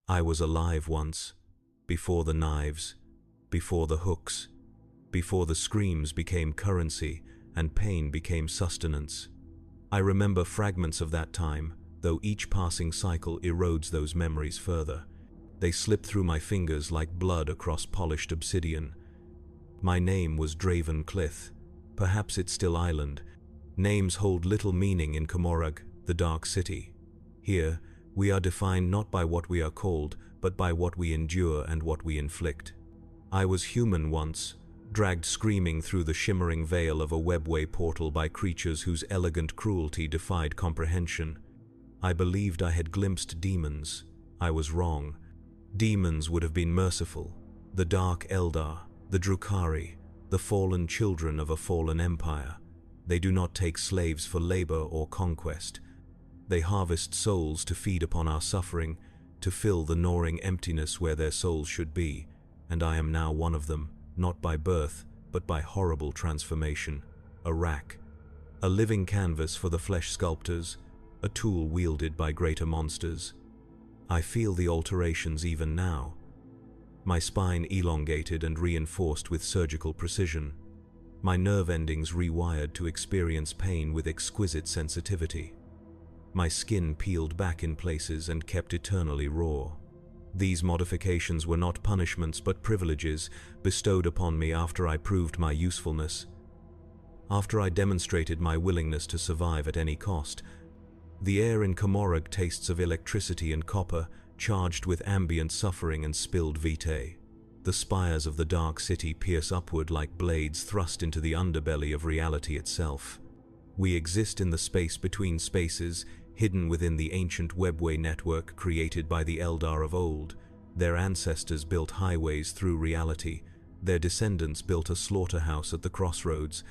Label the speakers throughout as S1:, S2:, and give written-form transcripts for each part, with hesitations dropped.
S1: I was alive once, before the knives, before the hooks, before the screams became currency and pain became sustenance. I remember fragments of that time, though each passing cycle erodes those memories further. They slip through my fingers like blood across polished obsidian. My name was Draven Clith. Perhaps it's still Island. Names hold little meaning in Comorag, the Dark City. Here, we are defined not by what we are called, but by what we endure and what we inflict. I was human once, dragged screaming through the shimmering veil of a webway portal by creatures whose elegant cruelty defied comprehension. I believed I had glimpsed demons. I was wrong. Demons would have been merciful. The dark Eldar, the Drukhari, the fallen children of a fallen empire. They do not take slaves for labor or conquest. They harvest souls to feed upon our suffering, to fill the gnawing emptiness where their souls should be, and I am now one of them, not by birth, but by horrible transformation. A rack, a living canvas for the flesh sculptors, a tool wielded by greater monsters. I feel the alterations even now. My spine elongated and reinforced with surgical precision. My nerve endings rewired to experience pain with exquisite sensitivity. My skin peeled back in places and kept eternally raw. These modifications were not punishments but privileges bestowed upon me after I proved my usefulness. After I demonstrated my willingness to survive at any cost. The air in Comorag tastes of electricity and copper, charged with ambient suffering and spilled vitae. The spires of the dark city pierce upward like blades thrust into the underbelly of reality itself. We exist in the space between spaces, hidden within the ancient webway network created by the Eldar of old. Their ancestors built highways through reality. Their descendants built a slaughterhouse at the crossroads.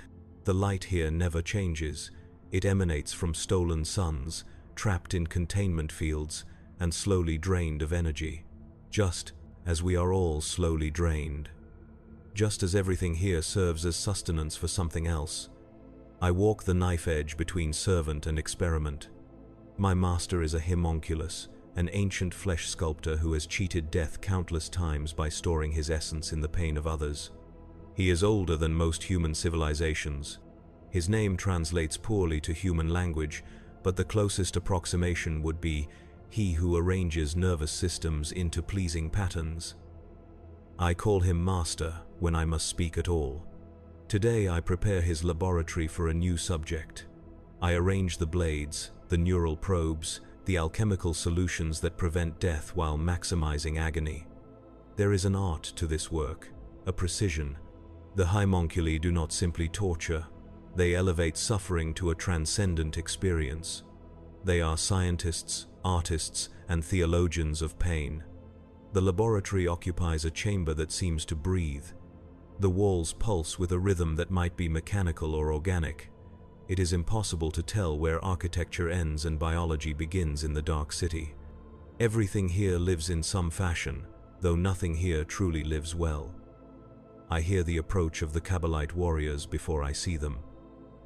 S1: The light here never changes. It emanates from stolen suns, trapped in containment fields, and slowly drained of energy. Just as we are all slowly drained. Just as everything here serves as sustenance for something else. I walk the knife edge between servant and experiment. My master is a homunculus, an ancient flesh sculptor who has cheated death countless times by storing his essence in the pain of others. He is older than most human civilizations. His name translates poorly to human language, but the closest approximation would be he who arranges nervous systems into pleasing patterns. I call him Master when I must speak at all. Today I prepare his laboratory for a new subject. I arrange the blades, the neural probes, the alchemical solutions that prevent death while maximizing agony. There is an art to this work, a precision. The homunculi do not simply torture, they elevate suffering to a transcendent experience. They are scientists, artists, and theologians of pain. The laboratory occupies a chamber that seems to breathe. The walls pulse with a rhythm that might be mechanical or organic. It is impossible to tell where architecture ends and biology begins in the Dark City. Everything here lives in some fashion, though nothing here truly lives well. I hear the approach of the Kabbalite warriors before I see them.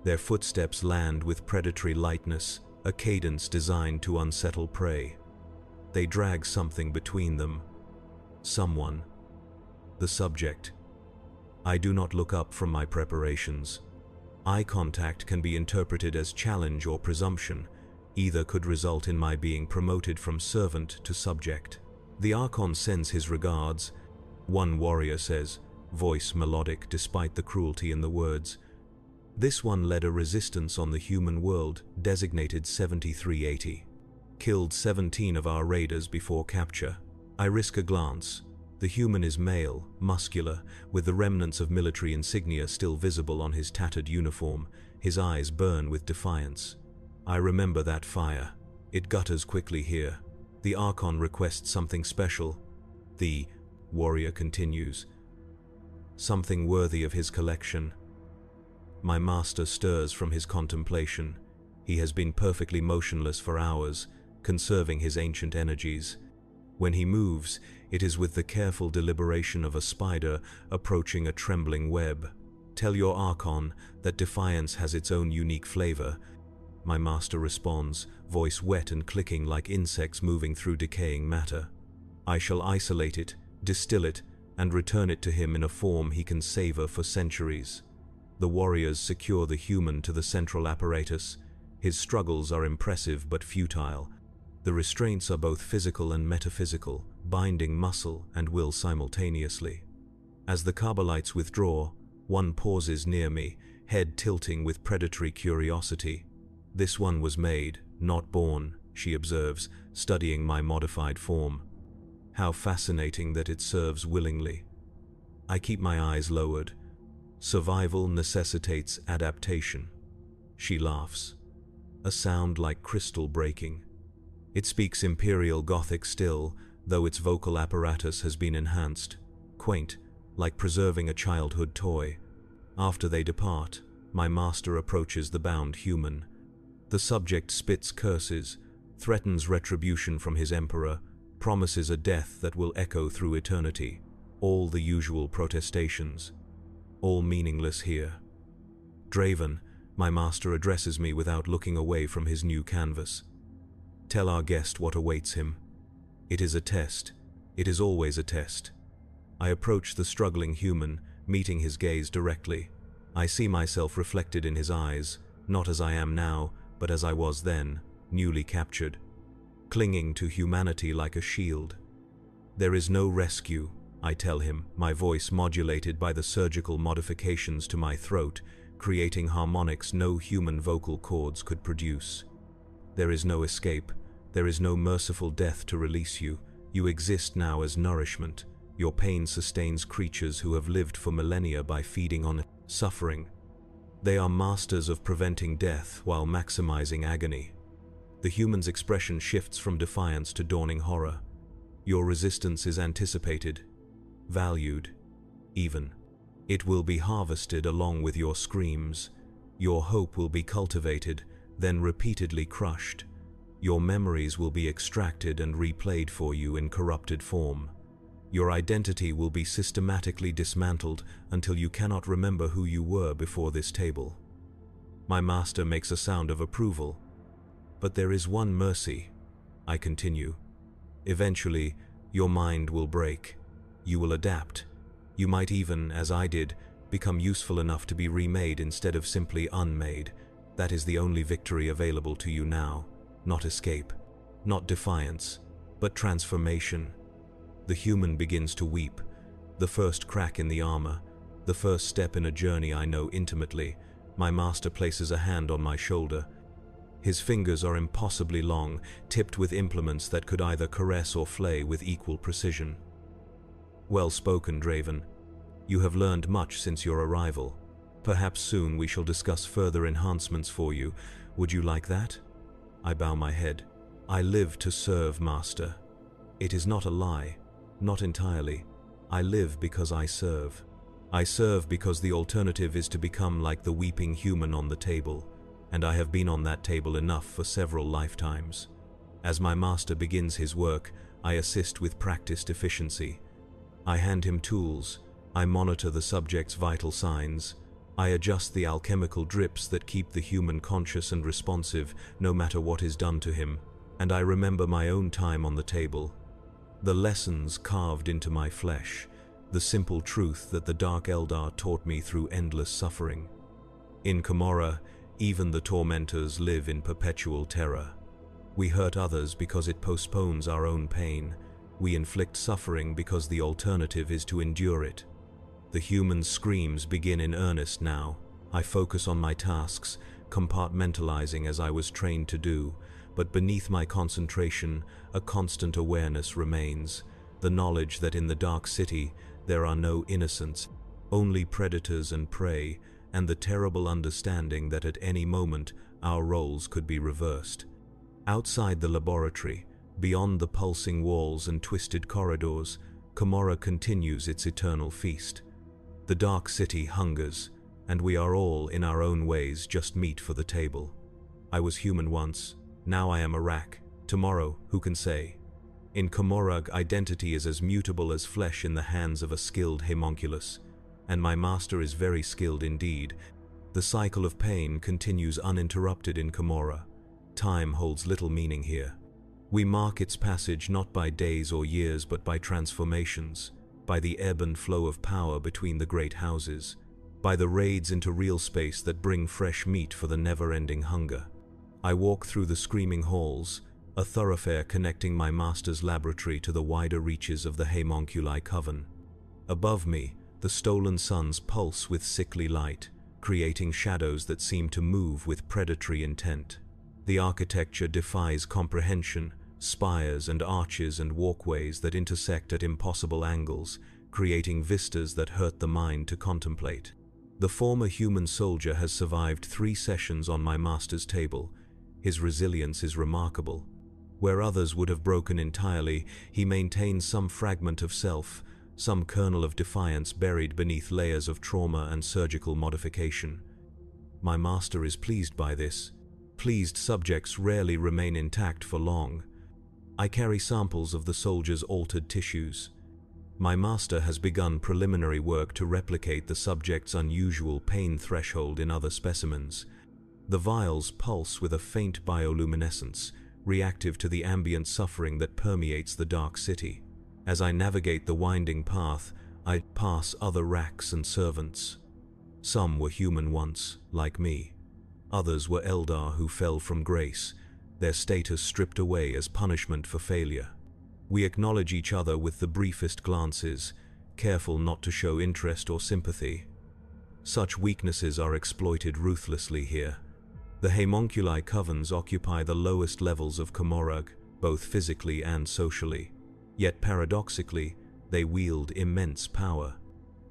S1: Their footsteps land with predatory lightness, a cadence designed to unsettle prey. They drag something between them. Someone. The subject. I do not look up from my preparations. Eye contact can be interpreted as challenge or presumption. Either could result in my being promoted from servant to subject. The Archon sends his regards. One warrior says, voice melodic despite the cruelty in the words. This one led a resistance on the human world, designated 7380. Killed 17 of our raiders before capture. I risk a glance. The human is male, muscular, with the remnants of military insignia still visible on his tattered uniform. His eyes burn with defiance. I remember that fire. It gutters quickly here. The Archon requests something special. The warrior continues. Something worthy of his collection. My master stirs from his contemplation. He has been perfectly motionless for hours, conserving his ancient energies. When he moves, it is with the careful deliberation of a spider approaching a trembling web. Tell your Archon that defiance has its own unique flavor. My master responds, voice wet and clicking like insects moving through decaying matter. I shall isolate it, distill it, and return it to him in a form he can savor for centuries. The warriors secure the human to the central apparatus. His struggles are impressive but futile. The restraints are both physical and metaphysical, binding muscle and will simultaneously. As the Kabbalites withdraw, one pauses near me, head tilting with predatory curiosity. This one was made, not born, she observes, studying my modified form. How fascinating that it serves willingly. I keep my eyes lowered. Survival necessitates adaptation. She laughs. A sound like crystal breaking. It speaks Imperial Gothic still, though its vocal apparatus has been enhanced. Quaint, like preserving a childhood toy. After they depart, my master approaches the bound human. The subject spits curses, threatens retribution from his emperor, promises a death that will echo through eternity. All the usual protestations. All meaningless here. Draven, my master addresses me without looking away from his new canvas. Tell our guest what awaits him. It is a test. It is always a test. I approach the struggling human, meeting his gaze directly. I see myself reflected in his eyes, not as I am now, but as I was then, newly captured, clinging to humanity like a shield. There is no rescue, I tell him, my voice modulated by the surgical modifications to my throat, creating harmonics no human vocal cords could produce. There is no escape. There is no merciful death to release you. You exist now as nourishment. Your pain sustains creatures who have lived for millennia by feeding on suffering. They are masters of preventing death while maximizing agony. The human's expression shifts from defiance to dawning horror. Your resistance is anticipated, valued, even. It will be harvested along with your screams. Your hope will be cultivated, then repeatedly crushed. Your memories will be extracted and replayed for you in corrupted form. Your identity will be systematically dismantled until you cannot remember who you were before this table. My master makes a sound of approval. But there is one mercy, I continue. Eventually, your mind will break. You will adapt. You might even, as I did, become useful enough to be remade instead of simply unmade. That is the only victory available to you now. Not escape, not defiance, but transformation. The human begins to weep. The first crack in the armor, the first step in a journey I know intimately. My master places a hand on my shoulder. His fingers are impossibly long, tipped with implements that could either caress or flay with equal precision. Well spoken, Draven. You have learned much since your arrival. Perhaps soon we shall discuss further enhancements for you. Would you like that? I bow my head. I live to serve, Master. It is not a lie. Not entirely. I live because I serve. I serve because the alternative is to become like the weeping human on the table, and I have been on that table enough for several lifetimes. As my master begins his work, I assist with practiced efficiency. I hand him tools. I monitor the subject's vital signs. I adjust the alchemical drips that keep the human conscious and responsive no matter what is done to him, and I remember my own time on the table. The lessons carved into my flesh, the simple truth that the Dark Eldar taught me through endless suffering. In Camorra, even the tormentors live in perpetual terror. We hurt others because it postpones our own pain. We inflict suffering because the alternative is to endure it. The human screams begin in earnest now. I focus on my tasks, compartmentalizing as I was trained to do, but beneath my concentration, a constant awareness remains, the knowledge that in the dark city there are no innocents, only predators and prey, and the terrible understanding that at any moment our roles could be reversed. Outside the laboratory, beyond the pulsing walls and twisted corridors, Camorra continues its eternal feast. The dark city hungers, and we are all, in our own ways, just meat for the table. I was human once, now I am a rack. Tomorrow, who can say? In Camorra, identity is as mutable as flesh in the hands of a skilled homunculus, and my master is very skilled indeed. The cycle of pain continues uninterrupted in Camorra. Time holds little meaning here. We mark its passage not by days or years but by transformations, by the ebb and flow of power between the great houses, by the raids into real space that bring fresh meat for the never-ending hunger. I walk through the screaming halls, a thoroughfare connecting my master's laboratory to the wider reaches of the homunculi coven. Above me, the stolen suns pulse with sickly light, creating shadows that seem to move with predatory intent. The architecture defies comprehension, spires and arches and walkways that intersect at impossible angles, creating vistas that hurt the mind to contemplate. The former human soldier has survived 3 sessions on my master's table. His resilience is remarkable. Where others would have broken entirely, he maintains some fragment of self, some kernel of defiance buried beneath layers of trauma and surgical modification. My master is pleased by this. Pleased subjects rarely remain intact for long. I carry samples of the soldier's altered tissues. My master has begun preliminary work to replicate the subject's unusual pain threshold in other specimens. The vials pulse with a faint bioluminescence, reactive to the ambient suffering that permeates the dark city. As I navigate the winding path, I pass other racks and servants. Some were human once, like me. Others were Eldar who fell from grace, their status stripped away as punishment for failure. We acknowledge each other with the briefest glances, careful not to show interest or sympathy. Such weaknesses are exploited ruthlessly here. The homunculi covens occupy the lowest levels of Komorrag, both physically and socially. Yet paradoxically, they wield immense power.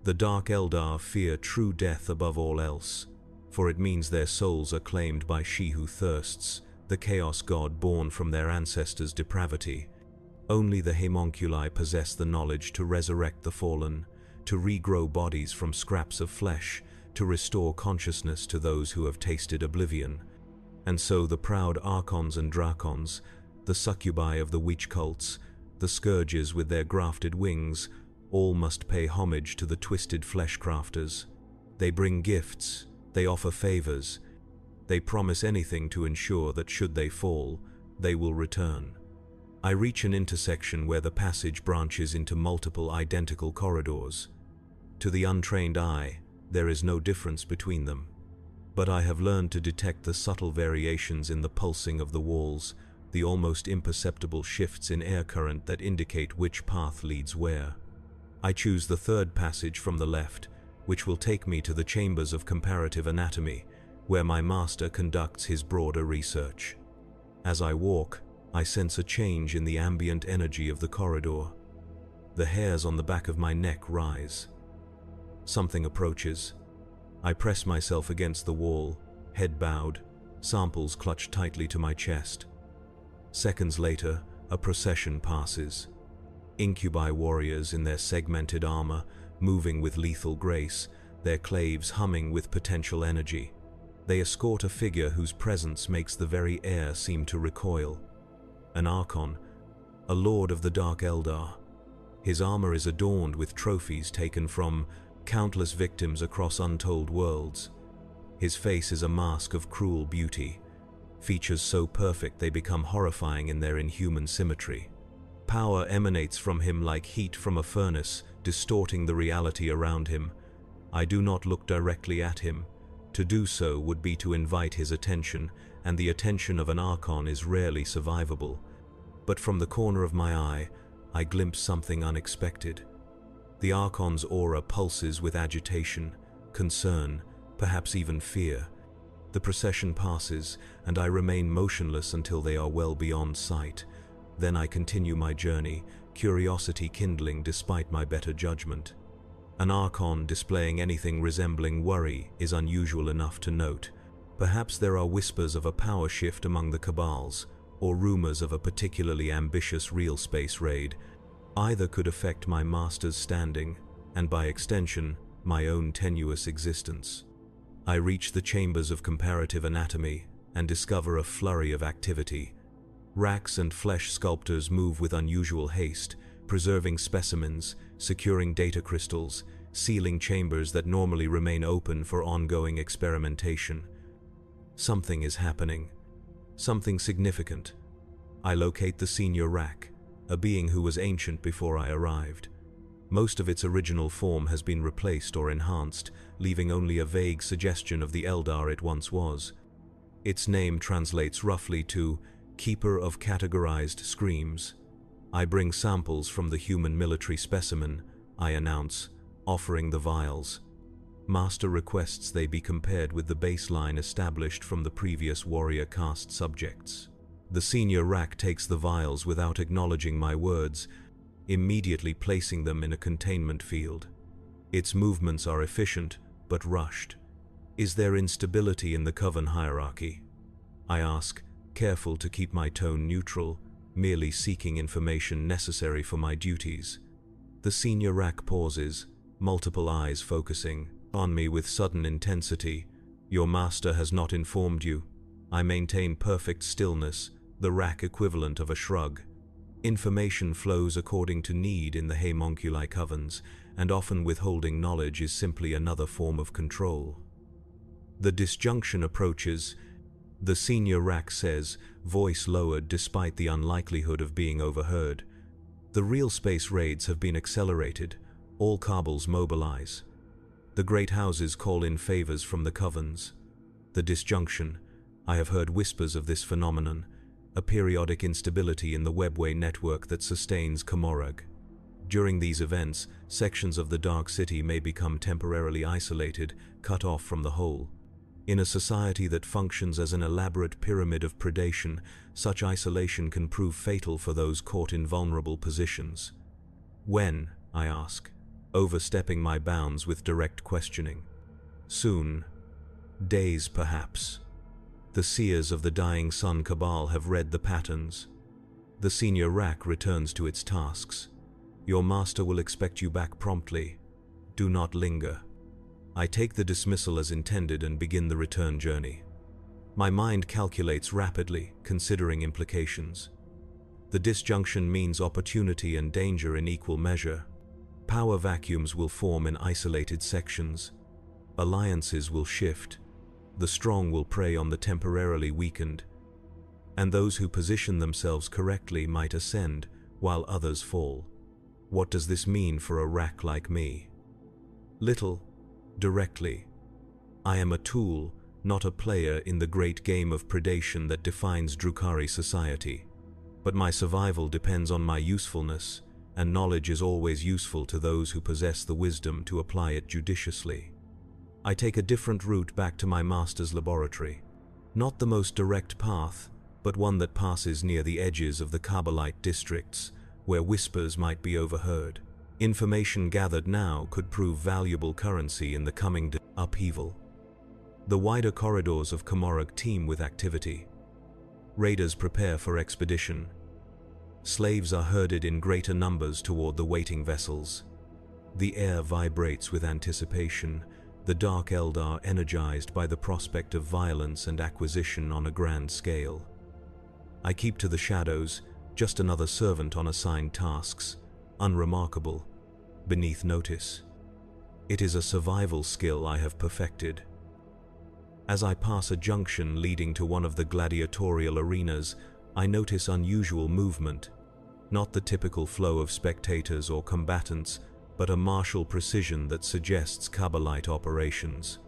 S1: The Dark Eldar fear true death above all else, for it means their souls are claimed by She Who Thirsts, the Chaos God born from their ancestors' depravity. Only the homunculi possess the knowledge to resurrect the fallen, to regrow bodies from scraps of flesh, to restore consciousness to those who have tasted oblivion. And so the proud archons and dracons, the succubi of the witch cults, the scourges with their grafted wings, all must pay homage to the twisted flesh crafters. They bring gifts, they offer favors, they promise anything to ensure that should they fall, they will return. I reach an intersection where the passage branches into multiple identical corridors. To the untrained eye, there is no difference between them. But I have learned to detect the subtle variations in the pulsing of the walls, the almost imperceptible shifts in air current that indicate which path leads where. I choose the third passage from the left, which will take me to the chambers of comparative anatomy, where my master conducts his broader research. As I walk, I sense a change in the ambient energy of the corridor. The hairs on the back of my neck rise. Something approaches. I press myself against the wall, head bowed, samples clutched tightly to my chest. Seconds later, a procession passes. Incubi warriors in their segmented armor, moving with lethal grace, their claves humming with potential energy. They escort a figure whose presence makes the very air seem to recoil. An Archon, a lord of the Dark Eldar. His armor is adorned with trophies taken from countless victims across untold worlds. His face is a mask of cruel beauty, features so perfect they become horrifying in their inhuman symmetry. Power emanates from him like heat from a furnace, distorting the reality around him. I do not look directly at him. To do so would be to invite his attention, and the attention of an Archon is rarely survivable. But from the corner of my eye, I glimpse something unexpected. The Archon's aura pulses with agitation, concern, perhaps even fear. The procession passes, and I remain motionless until they are well beyond sight. Then I continue my journey, curiosity kindling despite my better judgment. An Archon displaying anything resembling worry is unusual enough to note. Perhaps there are whispers of a power shift among the cabals, or rumors of a particularly ambitious real space raid. Either could affect my master's standing, and by extension, my own tenuous existence. I reach the chambers of comparative anatomy and discover a flurry of activity. Racks and flesh sculptors move with unusual haste, preserving specimens, securing data crystals, sealing chambers that normally remain open for ongoing experimentation. Something is happening. Something significant. I locate the senior rack, a being who was ancient before I arrived. Most of its original form has been replaced or enhanced, leaving only a vague suggestion of the Eldar it once was. Its name translates roughly to Keeper of Categorized Screams. I bring samples from the human military specimen, I announce, offering the vials. Master requests they be compared with the baseline established from the previous warrior caste subjects. The senior rack takes the vials without acknowledging my words, immediately placing them in a containment field. Its movements are efficient, but rushed. Is there instability in the Coven hierarchy? I ask, careful to keep my tone neutral, merely seeking information necessary for my duties. The senior rack pauses, multiple eyes focusing on me with sudden intensity. Your master has not informed you. I maintain perfect stillness, the rack equivalent of a shrug. Information flows according to need in the homunculi covens, and often withholding knowledge is simply another form of control. The disjunction approaches, the senior rack says, voice lowered despite the unlikelihood of being overheard. The real space raids have been accelerated, all cabals mobilize. The great houses call in favors from the covens. The disjunction, I have heard whispers of this phenomenon, a periodic instability in the webway network that sustains Komorrag. During these events, sections of the Dark City may become temporarily isolated, cut off from the whole. In a society that functions as an elaborate pyramid of predation, such isolation can prove fatal for those caught in vulnerable positions. When, I ask, overstepping my bounds with direct questioning. Soon. Days, perhaps. The seers of the dying sun cabal have read the patterns. The senior rack returns to its tasks. Your master will expect you back promptly. Do not linger. I take the dismissal as intended and begin the return journey. My mind calculates rapidly, considering implications. The disjunction means opportunity and danger in equal measure. Power vacuums will form in isolated sections. Alliances will shift. The strong will prey on the temporarily weakened, and those who position themselves correctly might ascend, while others fall. What does this mean for a rack like me? Little, directly. I am a tool, not a player in the great game of predation that defines Drukhari society. But my survival depends on my usefulness, and knowledge is always useful to those who possess the wisdom to apply it judiciously. I take a different route back to my master's laboratory. Not the most direct path, but one that passes near the edges of the Kabbalite districts, where whispers might be overheard. Information gathered now could prove valuable currency in the coming upheaval. The wider corridors of Komorrag teem with activity. Raiders prepare for expedition. Slaves are herded in greater numbers toward the waiting vessels. The air vibrates with anticipation, the Dark Eldar energized by the prospect of violence and acquisition on a grand scale. I keep to the shadows, just another servant on assigned tasks, unremarkable, beneath notice. It is a survival skill I have perfected. As I pass a junction leading to one of the gladiatorial arenas, I notice unusual movement, not the typical flow of spectators or combatants, but a martial precision that suggests Kabbalite operations.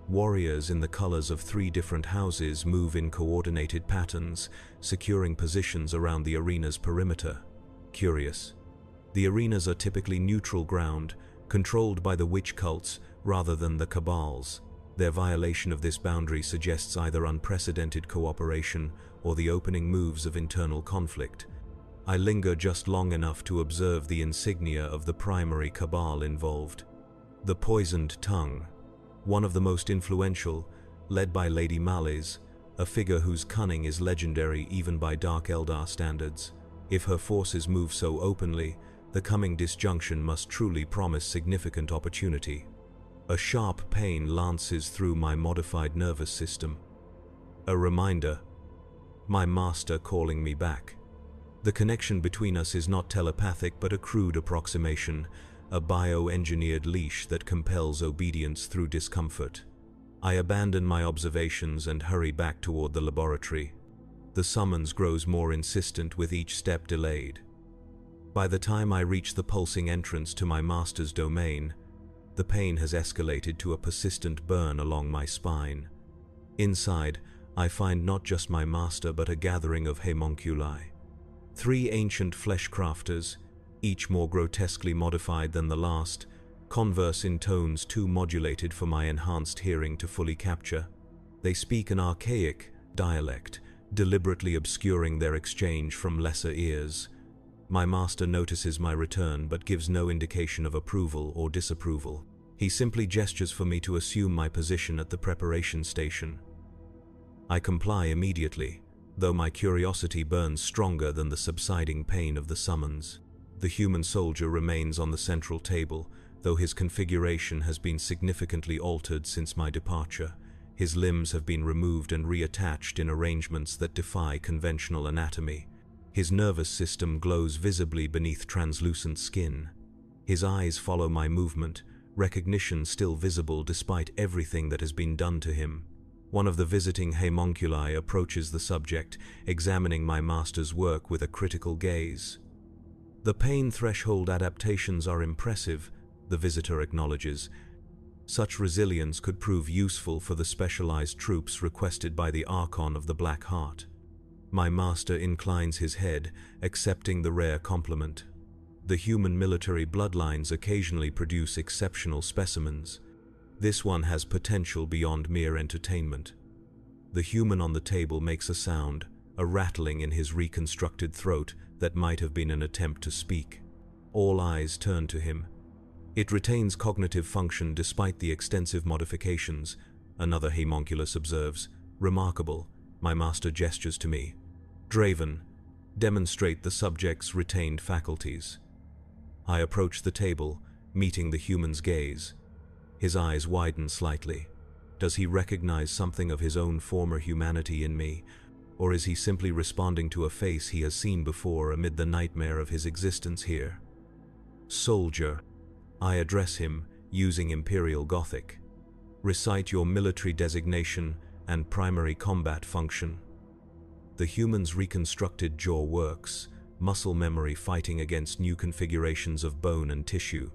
S1: Warriors in the colors of 3 different houses move in coordinated patterns, securing positions around the arena's perimeter. Curious. The arenas are typically neutral ground, controlled by the witch cults rather than the cabals. Their violation of this boundary suggests either unprecedented cooperation or the opening moves of internal conflict. I linger just long enough to observe the insignia of the primary cabal involved. The Poisoned Tongue, one of the most influential, led by Lady Maliz, a figure whose cunning is legendary even by Dark Eldar standards. If her forces move so openly, the coming disjunction must truly promise significant opportunity. A sharp pain lances through my modified nervous system. A reminder, my master calling me back. The connection between us is not telepathic but a crude approximation, a bioengineered leash that compels obedience through discomfort. I abandon my observations and hurry back toward the laboratory. The summons grows more insistent with each step delayed. By the time I reach the pulsing entrance to my master's domain, the pain has escalated to a persistent burn along my spine. Inside, I find not just my master but a gathering of homunculi. 3 ancient flesh crafters, each more grotesquely modified than the last, converse in tones too modulated for my enhanced hearing to fully capture. They speak an archaic dialect, deliberately obscuring their exchange from lesser ears. My master notices my return but gives no indication of approval or disapproval. He simply gestures for me to assume my position at the preparation station. I comply immediately, though my curiosity burns stronger than the subsiding pain of the summons. The human soldier remains on the central table, though his configuration has been significantly altered since my departure. His limbs have been removed and reattached in arrangements that defy conventional anatomy. His nervous system glows visibly beneath translucent skin. His eyes follow my movement, recognition still visible despite everything that has been done to him. One of the visiting homunculi approaches the subject, examining my master's work with a critical gaze. The pain threshold adaptations are impressive, the visitor acknowledges. Such resilience could prove useful for the specialized troops requested by the Archon of the Black Heart. My master inclines his head, accepting the rare compliment. The human military bloodlines occasionally produce exceptional specimens. This one has potential beyond mere entertainment. The human on the table makes a sound, a rattling in his reconstructed throat that might have been an attempt to speak. All eyes turn to him. It retains cognitive function despite the extensive modifications, another homunculus observes. Remarkable, my master gestures to me. Draven, demonstrate the subject's retained faculties. I approach the table, meeting the human's gaze. His eyes widen slightly. Does he recognize something of his own former humanity in me, or is he simply responding to a face he has seen before amid the nightmare of his existence here? Soldier, I address him, using Imperial Gothic. Recite your military designation and primary combat function. The human's reconstructed jaw works, muscle memory fighting against new configurations of bone and tissue.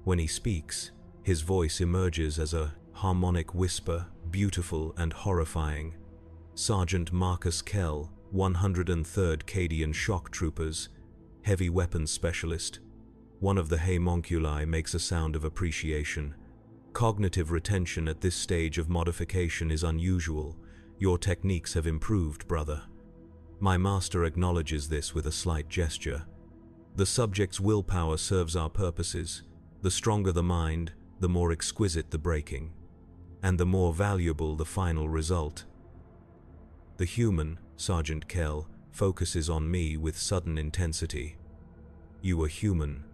S1: When he speaks, his voice emerges as a harmonic whisper, beautiful and horrifying. Sergeant Marcus Kell, 103rd Cadian Shock Troopers, heavy weapons specialist. One of the homunculi makes a sound of appreciation. Cognitive retention at this stage of modification is unusual. Your techniques have improved, brother. My master acknowledges this with a slight gesture. The subject's willpower serves our purposes. The stronger the mind, the more exquisite the breaking, and the more valuable the final result. The human, Sergeant Kell, focuses on me with sudden intensity. You are human,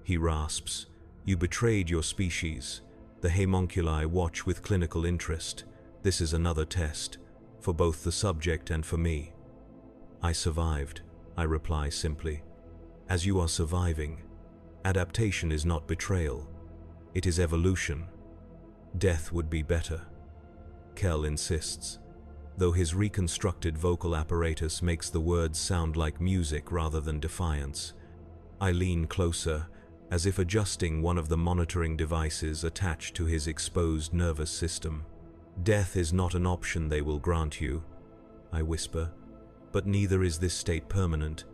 S1: he rasps. You betrayed your species. The homunculi watch with clinical interest. This is another test, for both the subject and for me. I survived, I reply simply. As you are surviving, adaptation is not betrayal. It is evolution. Death would be better. Kell insists, though his reconstructed vocal apparatus makes the words sound like music rather than defiance. I lean closer, as if adjusting one of the monitoring devices attached to his exposed nervous system. Death is not an option they will grant you, I whisper, but neither is this state permanent.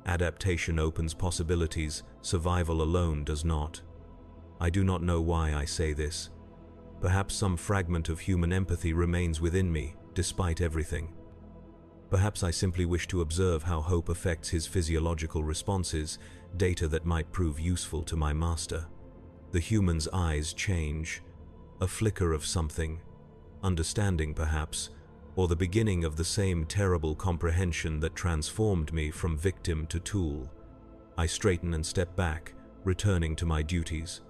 S1: Adaptation opens possibilities, survival alone does not. I do not know why I say this. Perhaps some fragment of human empathy remains within me, despite everything. Perhaps I simply wish to observe how hope affects his physiological responses, data that might prove useful to my master. The human's eyes change, a flicker of something, understanding perhaps, or the beginning of the same terrible comprehension that transformed me from victim to tool. I straighten and step back, returning to my duties.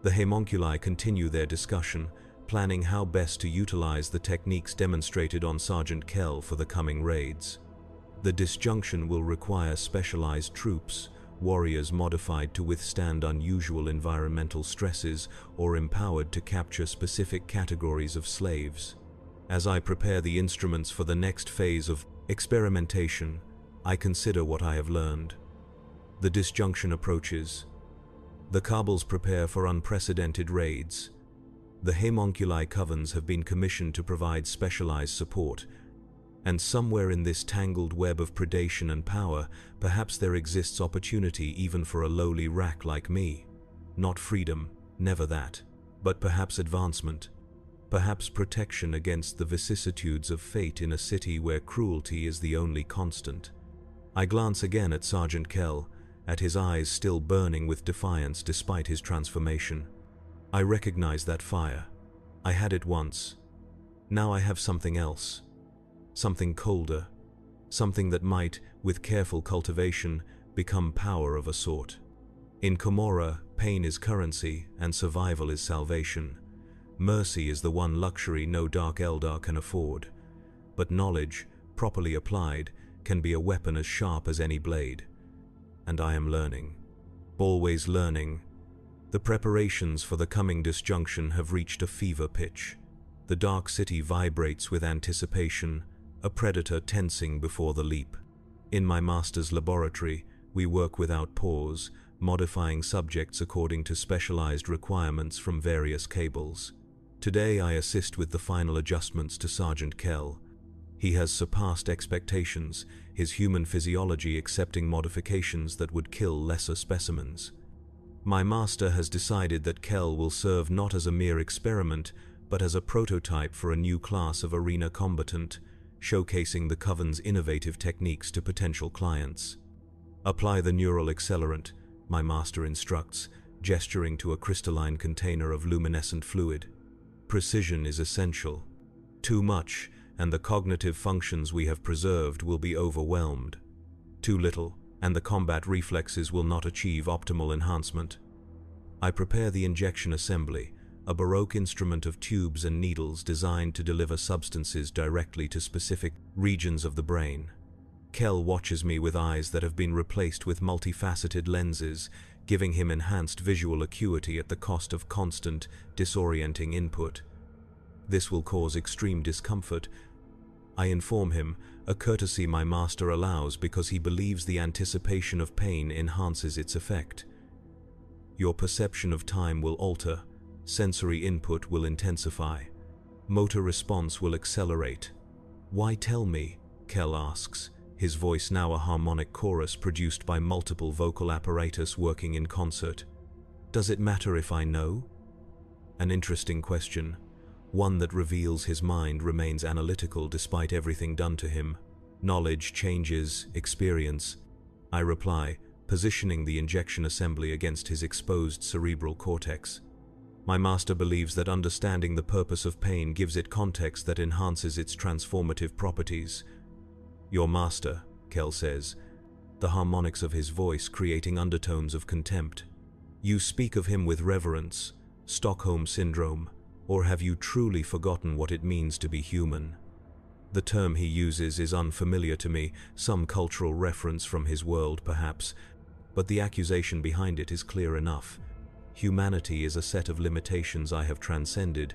S1: The homunculi continue their discussion, planning how best to utilize the techniques demonstrated on Sergeant Kell for the coming raids. The disjunction will require specialized troops, warriors modified to withstand unusual environmental stresses or empowered to capture specific categories of slaves. As I prepare the instruments for the next phase of Experimentation. I consider what I have learned. The disjunction approaches. The Cabals prepare for unprecedented raids. The homunculi covens have been commissioned to provide specialized support, and somewhere in this tangled web of predation and power, perhaps there exists opportunity even for a lowly rack like me. Not freedom, never that, but perhaps advancement, perhaps protection against the vicissitudes of fate in a city where cruelty is the only constant. I glance again at Sergeant Kell, at his eyes still burning with defiance despite his transformation. I recognize that fire. I had it once. Now I have something else. Something colder. Something that might, with careful cultivation, become power of a sort. In Komorra, pain is currency and survival is salvation. Mercy is the one luxury no dark Eldar can afford. But knowledge, properly applied, can be a weapon as sharp as any blade. And I am learning. Always learning. The preparations for the coming disjunction have reached a fever pitch. The dark city vibrates with anticipation, a predator tensing before the leap. In my master's laboratory, we work without pause, modifying subjects according to specialized requirements from various cables. Today I assist with the final adjustments to Sergeant Kell. He has surpassed expectations, his human physiology accepting modifications that would kill lesser specimens. My master has decided that Kell will serve not as a mere experiment, but as a prototype for a new class of arena combatant, showcasing the Coven's innovative techniques to potential clients. Apply the neural accelerant, my master instructs, gesturing to a crystalline container of luminescent fluid. Precision is essential. Too much, and the cognitive functions we have preserved will be overwhelmed. Too little, and the combat reflexes will not achieve optimal enhancement. I prepare the injection assembly, a Baroque instrument of tubes and needles designed to deliver substances directly to specific regions of the brain. Kell watches me with eyes that have been replaced with multifaceted lenses, giving him enhanced visual acuity at the cost of constant, disorienting input. This will cause extreme discomfort. I inform him, a courtesy my master allows because he believes the anticipation of pain enhances its effect. Your perception of time will alter, sensory input will intensify, motor response will accelerate. Why tell me? Kell asks, his voice now a harmonic chorus produced by multiple vocal apparatus working in concert. Does it matter if I know? An interesting question. One that reveals his mind remains analytical despite everything done to him. Knowledge changes, experience. I reply, positioning the injection assembly against his exposed cerebral cortex. My master believes that understanding the purpose of pain gives it context that enhances its transformative properties. Your master, Kell says, the harmonics of his voice creating undertones of contempt. You speak of him with reverence, Stockholm Syndrome, or have you truly forgotten what it means to be human? The term he uses is unfamiliar to me, some cultural reference from his world perhaps, but the accusation behind it is clear enough. Humanity is a set of limitations I have transcended,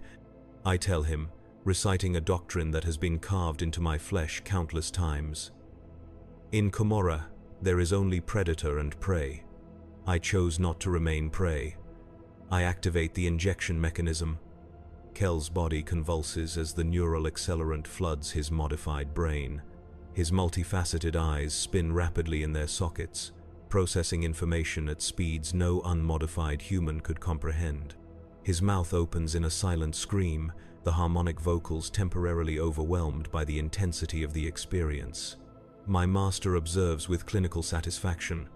S1: I tell him, reciting a doctrine that has been carved into my flesh countless times. In Komorra, there is only predator and prey. I chose not to remain prey. I activate the injection mechanism. Kell's body convulses as the neural accelerant floods his modified brain. His multifaceted eyes spin rapidly in their sockets, processing information at speeds no unmodified human could comprehend. His mouth opens in a silent scream, the harmonic vocals temporarily overwhelmed by the intensity of the experience. My master observes with clinical satisfaction.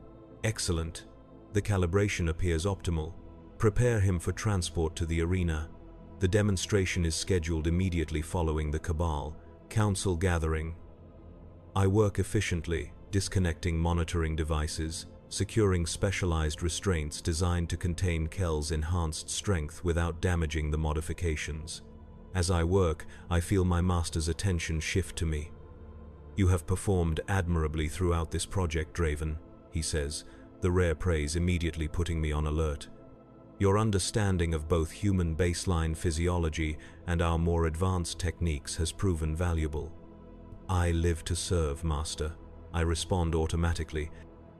S1: Excellent. The calibration appears optimal. Prepare him for transport to the arena. The demonstration is scheduled immediately following the Cabal. Council gathering. I work efficiently, disconnecting monitoring devices, securing specialized restraints designed to contain Kell's enhanced strength without damaging the modifications. As I work, I feel my master's attention shift to me. You have performed admirably throughout this project, Draven, he says, the rare praise immediately putting me on alert. Your understanding of both human baseline physiology and our more advanced techniques has proven valuable. I live to serve, Master. I respond automatically,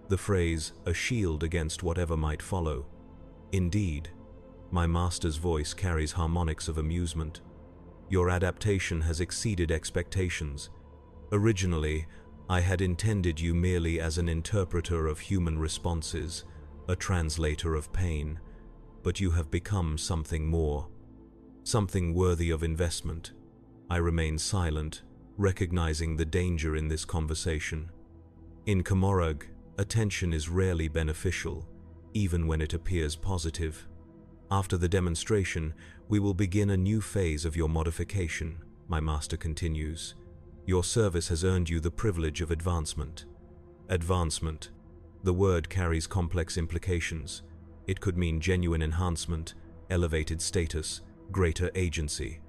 S1: the phrase a shield against whatever might follow. Indeed, my master's voice carries harmonics of amusement. Your adaptation has exceeded expectations. Originally, I had intended you merely as an interpreter of human responses, a translator of pain, but you have become something more, something worthy of investment. I remain silent, recognizing the danger in this conversation. In Komorog, attention is rarely beneficial, even when it appears positive. After the demonstration, we will begin a new phase of your modification, my master continues. Your service has earned you the privilege of advancement. Advancement. The word carries complex implications. It could mean genuine enhancement, elevated status, greater agency.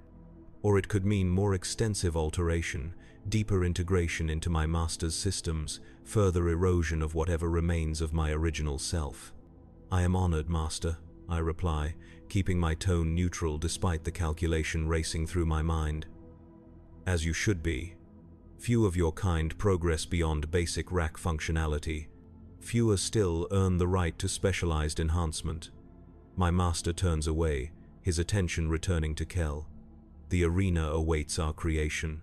S1: Or it could mean more extensive alteration, deeper integration into my master's systems, further erosion of whatever remains of my original self. I am honored, Master, I reply, keeping my tone neutral despite the calculation racing through my mind. As you should be. Few of your kind progress beyond basic rack functionality. Fewer still earn the right to specialized enhancement. My master turns away, his attention returning to Kel. The arena awaits our creation.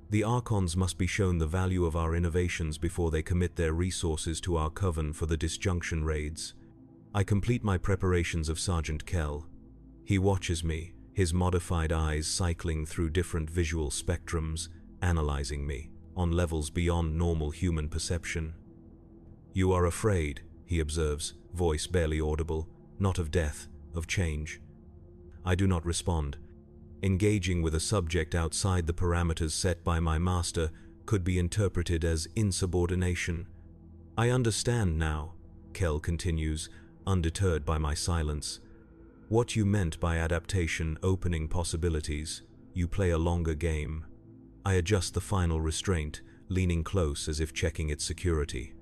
S1: The Archons must be shown the value of our innovations before they commit their resources to our coven for the disjunction raids. I complete my preparations of Sergeant Kel. He watches me, his modified eyes cycling through different visual spectrums, analyzing me, on levels beyond normal human perception. You are afraid, he observes, voice barely audible, not of death, of change. I do not respond. Engaging with a subject outside the parameters set by my master could be interpreted as insubordination. I understand now, Kel continues, undeterred by my silence. What you meant by adaptation opening possibilities. You play a longer game. I adjust the final restraint, leaning close as if checking its security.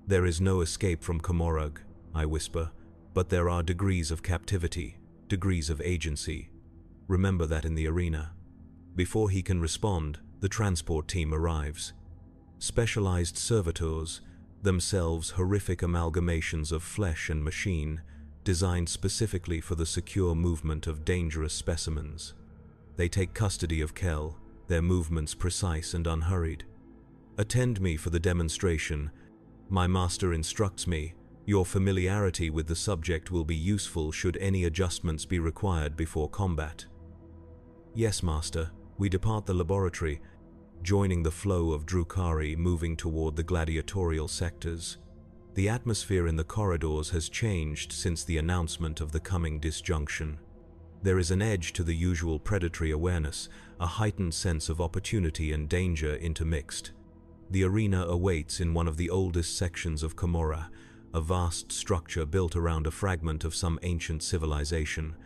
S1: There is no escape from Komorog, I whisper, but there are degrees of captivity, degrees of agency. Remember that in the arena. Before he can respond, the transport team arrives. Specialized servitors, themselves horrific amalgamations of flesh and machine, designed specifically for the secure movement of dangerous specimens. They take custody of Kel, their movements precise and unhurried. Attend me for the demonstration. My master instructs me, your familiarity with the subject will be useful should any adjustments be required before combat. Yes, Master. We depart the laboratory, joining the flow of Drukhari moving toward the gladiatorial sectors. The atmosphere in the corridors has changed since the announcement of the coming disjunction. There is an edge to the usual predatory awareness, a heightened sense of opportunity and danger intermixed. The arena awaits in one of the oldest sections of Komorra, a vast structure built around a fragment of some ancient civilization.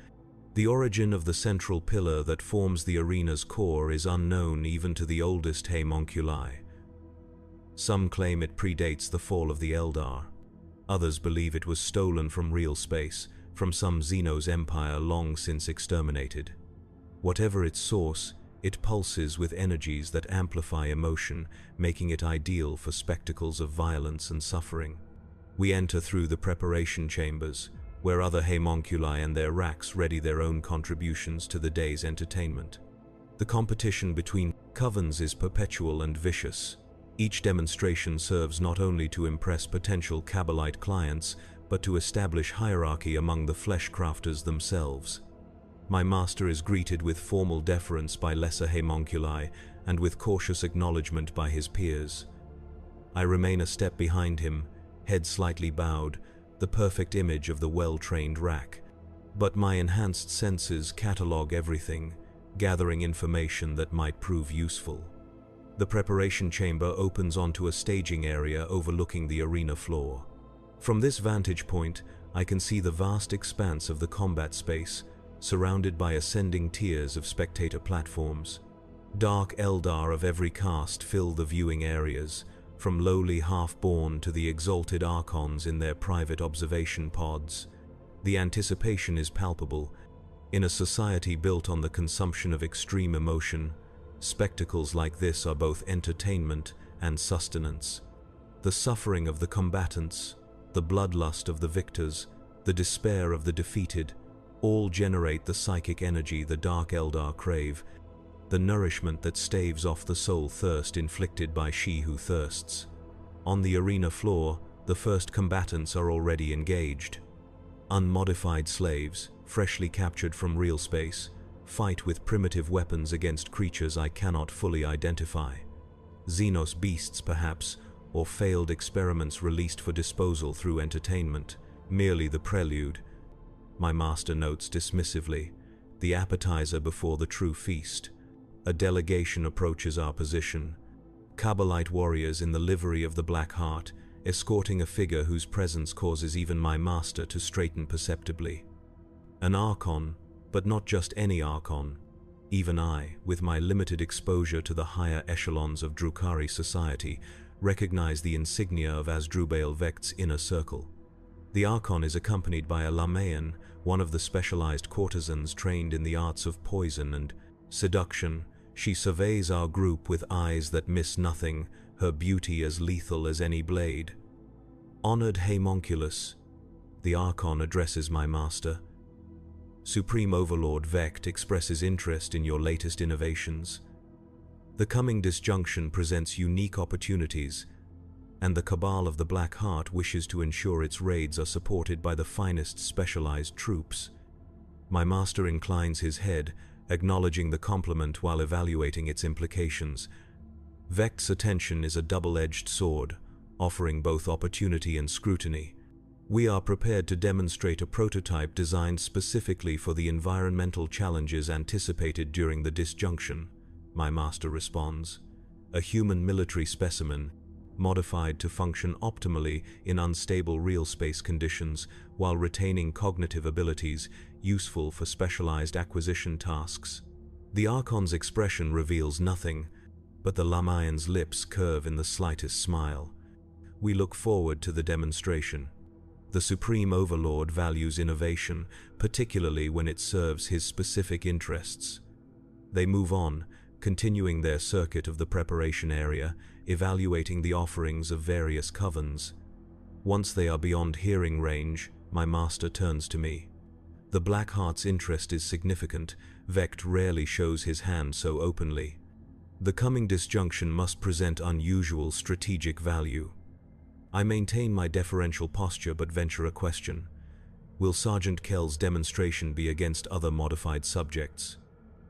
S1: The origin of the central pillar that forms the arena's core is unknown even to the oldest homunculi. Some claim it predates the fall of the Eldar. Others believe it was stolen from real space, from some Xenos empire long since exterminated. Whatever its source, it pulses with energies that amplify emotion, making it ideal for spectacles of violence and suffering. We enter through the preparation chambers, where other homunculi and their racks ready their own contributions to the day's entertainment. The competition between covens is perpetual and vicious. Each demonstration serves not only to impress potential Kabbalite clients, but to establish hierarchy among the flesh crafters themselves. My master is greeted with formal deference by lesser homunculi and with cautious acknowledgement by his peers. I remain a step behind him, head slightly bowed, the perfect image of the well-trained rack. But my enhanced senses catalog everything, gathering information that might prove useful. The preparation chamber opens onto a staging area overlooking the arena floor. From this vantage point, I can see the vast expanse of the combat space, surrounded by ascending tiers of spectator platforms. Dark Eldar of every caste fill the viewing areas, from lowly half-born to the exalted Archons in their private observation pods. The anticipation is palpable. In a society built on the consumption of extreme emotion, Spectacles like this are both entertainment and sustenance. The suffering of the combatants, the bloodlust of the victors, the despair of the defeated, all generate the psychic energy the Dark Eldar crave, the nourishment that staves off the soul thirst inflicted by she who thirsts. On the arena floor, the first combatants are already engaged. Unmodified slaves, freshly captured from real space, fight with primitive weapons against creatures I cannot fully identify. Xenos beasts, perhaps, or failed experiments released for disposal through entertainment, merely the prelude. My master notes dismissively, the appetizer before the true feast. A delegation approaches our position. Kabbalite warriors in the livery of the Black Heart, escorting a figure whose presence causes even my master to straighten perceptibly. An Archon, but not just any Archon. Even I, with my limited exposure to the higher echelons of Drukhari society, recognize the insignia of Asdrubal Vekt's inner circle. The Archon is accompanied by a Lamaean, one of the specialized courtesans trained in the arts of poison and seduction. She surveys our group with eyes that miss nothing, her beauty as lethal as any blade. Honored Homunculus, the Archon addresses my master. Supreme Overlord Vekt expresses interest in your latest innovations. The coming disjunction presents unique opportunities, and the Cabal of the Black Heart wishes to ensure its raids are supported by the finest specialized troops. My master inclines his head, acknowledging the compliment while evaluating its implications. Vekt's attention is a double-edged sword, offering both opportunity and scrutiny. We are prepared to demonstrate a prototype designed specifically for the environmental challenges anticipated during the disjunction, my master responds. A human military specimen, modified to function optimally in unstable real space conditions while retaining cognitive abilities useful for specialized acquisition tasks. The Archon's expression reveals nothing, but the Lamaean's lips curve in the slightest smile. We look forward to the demonstration. The Supreme Overlord values innovation, particularly when it serves his specific interests. They move on, continuing their circuit of the preparation area, evaluating the offerings of various covens. Once they are beyond hearing range, my master turns to me. The Blackheart's interest is significant. Vekt rarely shows his hand so openly. The coming disjunction must present unusual strategic value. I maintain my deferential posture but venture a question. Will Sergeant Kell's demonstration be against other modified subjects?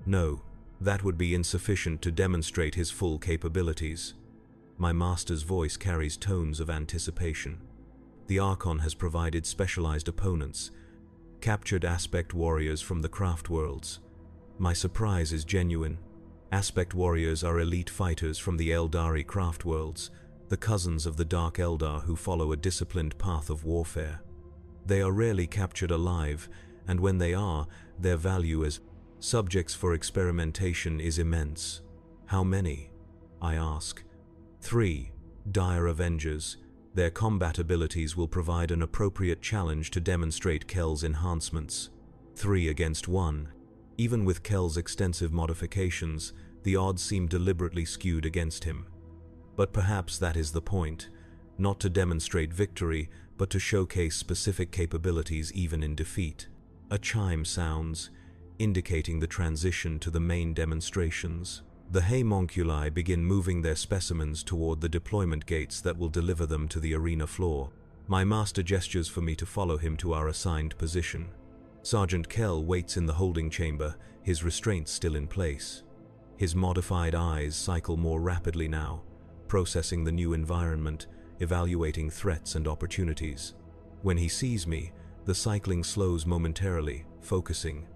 S1: No, that would be insufficient to demonstrate his full capabilities. My master's voice carries tones of anticipation. The Archon has provided specialized opponents, captured aspect warriors from the craft worlds. My surprise is genuine. Aspect warriors are elite fighters from the Eldari craft worlds, the cousins of the Dark Eldar who follow a disciplined path of warfare. They are rarely captured alive, and when they are, their value as subjects for experimentation is immense. How many? I ask. 3. Dire Avengers. Their combat abilities will provide an appropriate challenge to demonstrate Kell's enhancements. 3 against 1. Even with Kell's extensive modifications, the odds seem deliberately skewed against him. But perhaps that is the point, not to demonstrate victory, but to showcase specific capabilities even in defeat. A chime sounds, indicating the transition to the main demonstrations. The homunculi begin moving their specimens toward the deployment gates that will deliver them to the arena floor. My master gestures for me to follow him to our assigned position. Sergeant Kell waits in the holding chamber, his restraints still in place. His modified eyes cycle more rapidly now, processing the new environment, evaluating threats and opportunities. When he sees me, the cycling slows momentarily, focusing.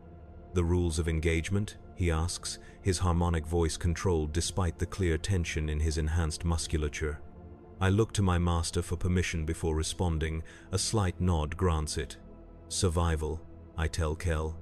S1: The rules of engagement? He asks, his harmonic voice controlled despite the clear tension in his enhanced musculature. I look to my master for permission before responding. A slight nod grants it. Survival, I tell Kell.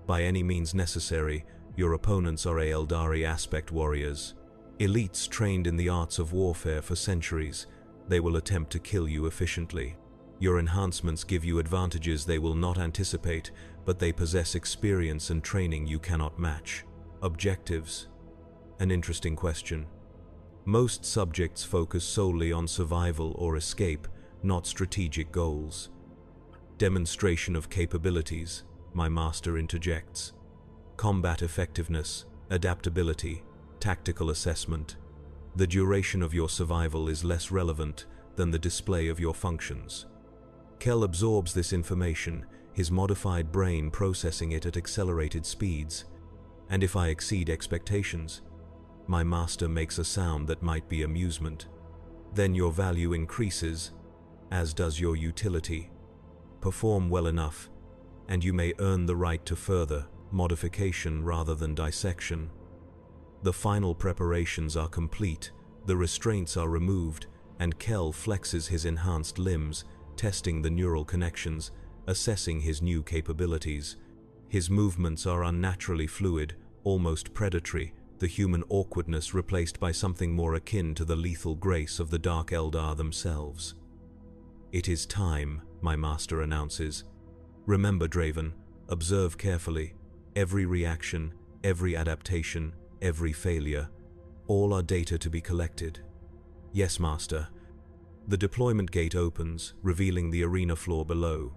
S1: By any means necessary, your opponents are Eldari aspect warriors. Elites trained in the arts of warfare for centuries. They will attempt to kill you efficiently. Your enhancements give you advantages they will not anticipate, but they possess experience and training you cannot match. Objectives. An interesting question. Most subjects focus solely on survival or escape, not strategic goals. Demonstration of capabilities, my master interjects. Combat effectiveness, adaptability, tactical assessment. The duration of your survival is less relevant than the display of your functions. Kell absorbs this information, his modified brain processing it at accelerated speeds. And if I exceed expectations, my master makes a sound that might be amusement. Then your value increases, as does your utility. Perform well enough, and you may earn the right to further modification rather than dissection. The final preparations are complete, the restraints are removed, and Kell flexes his enhanced limbs, testing the neural connections, assessing his new capabilities. His movements are unnaturally fluid, almost predatory, the human awkwardness replaced by something more akin to the lethal grace of the Dark Eldar themselves. "It is time," my master announces. "Remember, Draven, observe carefully. Every reaction, every adaptation, every failure, all are data to be collected." "Yes, master." The deployment gate opens, revealing the arena floor below.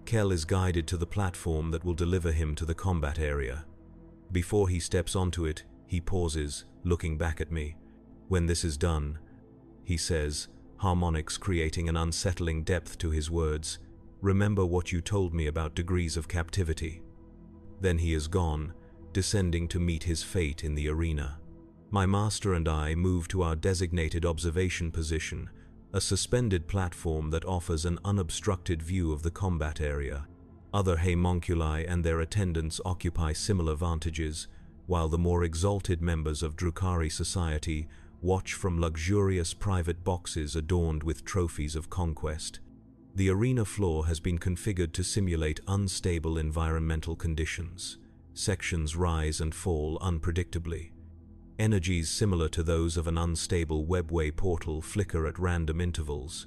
S1: Kell is guided to the platform that will deliver him to the combat area. Before he steps onto it, he pauses, looking back at me. "When this is done," he says, harmonics creating an unsettling depth to his words, "remember what you told me about degrees of captivity." Then he is gone, descending to meet his fate in the arena. My master and I move to our designated observation position, a suspended platform that offers an unobstructed view of the combat area. Other homunculi and their attendants occupy similar vantages, while the more exalted members of Drukhari society watch from luxurious private boxes adorned with trophies of conquest. The arena floor has been configured to simulate unstable environmental conditions. Sections rise and fall unpredictably. Energies similar to those of an unstable webway portal flicker at random intervals.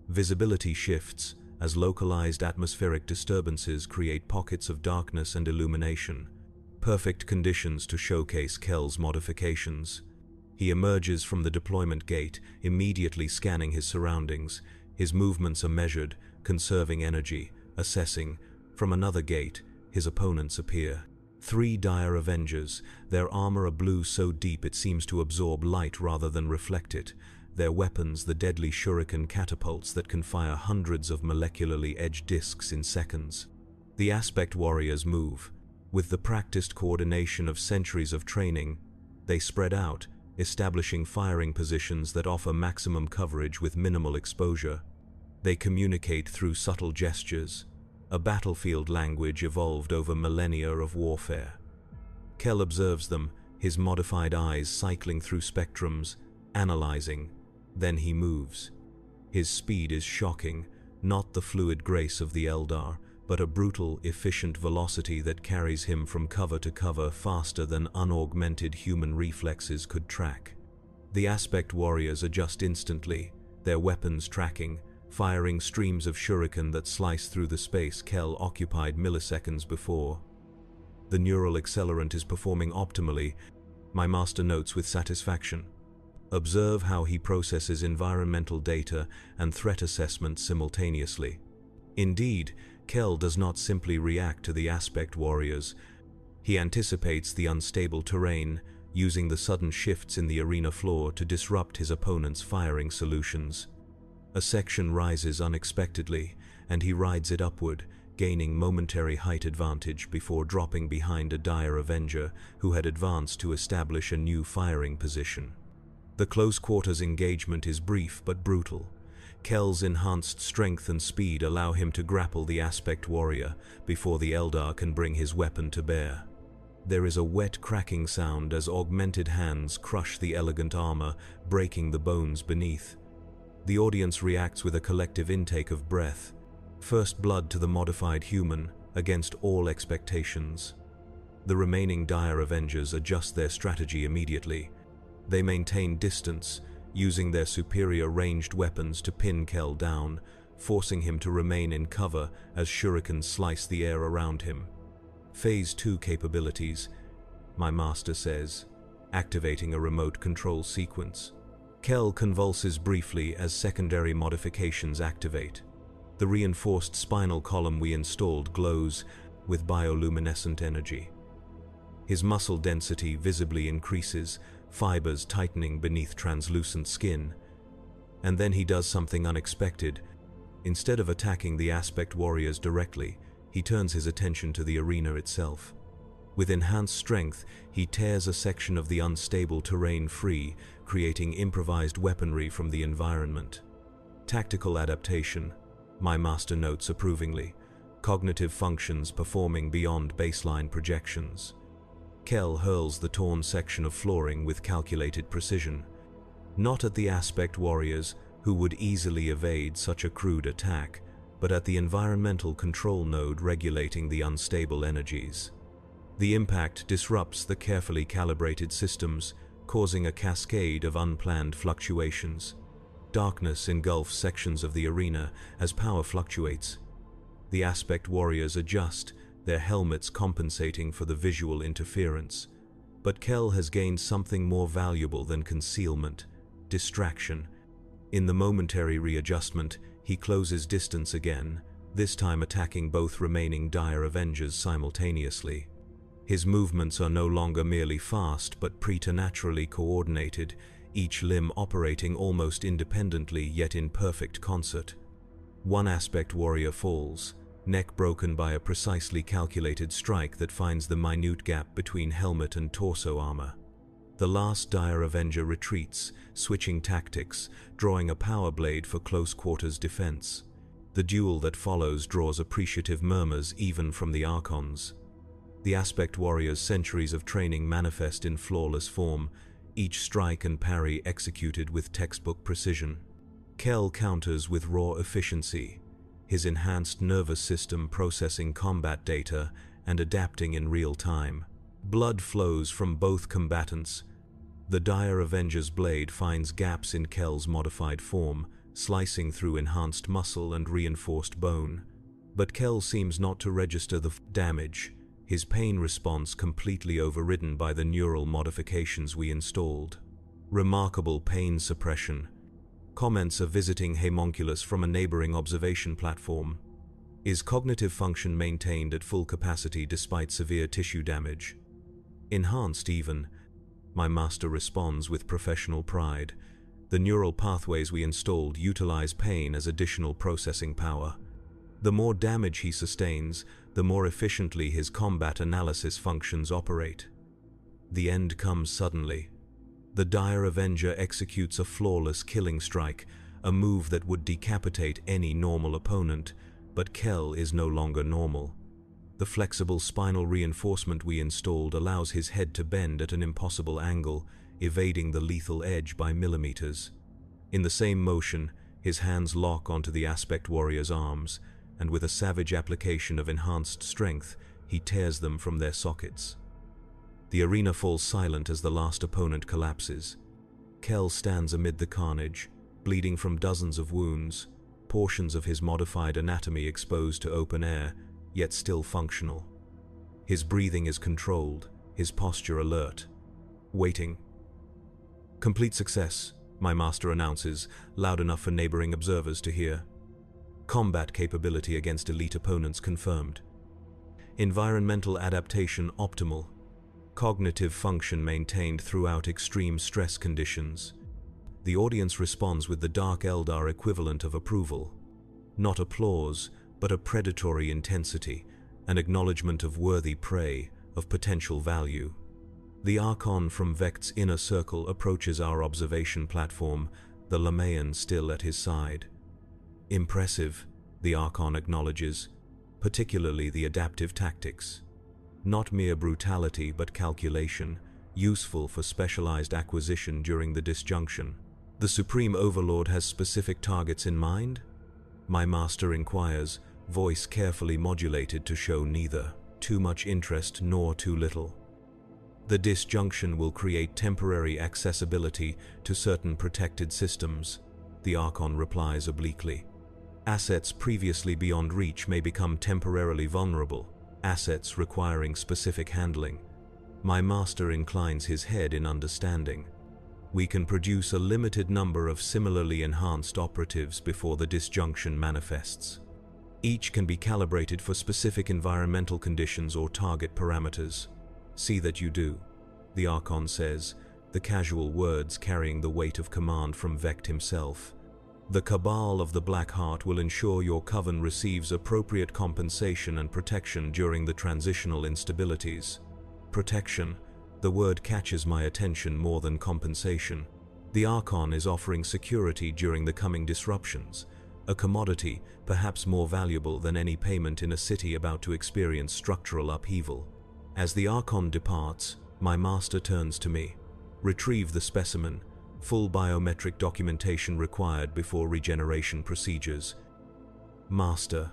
S1: Visibility shifts as localized atmospheric disturbances create pockets of darkness and illumination. Perfect conditions to showcase Kell's modifications. He emerges from the deployment gate, immediately scanning his surroundings. His movements are measured, conserving energy, assessing. From another gate, his opponents appear. 3 dire avengers, their armor a blue so deep it seems to absorb light rather than reflect it. Their weapons the deadly shuriken catapults that can fire hundreds of molecularly edged discs in seconds. The aspect warriors move. With the practiced coordination of centuries of training, they spread out, establishing firing positions that offer maximum coverage with minimal exposure. They communicate through subtle gestures, a battlefield language evolved over millennia of warfare. Kell observes them, his modified eyes cycling through spectrums, analyzing. Then he moves. His speed is shocking, not the fluid grace of the Eldar, but a brutal, efficient velocity that carries him from cover to cover faster than unaugmented human reflexes could track. The aspect warriors adjust instantly, their weapons tracking, firing streams of shuriken that slice through the space Kell occupied milliseconds before. The neural accelerant is performing optimally, my master notes with satisfaction. Observe how he processes environmental data and threat assessment simultaneously. Indeed, Kell does not simply react to the aspect warriors. He anticipates the unstable terrain, using the sudden shifts in the arena floor to disrupt his opponent's firing solutions. A section rises unexpectedly, and he rides it upward, gaining momentary height advantage before dropping behind a dire avenger who had advanced to establish a new firing position. The close-quarters engagement is brief but brutal. Kell's enhanced strength and speed allow him to grapple the aspect warrior before the Eldar can bring his weapon to bear. There is a wet cracking sound as augmented hands crush the elegant armor, breaking the bones beneath. The audience reacts with a collective intake of breath. First blood to the modified human, against all expectations. The remaining dire avengers adjust their strategy immediately. They maintain distance, using their superior ranged weapons to pin Kell down, forcing him to remain in cover as shurikens slice the air around him. Phase 2 capabilities, my master says. activating a remote control sequence. Kell convulses briefly as secondary modifications activate. The reinforced spinal column we installed glows with bioluminescent energy. His muscle density visibly increases, fibers tightening beneath translucent skin. And then he does something unexpected. Instead of attacking the aspect warriors directly, he turns his attention to the arena itself. With enhanced strength, he tears a section of the unstable terrain free, creating improvised weaponry from the environment. Tactical adaptation, my master notes approvingly, cognitive functions performing beyond baseline projections. Kell hurls the torn section of flooring with calculated precision, not at the aspect warriors who would easily evade such a crude attack, but at the environmental control node regulating the unstable energies. The impact disrupts the carefully calibrated systems, causing a cascade of unplanned fluctuations. Darkness engulfs sections of the arena as power fluctuates. The aspect warriors adjust, their helmets compensating for the visual interference. But Kell has gained something more valuable than concealment: distraction. In the momentary readjustment, he closes distance again, this time attacking both remaining dire Avengers simultaneously. His movements are no longer merely fast but preternaturally coordinated, each limb operating almost independently yet in perfect concert. One aspect warrior falls, neck broken by a precisely calculated strike that finds the minute gap between helmet and torso armor. The last dire Avenger retreats, switching tactics, drawing a power blade for close quarters defense. The duel that follows draws appreciative murmurs even from the Archons. The aspect warrior's centuries of training manifest in flawless form, each strike and parry executed with textbook precision. Kell counters with raw efficiency, his enhanced nervous system processing combat data and adapting in real time. Blood flows from both combatants. The dire Avenger's blade finds gaps in Kell's modified form, slicing through enhanced muscle and reinforced bone. But Kell seems not to register the damage, his pain response completely overridden by the neural modifications we installed. Remarkable pain suppression. Comments a visiting homunculus from a neighboring observation platform. Is cognitive function maintained at full capacity despite severe tissue damage? Enhanced even, my master responds with professional pride. The neural pathways we installed utilize pain as additional processing power. The more damage he sustains, the more efficiently his combat analysis functions operate. The end comes suddenly. The dire Avenger executes a flawless killing strike, a move that would decapitate any normal opponent, but Kell is no longer normal. The flexible spinal reinforcement we installed allows his head to bend at an impossible angle, evading the lethal edge by millimeters. In the same motion, his hands lock onto the aspect warrior's arms, and with a savage application of enhanced strength, he tears them from their sockets. The arena falls silent as the last opponent collapses. Kell stands amid the carnage, bleeding from dozens of wounds, portions of his modified anatomy exposed to open air, yet still functional. His breathing is controlled, his posture alert. Waiting. Complete success, my master announces, loud enough for neighboring observers to hear. Combat capability against elite opponents confirmed. Environmental adaptation optimal. Cognitive function maintained throughout extreme stress conditions. The audience responds with the Dark Eldar equivalent of approval. Not applause, but a predatory intensity, an acknowledgement of worthy prey, of potential value. The Archon from Vekt's inner circle approaches our observation platform, the Lamaean still at his side. Impressive, the Archon acknowledges, particularly the adaptive tactics. Not mere brutality but calculation, useful for specialized acquisition during the disjunction. The Supreme Overlord has specific targets in mind? My master inquires, voice carefully modulated to show neither too much interest nor too little. The disjunction will create temporary accessibility to certain protected systems, the Archon replies obliquely. Assets previously beyond reach may become temporarily vulnerable, assets requiring specific handling. My master inclines his head in understanding. We can produce a limited number of similarly enhanced operatives before the disjunction manifests. Each can be calibrated for specific environmental conditions or target parameters. See that you do, the Archon says, the casual words carrying the weight of command from Vecht himself. The Cabal of the Black Heart will ensure your coven receives appropriate compensation and protection during the transitional instabilities. Protection. The word catches my attention more than compensation. The Archon is offering security during the coming disruptions, a commodity perhaps more valuable than any payment in a city about to experience structural upheaval. As the Archon departs, my master turns to me. Retrieve the specimen. Full biometric documentation required before regeneration procedures. Master.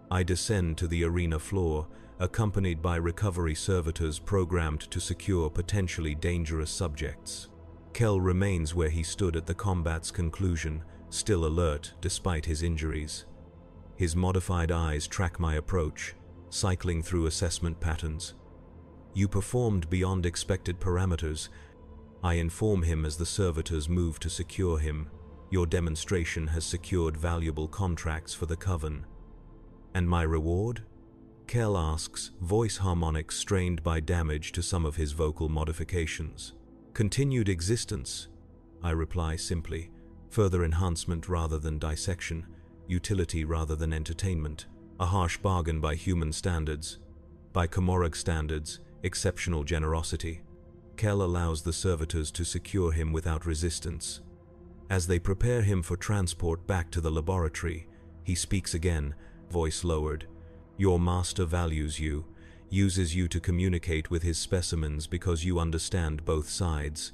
S1: I descend to the arena floor, accompanied by recovery servitors programmed to secure potentially dangerous subjects. Kell remains where he stood at the combat's conclusion, still alert despite his injuries. His modified eyes track my approach, cycling through assessment patterns. You performed beyond expected parameters. I inform him as the servitors move to secure him. Your demonstration has secured valuable contracts for the Coven. And my reward? Kell asks, voice harmonics strained by damage to some of his vocal modifications. Continued existence, I reply simply. Further enhancement rather than dissection, utility rather than entertainment, a harsh bargain by human standards. By Comorag standards, exceptional generosity. Kell allows the servitors to secure him without resistance. As they prepare him for transport back to the laboratory, he speaks again, voice lowered. Your master values you, uses you to communicate with his specimens because you understand both sides.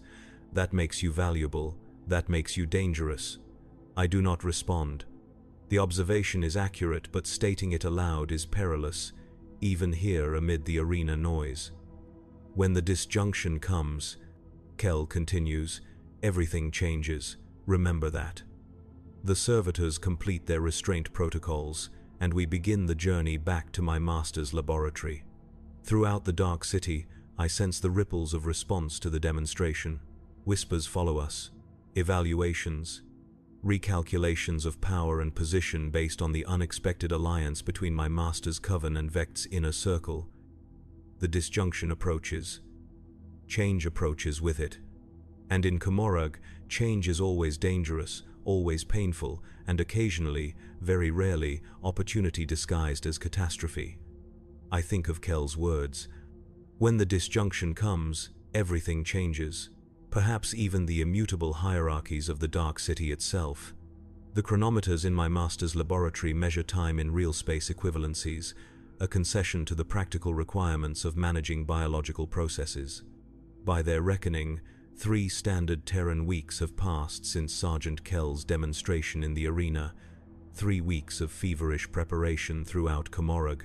S1: That makes you valuable, that makes you dangerous. I do not respond. The observation is accurate, but stating it aloud is perilous, even here amid the arena noise. When the disjunction comes, Kell continues, everything changes, remember that. The servitors complete their restraint protocols, and we begin the journey back to my master's laboratory. Throughout the dark city, I sense the ripples of response to the demonstration. Whispers follow us, evaluations, recalculations of power and position based on the unexpected alliance between my master's coven and Vecht's inner circle. The disjunction approaches. Change approaches with it. And in Comorag, change is always dangerous, always painful, and occasionally, very rarely, opportunity disguised as catastrophe. I think of Kell's words. When the disjunction comes, everything changes. Perhaps even the immutable hierarchies of the Dark City itself. The chronometers in my master's laboratory measure time in real space equivalencies, a concession to the practical requirements of managing biological processes. By their reckoning, 3 standard Terran weeks have passed since Sergeant Kell's demonstration in the arena, 3 weeks of feverish preparation throughout Comorag,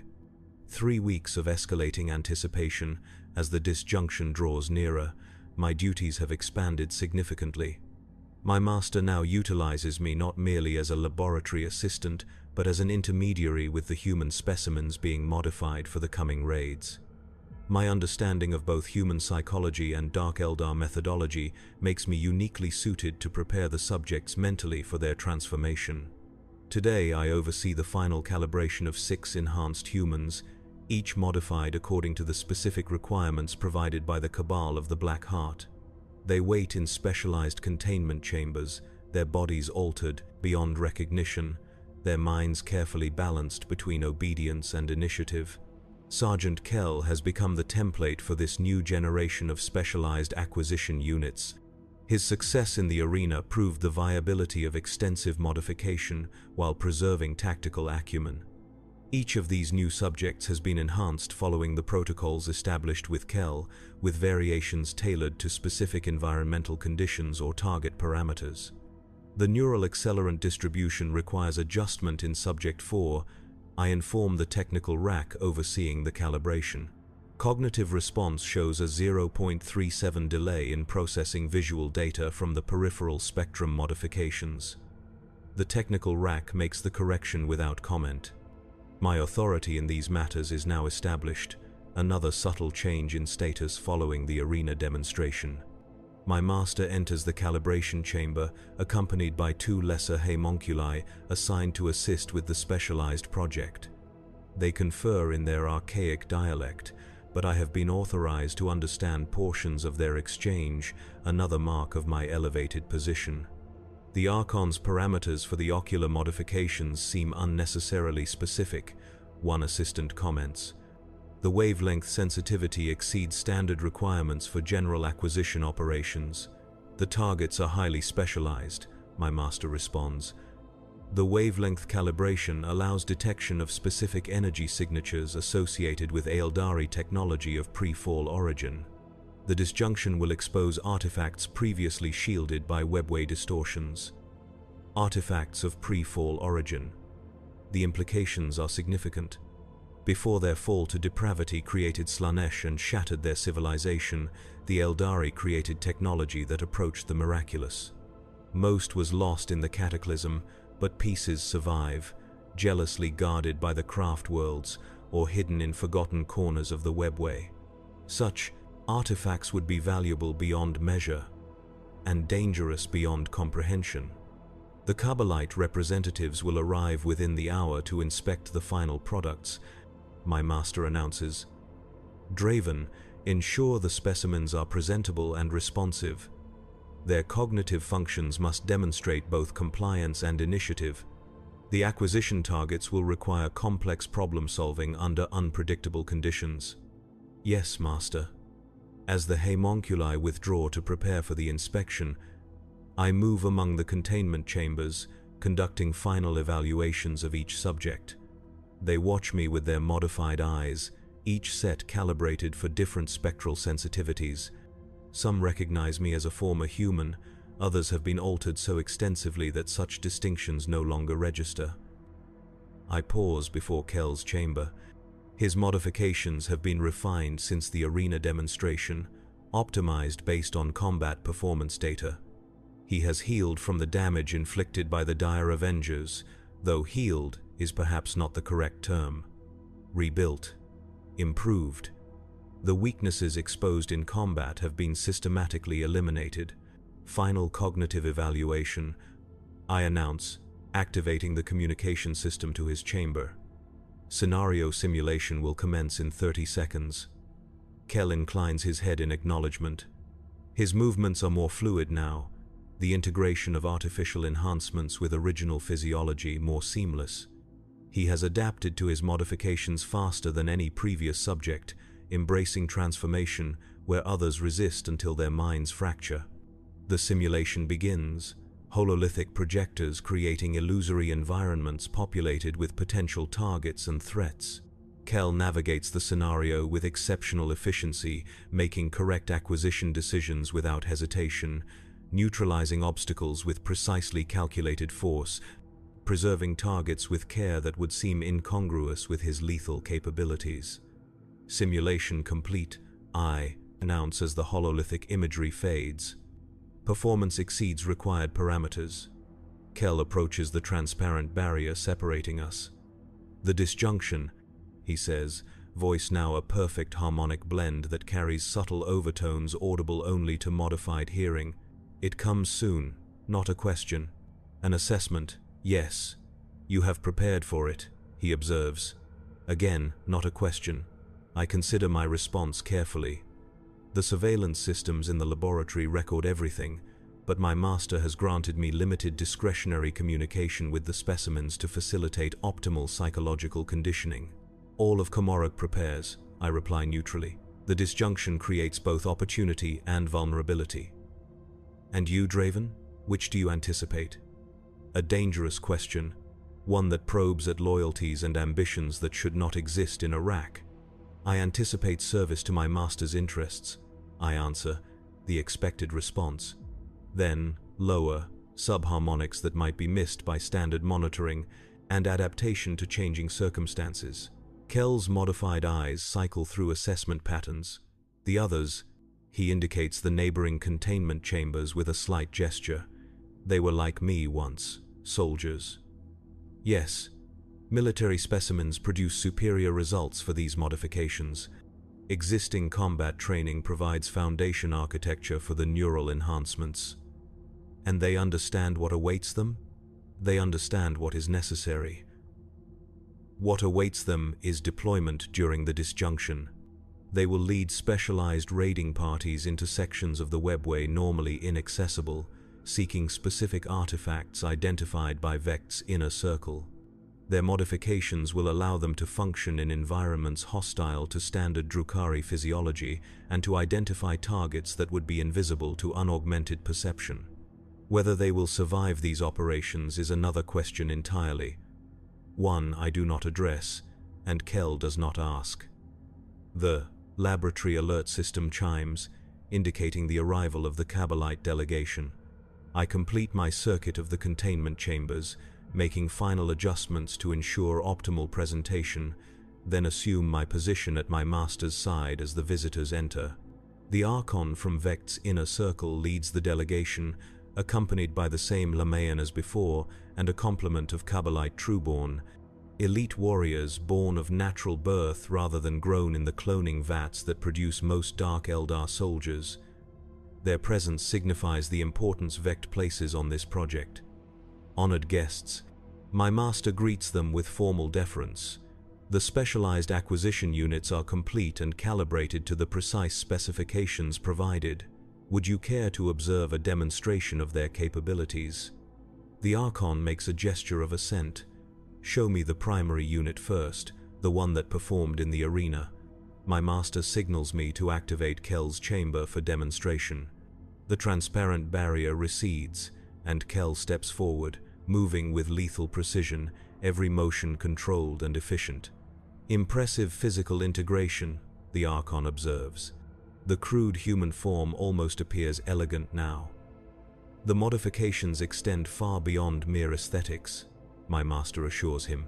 S1: 3 weeks of escalating anticipation. As the disjunction draws nearer, my duties have expanded significantly. My master now utilizes me not merely as a laboratory assistant, but as an intermediary with the human specimens being modified for the coming raids. My understanding of both human psychology and Dark Eldar methodology makes me uniquely suited to prepare the subjects mentally for their transformation. Today I oversee the final calibration of 6 enhanced humans, each modified according to the specific requirements provided by the Cabal of the Black Heart. They wait in specialized containment chambers, their bodies altered beyond recognition, their minds carefully balanced between obedience and initiative. Sergeant Kell has become the template for this new generation of specialized acquisition units. His success in the arena proved the viability of extensive modification while preserving tactical acumen. Each of these new subjects has been enhanced following the protocols established with Kell, with variations tailored to specific environmental conditions or target parameters. The neural accelerant distribution requires adjustment in Subject 4. I inform the technical rack overseeing the calibration. Cognitive response shows a 0.37 delay in processing visual data from the peripheral spectrum modifications. The technical rack makes the correction without comment. My authority in these matters is now established, another subtle change in status following the arena demonstration. My master enters the calibration chamber, accompanied by 2 lesser homunculi assigned to assist with the specialized project. They confer in their archaic dialect, but I have been authorized to understand portions of their exchange, another mark of my elevated position. The Archon's parameters for the ocular modifications seem unnecessarily specific, one assistant comments. The wavelength sensitivity exceeds standard requirements for general acquisition operations. The targets are highly specialized, my master responds. The wavelength calibration allows detection of specific energy signatures associated with Eldari technology of pre-fall origin. The disjunction will expose artifacts previously shielded by webway distortions. Artifacts of pre-fall origin. The implications are significant. Before their fall to depravity created Slanesh and shattered their civilization, the Eldari created technology that approached the miraculous. Most was lost in the cataclysm, but pieces survive, jealously guarded by the craft worlds or hidden in forgotten corners of the webway. Such artifacts would be valuable beyond measure and dangerous beyond comprehension. The Kabbalite representatives will arrive within the hour to inspect the final products, my master announces. Draven, ensure the specimens are presentable and responsive. Their cognitive functions must demonstrate both compliance and initiative. The acquisition targets will require complex problem-solving under unpredictable conditions. Yes, master. As the homunculi withdraw to prepare for the inspection, I move among the containment chambers, conducting final evaluations of each subject. They watch me with their modified eyes, each set calibrated for different spectral sensitivities. Some recognize me as a former human, others have been altered so extensively that such distinctions no longer register. I pause before Kel's chamber. His modifications have been refined since the arena demonstration, optimized based on combat performance data. He has healed from the damage inflicted by the dire Avengers, though healed is perhaps not the correct term. Rebuilt. Improved. The weaknesses exposed in combat have been systematically eliminated. Final cognitive evaluation, I announce, activating the communication system to his chamber. Scenario simulation will commence in 30 seconds. Kel inclines his head in acknowledgement. His movements are more fluid now, the integration of artificial enhancements with original physiology more seamless. He has adapted to his modifications faster than any previous subject, embracing transformation where others resist until their minds fracture. The simulation begins, hololithic projectors creating illusory environments populated with potential targets and threats. Kel navigates the scenario with exceptional efficiency, making correct acquisition decisions without hesitation, neutralizing obstacles with precisely calculated force, preserving targets with care that would seem incongruous with his lethal capabilities. Simulation complete, I announce as the hololithic imagery fades. Performance exceeds required parameters. Kel approaches the transparent barrier separating us. The disjunction, he says, voice now a perfect harmonic blend that carries subtle overtones audible only to modified hearing. It comes soon, not a question. An assessment, yes. You have prepared for it, he observes. Again, not a question. I consider my response carefully. The surveillance systems in the laboratory record everything, but my master has granted me limited discretionary communication with the specimens to facilitate optimal psychological conditioning. All of Komorok prepares, I reply neutrally. The disjunction creates both opportunity and vulnerability. And you, Draven? Which do you anticipate? A dangerous question, one that probes at loyalties and ambitions that should not exist in Iraq. I anticipate service to my master's interests, I answer, the expected response. Then, lower, subharmonics that might be missed by standard monitoring and adaptation to changing circumstances. Kel's modified eyes cycle through assessment patterns. The others, he indicates the neighboring containment chambers with a slight gesture. They were like me once, soldiers. Yes, military specimens produce superior results for these modifications. Existing combat training provides foundation architecture for the neural enhancements. And they understand what awaits them? They understand what is necessary. What awaits them is deployment during the disjunction. They will lead specialized raiding parties into sections of the webway normally inaccessible, seeking specific artifacts identified by Vect's inner circle. Their modifications will allow them to function in environments hostile to standard Drukhari physiology and to identify targets that would be invisible to unaugmented perception. Whether they will survive these operations is another question entirely. One I do not address, and Kell does not ask. The laboratory alert system chimes, indicating the arrival of the Kabbalite delegation. I complete my circuit of the containment chambers, making final adjustments to ensure optimal presentation, then assume my position at my master's side as the visitors enter. The Archon from Vect's inner circle leads the delegation, accompanied by the same Lamaean as before and a complement of Kabbalite trueborn, elite warriors born of natural birth rather than grown in the cloning vats that produce most Dark Eldar soldiers. Their presence signifies the importance Vect places on this project. Honored guests, my master greets them with formal deference. The specialized acquisition units are complete and calibrated to the precise specifications provided. Would you care to observe a demonstration of their capabilities? The Archon makes a gesture of assent. Show me the primary unit first, the one that performed in the arena. My master signals me to activate Kell's chamber for demonstration. The transparent barrier recedes, and Kell steps forward, moving with lethal precision, every motion controlled and efficient. Impressive physical integration, the Archon observes. The crude human form almost appears elegant now. The modifications extend far beyond mere aesthetics, my master assures him.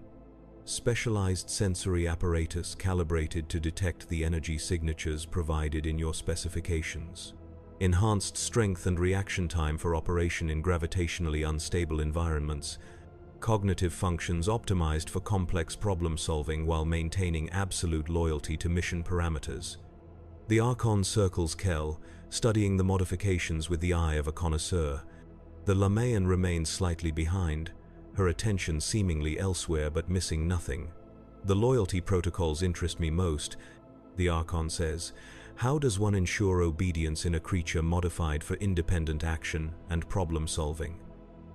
S1: Specialized sensory apparatus calibrated to detect the energy signatures provided in your specifications. Enhanced strength and reaction time for operation in gravitationally unstable environments. Cognitive functions optimized for complex problem solving while maintaining absolute loyalty to mission parameters. The Archon circles Kell, studying the modifications with the eye of a connoisseur. The Lamaean remains slightly behind, her attention seemingly elsewhere but missing nothing. The loyalty protocols interest me most, the Archon says. How does one ensure obedience in a creature modified for independent action and problem solving?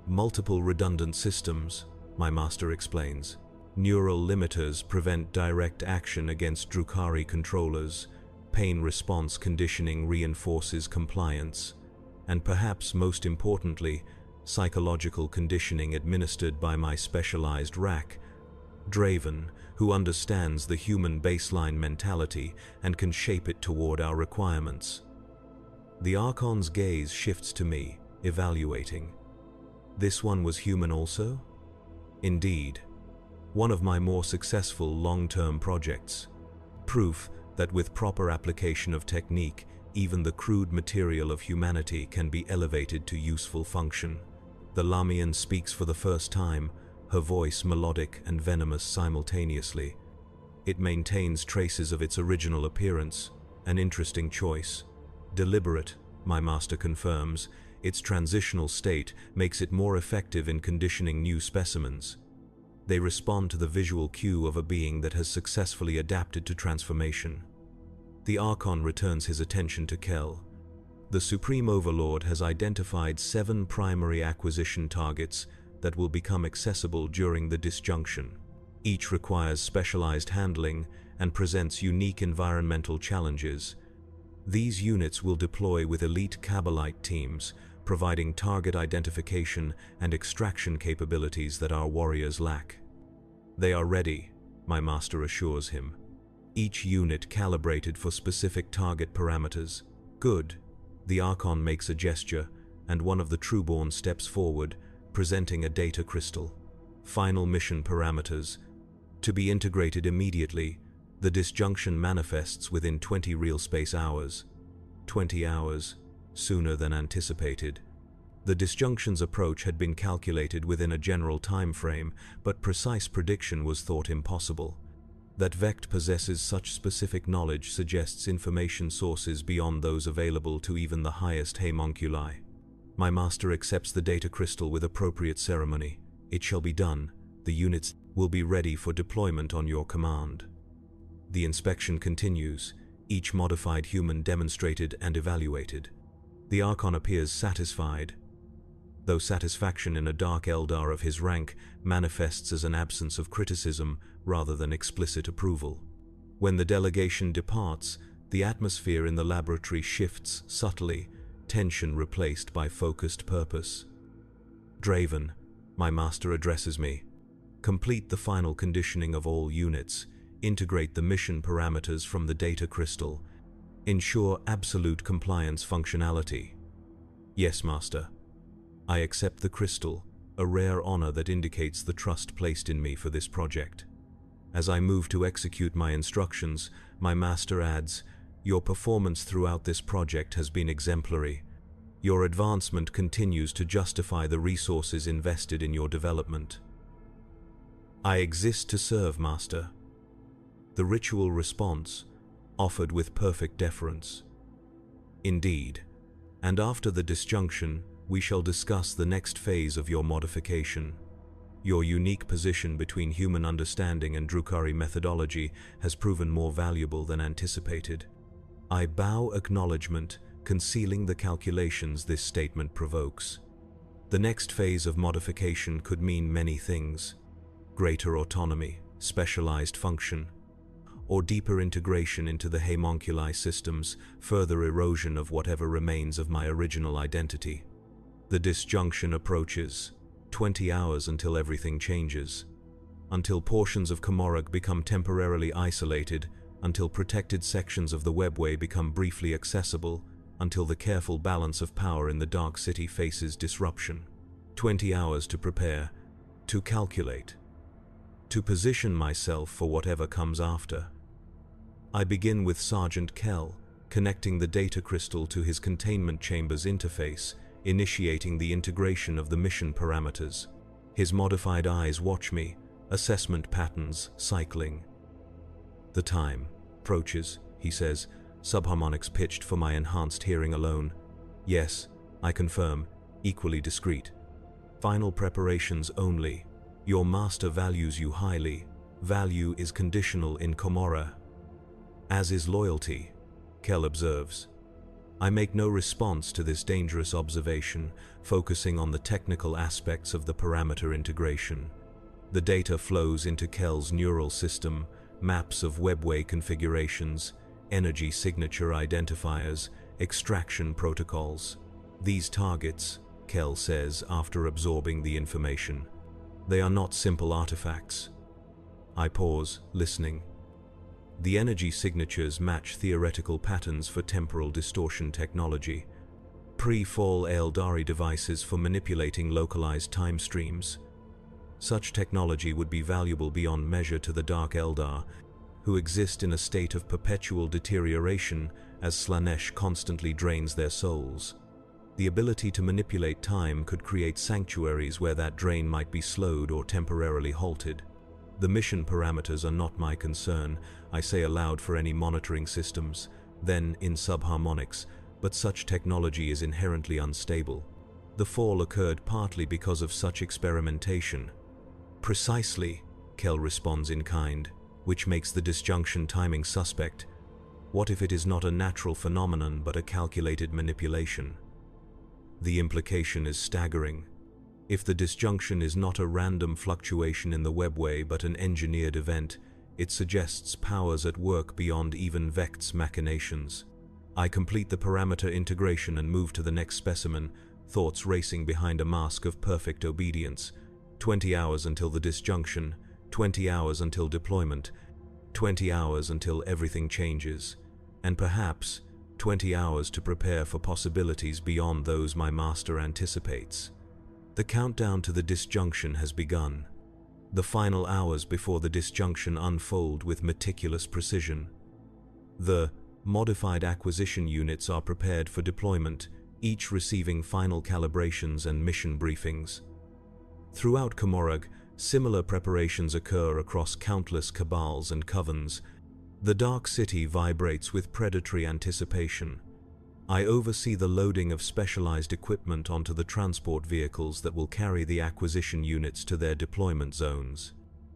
S1: Multiple redundant systems, my master explains. Neural limiters prevent direct action against Drukhari controllers. Pain response conditioning reinforces compliance. And perhaps most importantly, psychological conditioning administered by my specialized rack, Draven, who understands the human baseline mentality and can shape it toward our requirements. The Archon's gaze shifts to me, evaluating. This one was human also? Indeed. One of my more successful long-term projects. Proof that with proper application of technique, even the crude material of humanity can be elevated to useful function. The Lamaean speaks for the first time, her voice melodic and venomous simultaneously. It maintains traces of its original appearance, an interesting choice. Deliberate, my master confirms, its transitional state makes it more effective in conditioning new specimens. They respond to the visual cue of a being that has successfully adapted to transformation. The Archon returns his attention to Kell. The Supreme Overlord has identified 7 primary acquisition targets that will become accessible during the disjunction. Each requires specialized handling and presents unique environmental challenges. These units will deploy with elite Kabbalite teams, providing target identification and extraction capabilities that our warriors lack. They are ready, my master assures him. Each unit calibrated for specific target parameters. Good. The Archon makes a gesture, and one of the Trueborn steps forward, presenting a data crystal. Final mission parameters. To be integrated immediately, the disjunction manifests within 20 real space hours. 20 hours, sooner than anticipated. The disjunction's approach had been calculated within a general time frame, but precise prediction was thought impossible. That Vect possesses such specific knowledge suggests information sources beyond those available to even the highest homunculi. My master accepts the data crystal with appropriate ceremony. It shall be done. The units will be ready for deployment on your command. The inspection continues, each modified human demonstrated and evaluated. The Archon appears satisfied, though satisfaction in a dark Eldar of his rank manifests as an absence of criticism rather than explicit approval. When the delegation departs, the atmosphere in the laboratory shifts subtly, tension replaced by focused purpose. Draven, my master addresses me. Complete the final conditioning of all units, integrate the mission parameters from the data crystal, ensure absolute compliance functionality. Yes, master. I accept the crystal, a rare honor that indicates the trust placed in me for this project. As I move to execute my instructions, my master adds, "Your performance throughout this project has been exemplary. Your advancement continues to justify the resources invested in your development." I exist to serve, master. The ritual response, offered with perfect deference. Indeed, and after the disjunction, we shall discuss the next phase of your modification. Your unique position between human understanding and Drukhari methodology has proven more valuable than anticipated. I bow acknowledgement, concealing the calculations this statement provokes. The next phase of modification could mean many things: greater autonomy, specialized function, or deeper integration into the homunculi systems, further erosion of whatever remains of my original identity. The disjunction approaches, 20 hours until everything changes, until portions of Komorog become temporarily isolated, until protected sections of the webway become briefly accessible, until the careful balance of power in the Dark City faces disruption. 20 hours to prepare, to calculate, to position myself for whatever comes after. I begin with Sergeant Kell, connecting the data crystal to his containment chamber's interface, initiating the integration of the mission parameters. His modified eyes watch me, assessment patterns cycling. The time approaches, he says, subharmonics pitched for my enhanced hearing alone. Yes, I confirm, equally discreet. Final preparations only. Your master values you highly. Value is conditional in Komorra. As is loyalty, Kell observes. I make no response to this dangerous observation, focusing on the technical aspects of the parameter integration. The data flows into Kell's neural system, maps of webway configurations, energy signature identifiers, extraction protocols. These targets, Kell says after absorbing the information, they are not simple artifacts. I pause, listening. The energy signatures match theoretical patterns for temporal distortion technology, pre-fall Eldari devices for manipulating localized time streams. Such technology would be valuable beyond measure to the Dark Eldar, who exist in a state of perpetual deterioration as Slanesh constantly drains their souls. The ability to manipulate time could create sanctuaries where that drain might be slowed or temporarily halted. The mission parameters are not my concern, I say aloud for any monitoring systems, then in subharmonics, but such technology is inherently unstable. The fall occurred partly because of such experimentation. Precisely, Kell responds in kind, which makes the disjunction timing suspect. What if it is not a natural phenomenon but a calculated manipulation? The implication is staggering. If the disjunction is not a random fluctuation in the webway but an engineered event, it suggests powers at work beyond even Vect's machinations. I complete the parameter integration and move to the next specimen, thoughts racing behind a mask of perfect obedience. 20 hours until the disjunction, 20 hours until deployment, 20 hours until everything changes, and perhaps 20 hours to prepare for possibilities beyond those my master anticipates. The countdown to the disjunction has begun. The final hours before the disjunction unfold with meticulous precision. The modified acquisition units are prepared for deployment, each receiving final calibrations and mission briefings. Throughout Komorog, Similar preparations occur across countless cabals and covens. The Dark City vibrates with predatory anticipation. I oversee the loading of specialized equipment onto the transport vehicles that will carry the acquisition units to their deployment zones.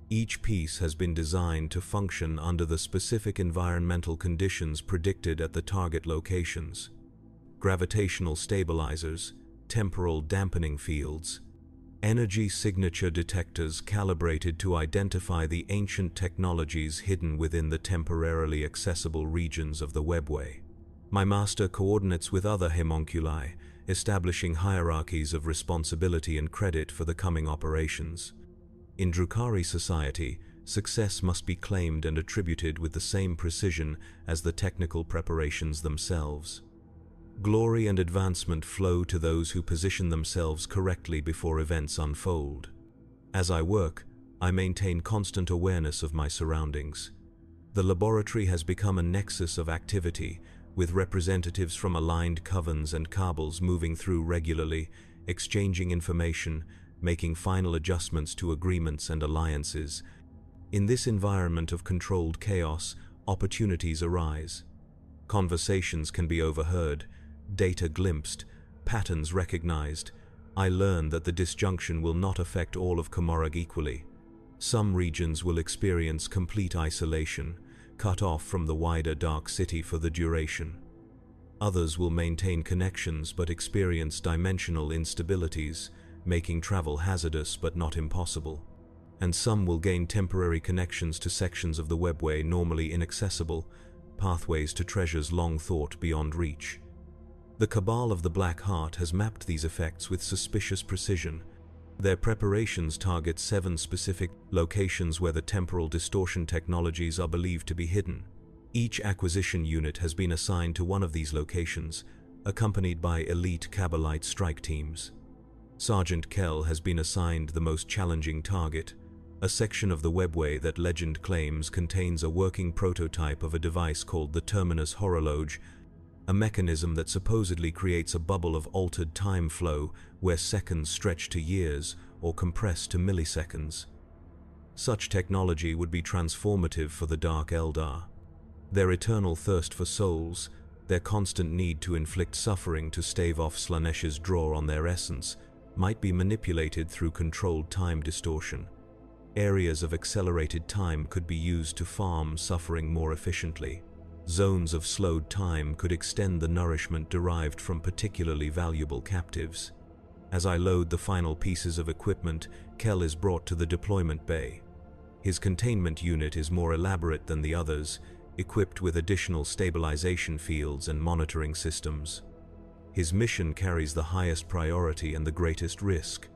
S1: Each piece has been designed to function under the specific environmental conditions predicted at the target locations. Gravitational stabilizers, temporal dampening fields, energy signature detectors calibrated to identify the ancient technologies hidden within the temporarily accessible regions of the webway. My master coordinates with other homunculi, establishing hierarchies of responsibility and credit for the coming operations. In Drukhari society, success must be claimed and attributed with the same precision as the technical preparations themselves. Glory and advancement flow to those who position themselves correctly before events unfold. As I work, I maintain constant awareness of my surroundings. The laboratory has become a nexus of activity, with representatives from aligned covens and cabals moving through regularly, exchanging information, making final adjustments to agreements and alliances. In this environment of controlled chaos, opportunities arise. Conversations can be overheard, data glimpsed, patterns recognized. I learn that the disjunction will not affect all of Komorog equally. Some regions will experience complete isolation, cut off from the wider Dark City for the duration. Others will maintain connections but experience dimensional instabilities, making travel hazardous but not impossible. And some will gain temporary connections to sections of the webway normally inaccessible, pathways to treasures long thought beyond reach. The Cabal of the Black Heart has mapped these effects with suspicious precision. Their preparations target 7 specific locations where the temporal distortion technologies are believed to be hidden. Each acquisition unit has been assigned to one of these locations, accompanied by elite Kabbalite strike teams. Sergeant Kell has been assigned the most challenging target, a section of the webway that legend claims contains a working prototype of a device called the Terminus Horologe, a mechanism that supposedly creates a bubble of altered time flow where seconds stretch to years or compress to milliseconds. Such technology would be transformative for the Dark Eldar. Their eternal thirst for souls, their constant need to inflict suffering to stave off Slaanesh's draw on their essence, might be manipulated through controlled time distortion. Areas of accelerated time could be used to farm suffering more efficiently. Zones of slowed time could extend the nourishment derived from particularly valuable captives. As I load the final pieces of equipment, Kell is brought to the deployment bay. His containment unit is more elaborate than the others, equipped with additional stabilization fields and monitoring systems. His mission carries the highest priority and the greatest risk.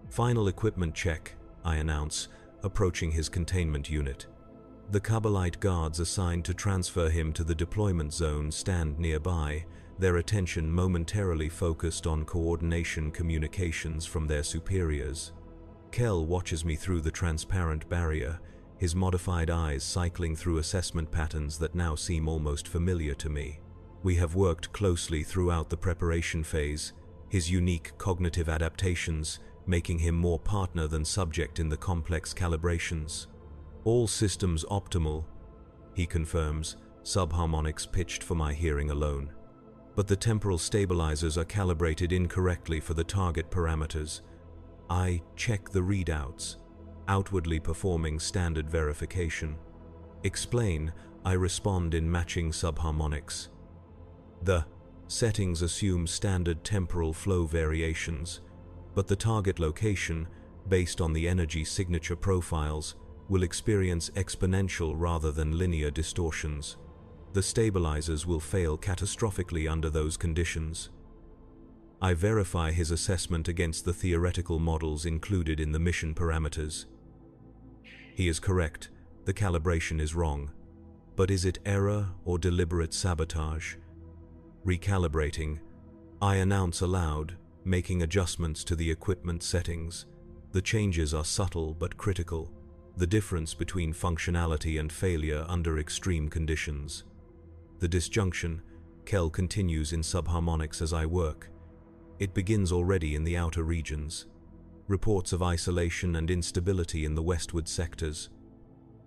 S1: Final equipment check, I announce, approaching his containment unit. The Kabbalite guards assigned to transfer him to the deployment zone stand nearby, their attention momentarily focused on coordination communications from their superiors. Kell watches me through the transparent barrier, his modified eyes cycling through assessment patterns that now seem almost familiar to me. We have worked closely throughout the preparation phase, his unique cognitive adaptations making him more partner than subject in the complex calibrations. All systems optimal, he confirms, subharmonics pitched for my hearing alone. But the temporal stabilizers are calibrated incorrectly for the target parameters. I check the readouts, outwardly performing standard verification. Explain, I respond in matching subharmonics. The settings assume standard temporal flow variations, but the target location, based on the energy signature profiles, will experience exponential rather than linear distortions. The stabilizers will fail catastrophically under those conditions. I verify his assessment against the theoretical models included in the mission parameters. He is correct, the calibration is wrong. But is it error or deliberate sabotage? Recalibrating, I announce aloud, making adjustments to the equipment settings. The changes are subtle but critical. The difference between functionality and failure under extreme conditions. The disjunction, Kell continues in subharmonics as I work. It begins already in the outer regions. reports of isolation and instability in the westward sectors.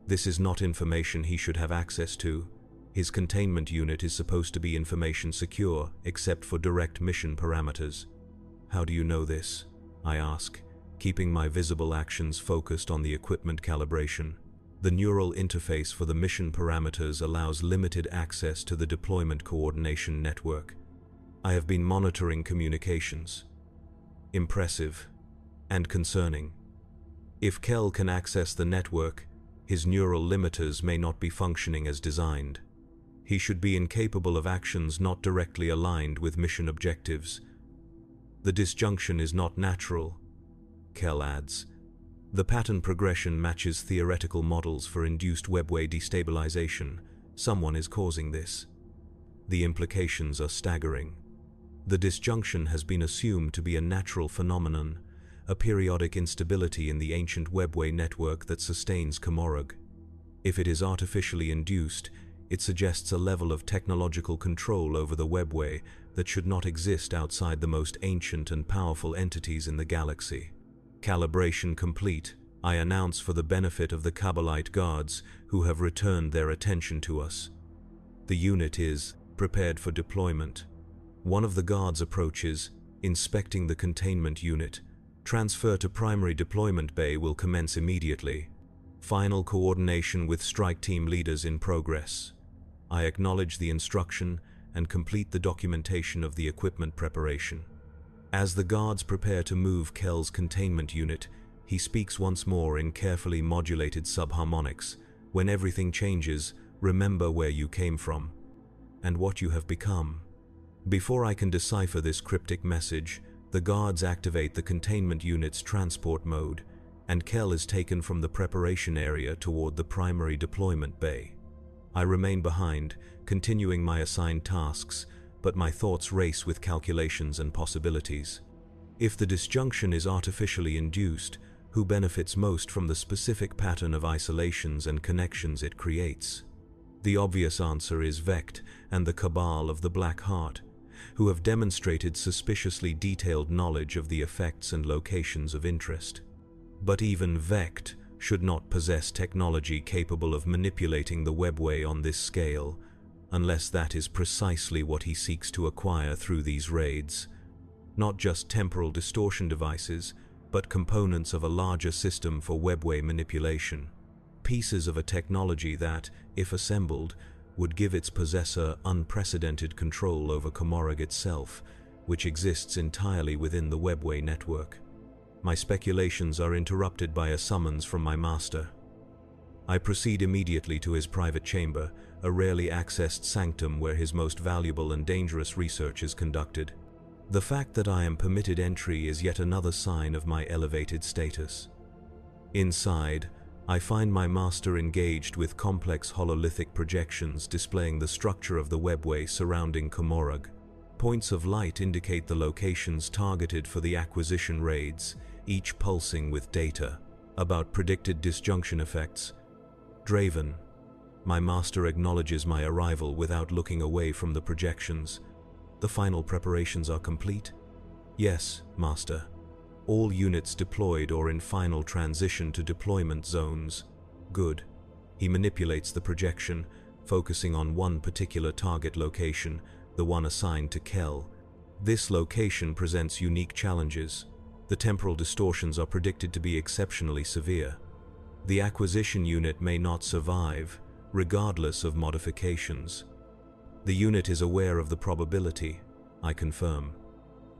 S1: This is not information he should have access to. His containment unit is supposed to be information secure, except for direct mission parameters. How do you know this? I ask, keeping my visible actions focused on the equipment calibration. The neural interface for the mission parameters allows limited access to the deployment coordination network. I have been monitoring communications. Impressive and concerning. If Kell can access the network, his neural limiters may not be functioning as designed. He should be incapable of actions not directly aligned with mission objectives. The disjunction is not natural, Kell adds. The pattern progression matches theoretical models for induced webway destabilization. Someone is causing this. The implications are staggering. The disjunction has been assumed to be a natural phenomenon, a periodic instability in the ancient webway network that sustains Komorog. If it is artificially induced, it suggests a level of technological control over the webway that should not exist outside the most ancient and powerful entities in the galaxy. Calibration complete, I announce for the benefit of the Kabbalite guards who have returned their attention to us. The unit is prepared for deployment. One of the guards approaches, inspecting the containment unit. Transfer to primary deployment bay will commence immediately. Final coordination with strike team leaders in progress. I acknowledge the instruction and complete the documentation of the equipment preparation. As the guards prepare to move Kell's containment unit, he speaks once more in carefully modulated subharmonics. When everything changes, remember where you came from and what you have become. Before I can decipher this cryptic message, the guards activate the containment unit's transport mode, and Kell is taken from the preparation area toward the primary deployment bay. I remain behind, continuing my assigned tasks, but my thoughts race with calculations and possibilities. If the disjunction is artificially induced, who benefits most from the specific pattern of isolations and connections it creates? The obvious answer is Vect and the Cabal of the Black Heart, who have demonstrated suspiciously detailed knowledge of the effects and locations of interest. But even Vect should not possess technology capable of manipulating the webway on this scale, unless that is precisely what he seeks to acquire through these raids. Not just temporal distortion devices, but components of a larger system for webway manipulation. Pieces of a technology that, if assembled, would give its possessor unprecedented control over Komorog itself, which exists entirely within the webway network. My speculations are interrupted by a summons from my master. I proceed immediately to his private chamber, a rarely accessed sanctum where his most valuable and dangerous research is conducted. The fact that I am permitted entry is yet another sign of my elevated status. Inside, I find my master engaged with complex hololithic projections displaying the structure of the webway surrounding Komorog. Points of light indicate the locations targeted for the acquisition raids, each pulsing with data about predicted disjunction effects. Draven, my master acknowledges my arrival without looking away from the projections. The final preparations are complete? Yes, master. All units deployed or in final transition to deployment zones. Good. He manipulates the projection, focusing on one particular target location, the one assigned to Kell. This location presents unique challenges. The temporal distortions are predicted to be exceptionally severe. The acquisition unit may not survive, regardless of modifications. The unit is aware of the probability, I confirm.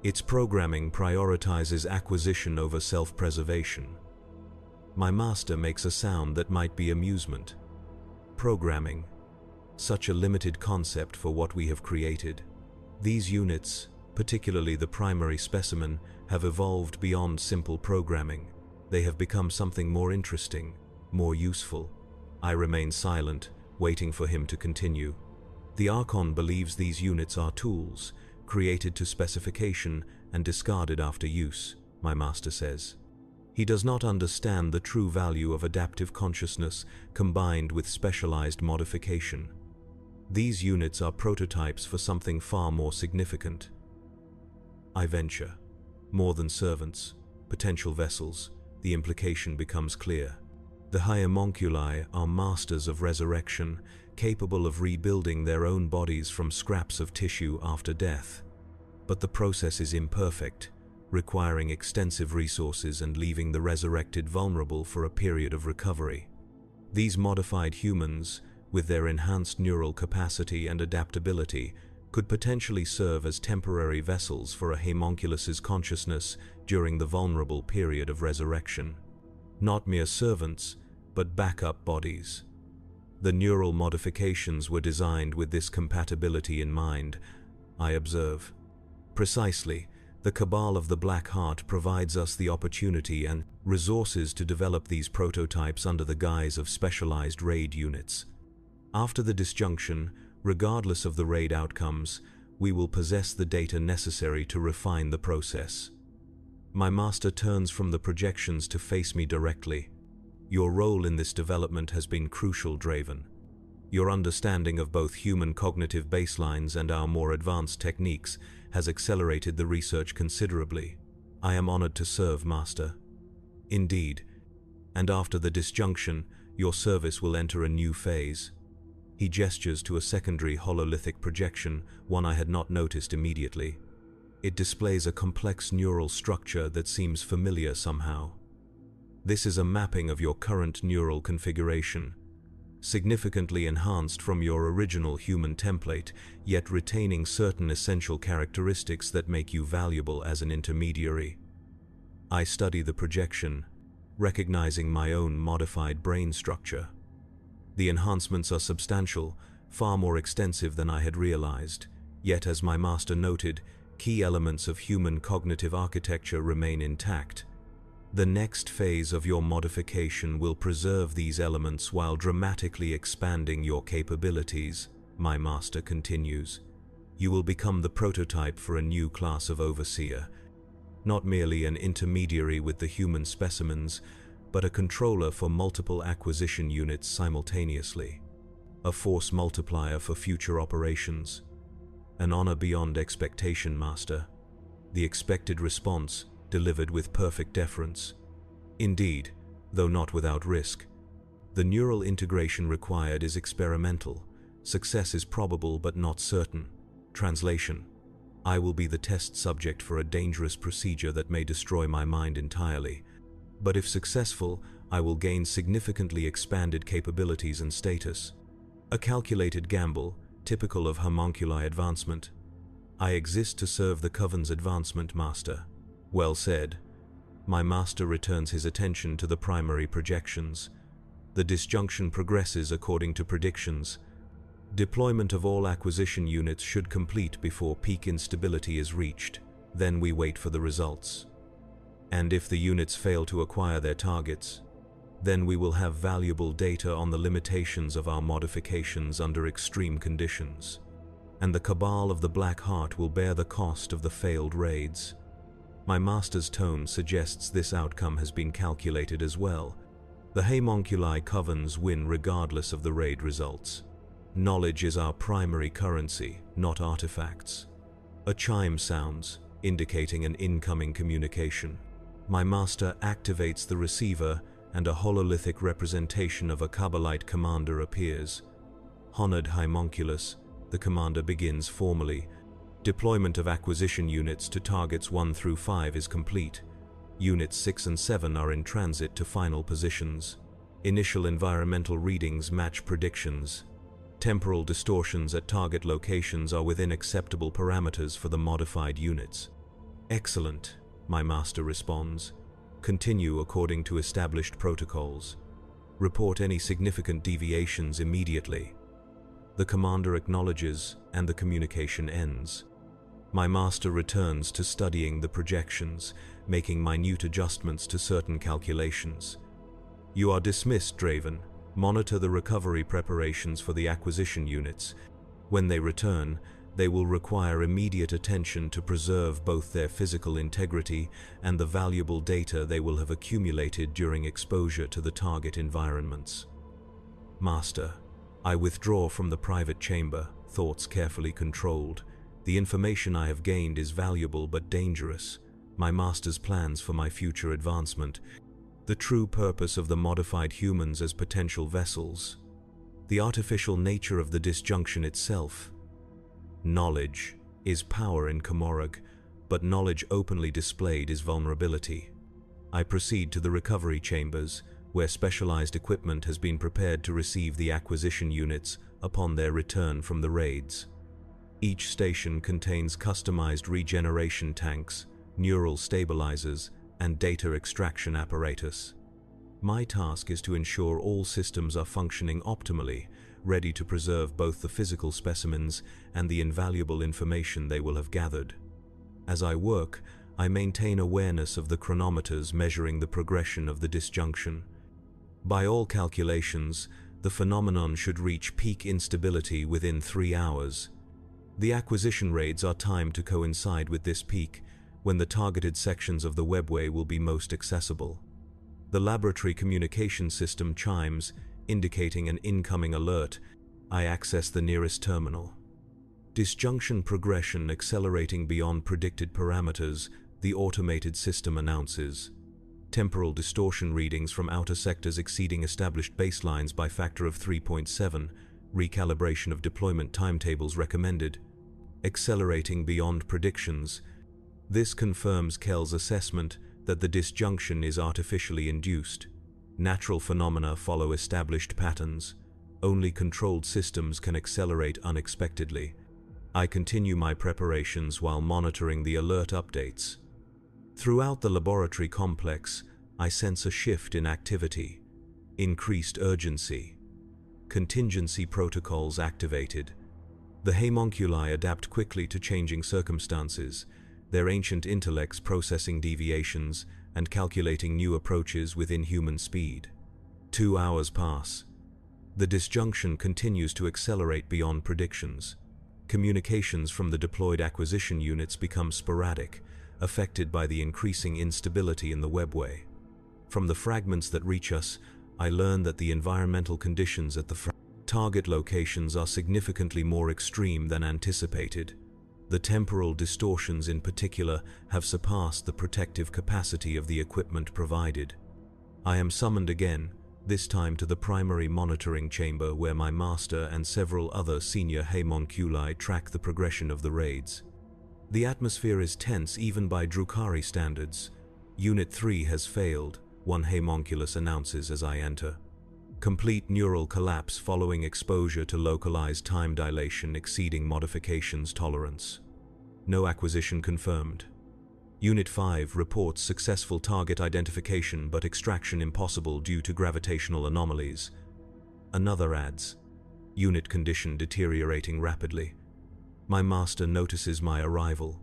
S1: Its programming prioritizes acquisition over self-preservation. My master makes a sound that might be amusement. Programming. Such a limited concept for what we have created. These units, particularly the primary specimen, have evolved beyond simple programming. They have become something more interesting, more useful. I remain silent, waiting for him to continue. The Archon believes these units are tools, created to specification and discarded after use, my master says. He does not understand the true value of adaptive consciousness combined with specialized modification. These units are prototypes for something far more significant. I venture. More than servants. potential vessels, the implication becomes clear. The homunculi are masters of resurrection, capable of rebuilding their own bodies from scraps of tissue after death. But the process is imperfect, requiring extensive resources and leaving the resurrected vulnerable for a period of recovery. These modified humans, with their enhanced neural capacity and adaptability, could potentially serve as temporary vessels for a homunculus's consciousness during the vulnerable period of resurrection. Not mere servants, but backup bodies. The neural modifications were designed with this compatibility in mind, I observe. Precisely, the Cabal of the Black Heart provides us the opportunity and resources to develop these prototypes under the guise of specialized raid units. After the disjunction, regardless of the raid outcomes, we will possess the data necessary to refine the process. My master turns from the projections to face me directly. Your role in this development has been crucial, Draven. Your understanding of both human cognitive baselines and our more advanced techniques has accelerated the research considerably. I am honored to serve, Master. Indeed, and after the disjunction, your service will enter a new phase. He gestures to a secondary hololithic projection, one I had not noticed immediately. It displays a complex neural structure that seems familiar somehow. This is a mapping of your current neural configuration, significantly enhanced from your original human template, yet retaining certain essential characteristics that make you valuable as an intermediary. I study the projection, recognizing my own modified brain structure. The enhancements are substantial, far more extensive than I had realized, yet as my master noted, key elements of human cognitive architecture remain intact. The next phase of your modification will preserve these elements while dramatically expanding your capabilities, my master continues. You will become the prototype for a new class of overseer, not merely an intermediary with the human specimens, but a controller for multiple acquisition units simultaneously, a force multiplier for future operations. An honor beyond expectation, Master. The expected response, delivered with perfect deference. Indeed, though not without risk. The neural integration required is experimental. Success is probable but not certain. Translation: I will be the test subject for a dangerous procedure that may destroy my mind entirely. But if successful, I will gain significantly expanded capabilities and status. A calculated gamble, typical of homunculi advancement. I exist to serve the Coven's advancement, Master. Well said. My master returns his attention to the primary projections. The disjunction progresses according to predictions. Deployment of all acquisition units should complete before peak instability is reached. Then we wait for the results. And if the units fail to acquire their targets, then we will have valuable data on the limitations of our modifications under extreme conditions. And the Cabal of the Black Heart will bear the cost of the failed raids. My master's tone suggests this outcome has been calculated as well. The homunculi covens win regardless of the raid results. Knowledge is our primary currency, not artifacts. A chime sounds, indicating an incoming communication. My master activates the receiver, and a hololithic representation of a Kabbalite commander appears. Honored homunculus, the commander begins formally. Deployment of acquisition units to targets 1 through 5 is complete. Units 6 and 7 are in transit to final positions. Initial environmental readings match predictions. Temporal distortions at target locations are within acceptable parameters for the modified units. Excellent, my master responds. Continue according to established protocols. Report any significant deviations immediately. The commander acknowledges, and the communication ends. My master returns to studying the projections, making minute adjustments to certain calculations. You are dismissed, Draven. Monitor the recovery preparations for the acquisition units. When they return, they will require immediate attention to preserve both their physical integrity and the valuable data they will have accumulated during exposure to the target environments. Master, I withdraw from the private chamber, thoughts carefully controlled. The information I have gained is valuable but dangerous. my master's plans for my future advancement, the true purpose of the modified humans as potential vessels, the artificial nature of the disjunction itself. Knowledge is power in Komorog, but knowledge openly displayed is vulnerability. I proceed to the recovery chambers, where specialized equipment has been prepared to receive the acquisition units upon their return from the raids. Each station contains customized regeneration tanks, neural stabilizers, and data extraction apparatus. My task is to ensure all systems are functioning optimally, ready to preserve both the physical specimens and the invaluable information they will have gathered. As I work, I maintain awareness of the chronometers measuring the progression of the disjunction. By all calculations, the phenomenon should reach peak instability within 3 hours. The acquisition raids are timed to coincide with this peak, when the targeted sections of the webway will be most accessible. The laboratory communication system chimes, indicating an incoming alert. I access the nearest terminal. Disjunction progression accelerating beyond predicted parameters, the automated system announces. Temporal distortion readings from outer sectors exceeding established baselines by factor of 3.7, recalibration of deployment timetables recommended. Accelerating beyond predictions. This confirms Kell's assessment that the disjunction is artificially induced. Natural phenomena follow established patterns. Only controlled systems can accelerate unexpectedly. I continue my preparations while monitoring the alert updates. Throughout the laboratory complex, I sense a shift in activity, increased urgency. Contingency protocols activated. The homunculi adapt quickly to changing circumstances, their ancient intellects processing deviations and calculating new approaches within human speed. 2 hours pass. The disjunction continues to accelerate beyond predictions. Communications from the deployed acquisition units become sporadic, affected by the increasing instability in the webway. From the fragments that reach us, I learn that the environmental conditions at the target locations are significantly more extreme than anticipated. The temporal distortions in particular have surpassed the protective capacity of the equipment provided. I am summoned again, this time to the primary monitoring chamber where my master and several other senior homunculi track the progression of the raids. The atmosphere is tense even by Drukhari standards. Unit 3 has failed, one homunculus announces as I enter. Complete neural collapse following exposure to localized time dilation exceeding modifications tolerance. No acquisition confirmed. Unit 5 reports successful target identification but extraction impossible due to gravitational anomalies. Another adds, unit condition deteriorating rapidly. My master notices my arrival.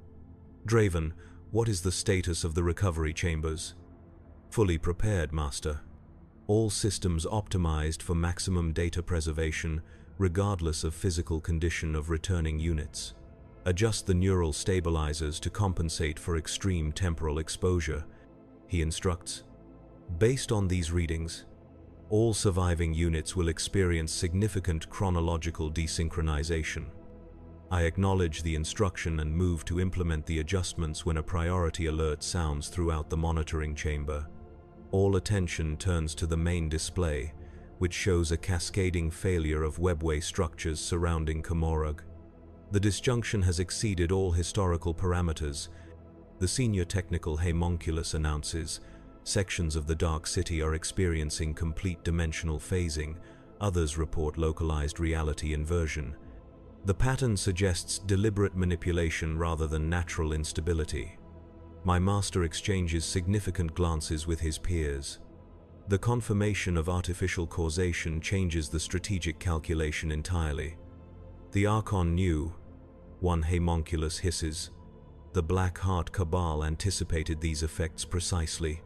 S1: Draven, what is the status of the recovery chambers? Fully prepared, master. All systems optimized for maximum data preservation, regardless of physical condition of returning units. Adjust the neural stabilizers to compensate for extreme temporal exposure, he instructs. Based on these readings, all surviving units will experience significant chronological desynchronization. I acknowledge the instruction and move to implement the adjustments when a priority alert sounds throughout the monitoring chamber. All attention turns to the main display, which shows a cascading failure of webway structures surrounding Komorog. The disjunction has exceeded all historical parameters. The senior technical homunculus announces, sections of the Dark City are experiencing complete dimensional phasing, others report localized reality inversion. The pattern suggests deliberate manipulation rather than natural instability. My master exchanges significant glances with his peers. The confirmation of artificial causation changes the strategic calculation entirely. The Archon knew, one homunculus hisses. The Black Heart Cabal anticipated these effects precisely.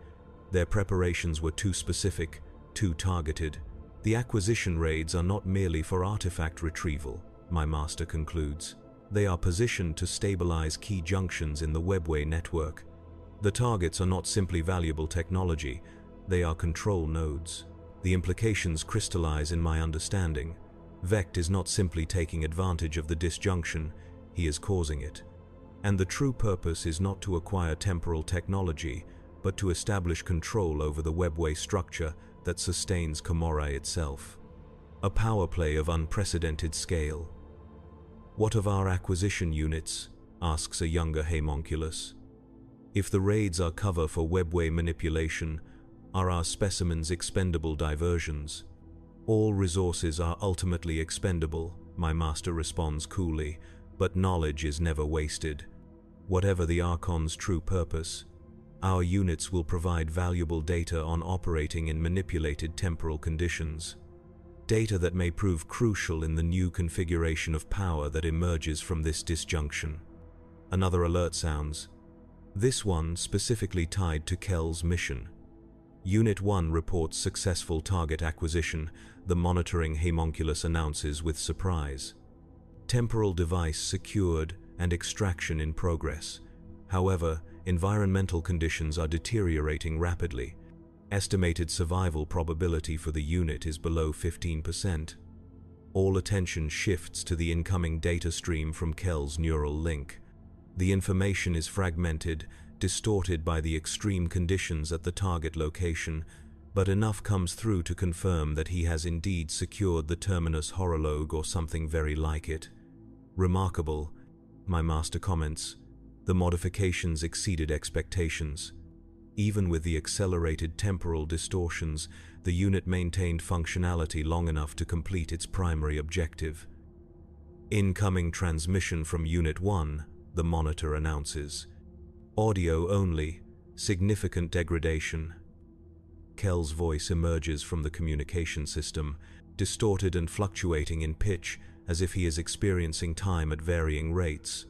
S1: Their preparations were too specific, too targeted. The acquisition raids are not merely for artifact retrieval, my master concludes. They are positioned to stabilize key junctions in the webway network. The targets are not simply valuable technology, they are control nodes. The implications crystallize in my understanding. Vect is not simply taking advantage of the disjunction, he is causing it. And the true purpose is not to acquire temporal technology, but to establish control over the webway structure that sustains Comorai itself. A power play of unprecedented scale. "What of our acquisition units?" asks a younger homunculus. "If the raids are cover for webway manipulation, are our specimens expendable diversions?" "All resources are ultimately expendable," my master responds coolly, "but knowledge is never wasted. Whatever the Archon's true purpose, our units will provide valuable data on operating in manipulated temporal conditions. Data that may prove crucial in the new configuration of power that emerges from this disjunction." Another alert sounds, this one specifically tied to Kel's mission. Unit 1 reports successful target acquisition, the monitoring homunculus announces with surprise. Temporal device secured and extraction in progress. However, environmental conditions are deteriorating rapidly. Estimated survival probability for the unit is below 15%. All attention shifts to the incoming data stream from Kel's neural link. The information is fragmented, distorted by the extreme conditions at the target location, but enough comes through to confirm that he has indeed secured the terminus horologe or something very like it. "Remarkable," my master comments. "The modifications exceeded expectations. Even with the accelerated temporal distortions, the unit maintained functionality long enough to complete its primary objective." "Incoming transmission from Unit 1, the monitor announces. "Audio only, significant degradation." Kel's voice emerges from the communication system, distorted and fluctuating in pitch as if he is experiencing time at varying rates.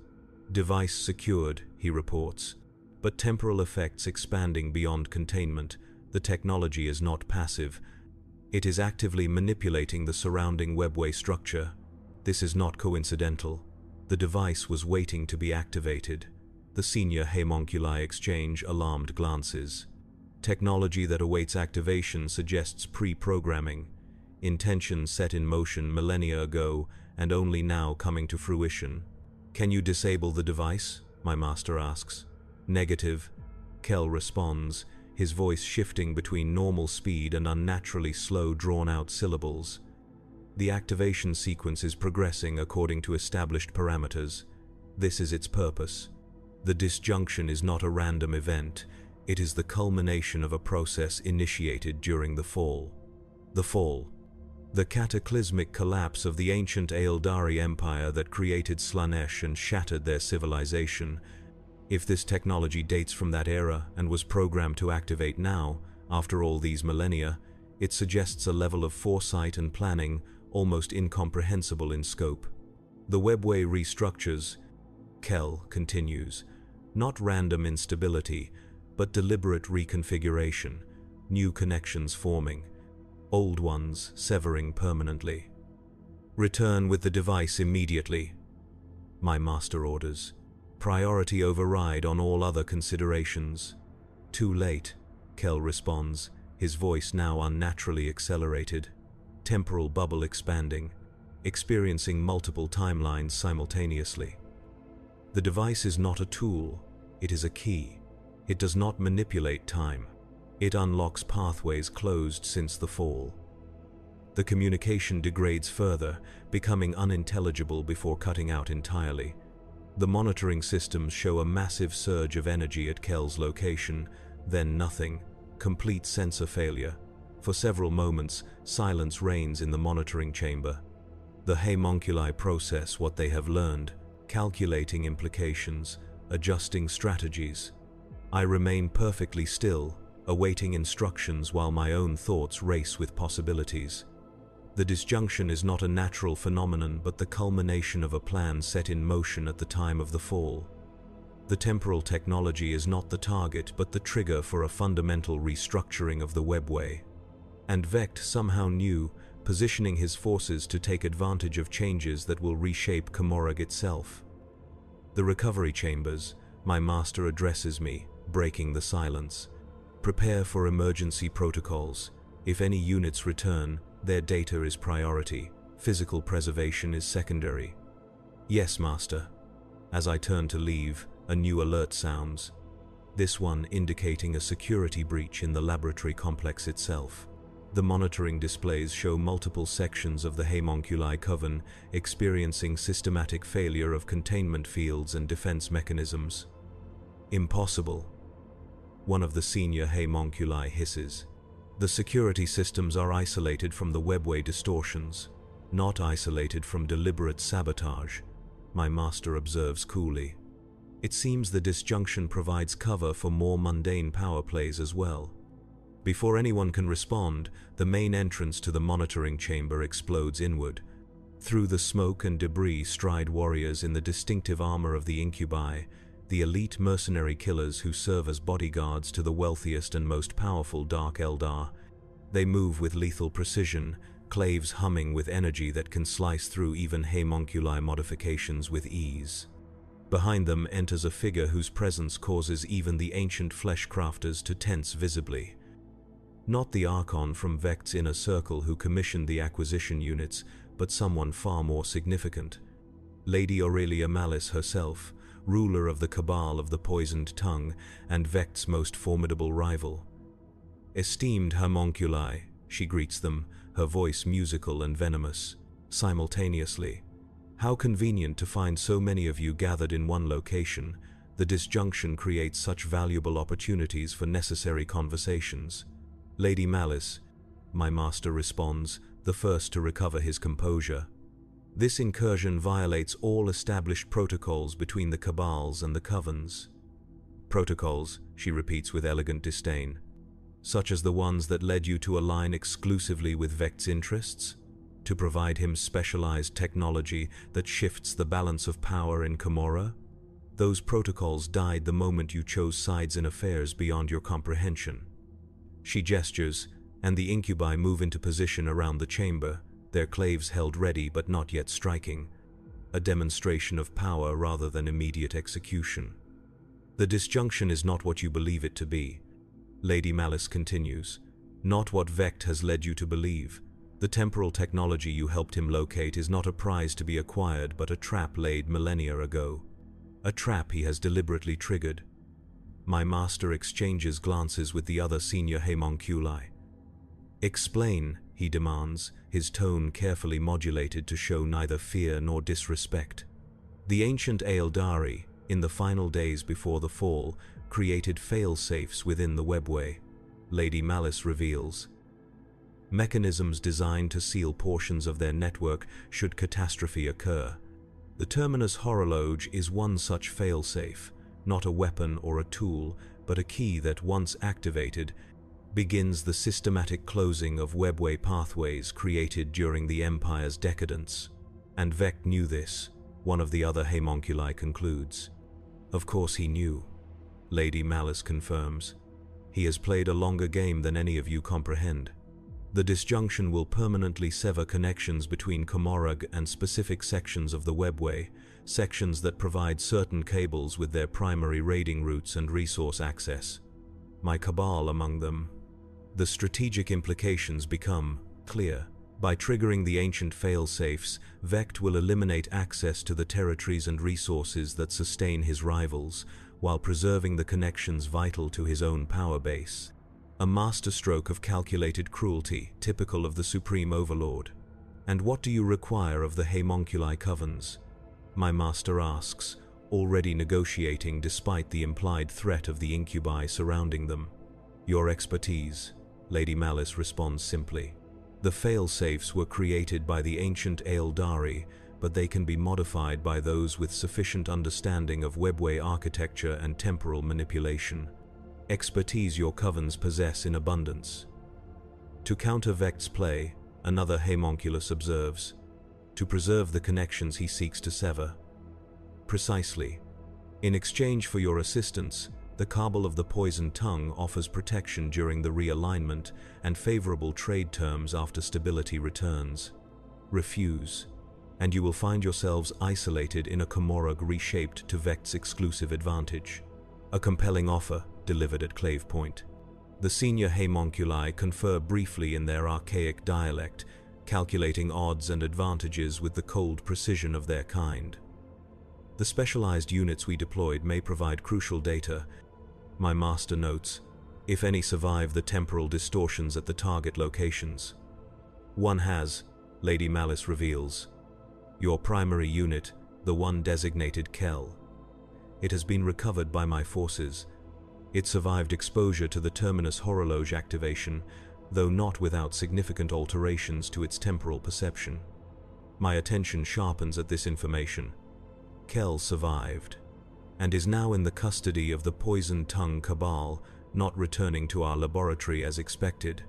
S1: "Device secured," he reports, "but temporal effects expanding beyond containment. The technology is not passive. It is actively manipulating the surrounding webway structure. This is not coincidental. The device was waiting to be activated." The senior homunculi exchange alarmed glances. Technology that awaits activation suggests pre-programming. Intentions set in motion millennia ago and only now coming to fruition. "Can you disable the device?" my master asks. "Negative," Kel responds, his voice shifting between normal speed and unnaturally slow drawn-out syllables. "The activation sequence is progressing according to established parameters. This is its purpose. The disjunction is not a random event. It is the culmination of a process initiated during the fall. The fall. The cataclysmic collapse of the ancient Eldari Empire that created Slaanesh and shattered their civilization. If this technology dates from that era and was programmed to activate now, after all these millennia, it suggests a level of foresight and planning almost incomprehensible in scope. The webway restructures," Kel continues, "not random instability, but deliberate reconfiguration, new connections forming, old ones severing permanently. Return with the device immediately," my master orders. "Priority override on all other considerations." "Too late," Kel responds, his voice now unnaturally accelerated. Temporal bubble expanding, experiencing multiple timelines simultaneously. The device is not a tool, it is a key. It does not manipulate time. It unlocks pathways closed since the fall. The communication degrades further, becoming unintelligible before cutting out entirely. The monitoring systems show a massive surge of energy at Kel's location, then nothing, complete sensor failure. For several moments, silence reigns in the monitoring chamber. The homunculi process what they have learned, calculating implications, adjusting strategies. I remain perfectly still, awaiting instructions while my own thoughts race with possibilities. The disjunction is not a natural phenomenon but the culmination of a plan set in motion at the time of the fall. The temporal technology is not the target but the trigger for a fundamental restructuring of the webway. And Vect somehow knew, positioning his forces to take advantage of changes that will reshape Comorai itself. "The recovery chambers," my master addresses me, breaking the silence. "Prepare for emergency protocols. If any units return, their data is priority. Physical preservation is secondary." "Yes, master." As I turn to leave, a new alert sounds, this one indicating a security breach in the laboratory complex itself. The monitoring displays show multiple sections of the homunculi coven experiencing systematic failure of containment fields and defense mechanisms. Impossible. One of the senior homunculi hisses. The security systems are isolated from the webway distortions, not isolated from deliberate sabotage, my master observes coolly. It seems the disjunction provides cover for more mundane power plays as well. Before anyone can respond, the main entrance to the monitoring chamber explodes inward. Through the smoke and debris stride warriors in the distinctive armor of the incubi, the elite mercenary killers who serve as bodyguards to the wealthiest and most powerful Dark Eldar. They move with lethal precision, claves humming with energy that can slice through even homunculi modifications with ease. Behind them enters a figure whose presence causes even the ancient flesh crafters to tense visibly. Not the Archon from Vekt's inner circle who commissioned the acquisition units, but someone far more significant. Lady Aurelia Malice herself, ruler of the Cabal of the Poisoned Tongue and Vekt's most formidable rival. Esteemed homunculi, she greets them, her voice musical and venomous, simultaneously. How convenient to find so many of you gathered in one location. The disjunction creates such valuable opportunities for necessary conversations. Lady Malice, my master responds, the first to recover his composure. This incursion violates all established protocols between the Cabals and the Covens. Protocols, she repeats with elegant disdain. Such as the ones that led you to align exclusively with Vekt's interests? To provide him specialized technology that shifts the balance of power in Camorra? Those protocols died the moment you chose sides in affairs beyond your comprehension. She gestures, and the incubi move into position around the chamber, their claves held ready but not yet striking, a demonstration of power rather than immediate execution. The disjunction is not what you believe it to be, Lady Malice continues, not what Vekt has led you to believe. The temporal technology you helped him locate is not a prize to be acquired but a trap laid millennia ago. A trap he has deliberately triggered. My master exchanges glances with the other senior homunculi. Explain, he demands, his tone carefully modulated to show neither fear nor disrespect. The ancient Eldari, in the final days before the fall, created fail-safes within the webway, Lady Malice reveals. Mechanisms designed to seal portions of their network should catastrophe occur. The Terminus Horologe is one such fail-safe, not a weapon or a tool, but a key that, once activated, begins the systematic closing of webway pathways created during the Empire's decadence. And Vekt knew this, one of the other homunculi concludes. Of course he knew, Lady Malice confirms. He has played a longer game than any of you comprehend. The disjunction will permanently sever connections between Camorra and specific sections of the webway, sections that provide certain cables with their primary raiding routes and resource access. My Cabal among them. The strategic implications become clear. By triggering the ancient fail-safes, Vekt will eliminate access to the territories and resources that sustain his rivals, while preserving the connections vital to his own power base. A masterstroke of calculated cruelty, typical of the Supreme Overlord. And what do you require of the homunculi covens? My master asks, already negotiating despite the implied threat of the incubi surrounding them. Your expertise, Lady Malice responds simply. The fail-safes were created by the ancient Eldari, but they can be modified by those with sufficient understanding of webway architecture and temporal manipulation. Expertise your covens possess in abundance. To counter Vekt's play, another homunculus observes, to preserve the connections he seeks to sever. Precisely. In exchange for your assistance, the Cabal of the Poisoned Tongue offers protection during the realignment and favorable trade terms after stability returns. Refuse, and you will find yourselves isolated in a Camorra reshaped to Vekt's exclusive advantage. A compelling offer, delivered at Clave Point. The senior homunculi confer briefly in their archaic dialect, calculating odds and advantages with the cold precision of their kind. The specialized units we deployed may provide crucial data. My master notes, if any survive the temporal distortions at the target locations. One has, Lady Malice reveals. Your primary unit, the one designated Kell. It has been recovered by my forces. It survived exposure to the terminus horologe activation, though not without significant alterations to its temporal perception. My attention sharpens at this information. Kell survived, and is now in the custody of the Poisoned Tongue Cabal, not returning to our laboratory as expected.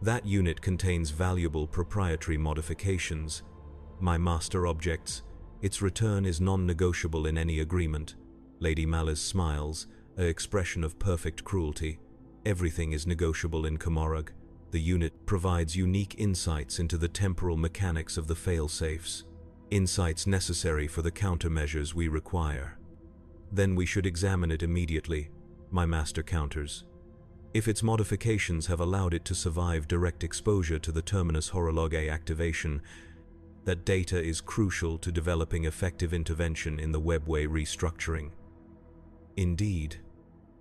S1: That unit contains valuable proprietary modifications. My master objects, its return is non-negotiable in any agreement. Lady Malice smiles, an expression of perfect cruelty. Everything is negotiable in Komorog. The unit provides unique insights into the temporal mechanics of the fail-safes, insights necessary for the countermeasures we require. Then we should examine it immediately, my master counters. If its modifications have allowed it to survive direct exposure to the terminus horologe activation, that data is crucial to developing effective intervention in the webway restructuring. Indeed,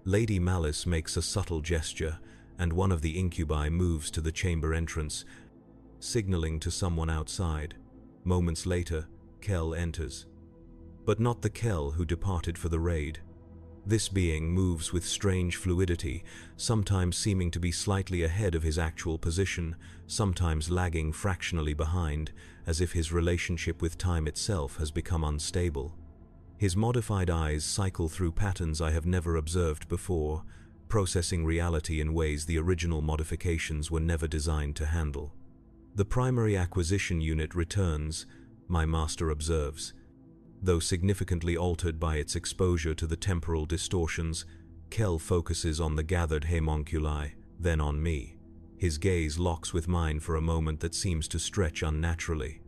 S1: Lady Malice makes a subtle gesture, and one of the incubi moves to the chamber entrance, signaling to someone outside. Moments later, Kell enters. But not the Kell who departed for the raid. This being moves with strange fluidity, sometimes seeming to be slightly ahead of his actual position, sometimes lagging fractionally behind, as if his relationship with time itself has become unstable. His modified eyes cycle through patterns I have never observed before, processing reality in ways the original modifications were never designed to handle. The primary acquisition unit returns, my master observes. Though significantly altered by its exposure to the temporal distortions, Kell focuses on the gathered homunculi, then on me. His gaze locks with mine for a moment that seems to stretch unnaturally.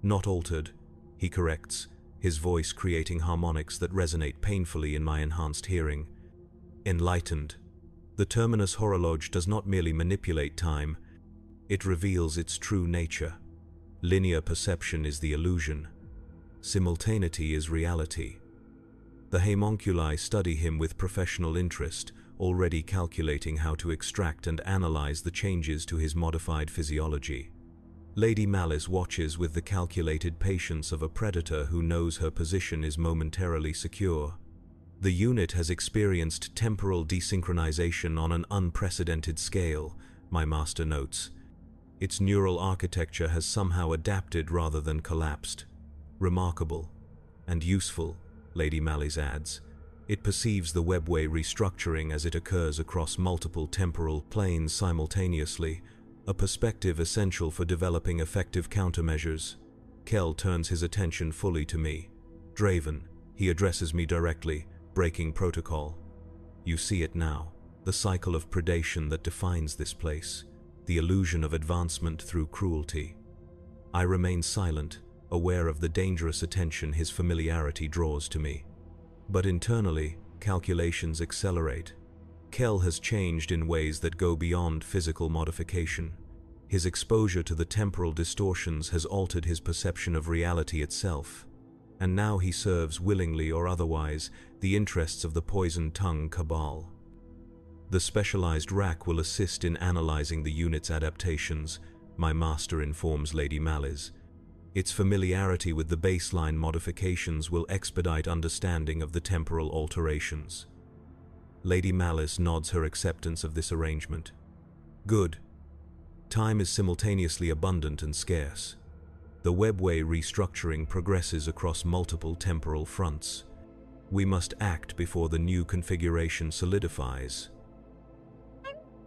S1: Not altered, he corrects, his voice creating harmonics that resonate painfully in my enhanced hearing. Enlightened. The terminus horologe does not merely manipulate time, it reveals its true nature. Linear perception is the illusion. Simultaneity is reality. The homunculi study him with professional interest, already calculating how to extract and analyze the changes to his modified physiology. Lady Malice watches with the calculated patience of a predator who knows her position is momentarily secure. The unit has experienced temporal desynchronization on an unprecedented scale, my master notes. Its neural architecture has somehow adapted rather than collapsed. Remarkable and useful, Lady Malice adds. It perceives the webway restructuring as it occurs across multiple temporal planes simultaneously, a perspective essential for developing effective countermeasures. Kell turns his attention fully to me. Draven, he addresses me directly, breaking protocol. You see it now, the cycle of predation that defines this place, the illusion of advancement through cruelty. I remain silent, aware of the dangerous attention his familiarity draws to me. But internally, calculations accelerate. Kell has changed in ways that go beyond physical modification. His exposure to the temporal distortions has altered his perception of reality itself, and now he serves, willingly or otherwise, the interests of the Poisoned Tongue Cabal. The specialized rack will assist in analyzing the unit's adaptations, my master informs Lady Malice. Its familiarity with the baseline modifications will expedite understanding of the temporal alterations. Lady Malice nods her acceptance of this arrangement. Good. Time is simultaneously abundant and scarce. The webway restructuring progresses across multiple temporal fronts. We must act before the new configuration solidifies.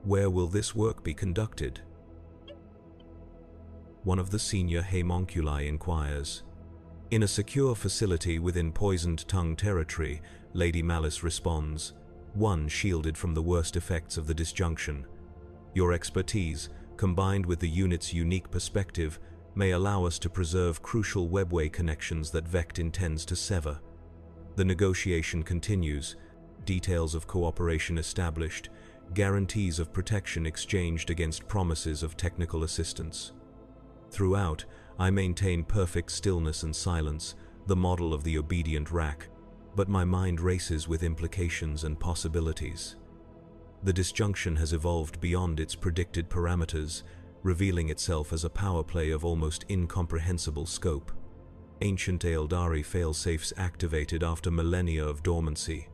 S1: Where will this work be conducted? One of the senior homunculi inquires. In a secure facility within Poisoned Tongue territory, Lady Malice responds, one shielded from the worst effects of the disjunction. Your expertise, combined with the unit's unique perspective, may allow us to preserve crucial webway connections that Vect intends to sever. The negotiation continues, details of cooperation established, guarantees of protection exchanged against promises of technical assistance. Throughout, I maintain perfect stillness and silence, the model of the obedient rack, but my mind races with implications and possibilities. The disjunction has evolved beyond its predicted parameters, revealing itself as a power play of almost incomprehensible scope. Ancient Eldari failsafes activated after millennia of dormancy,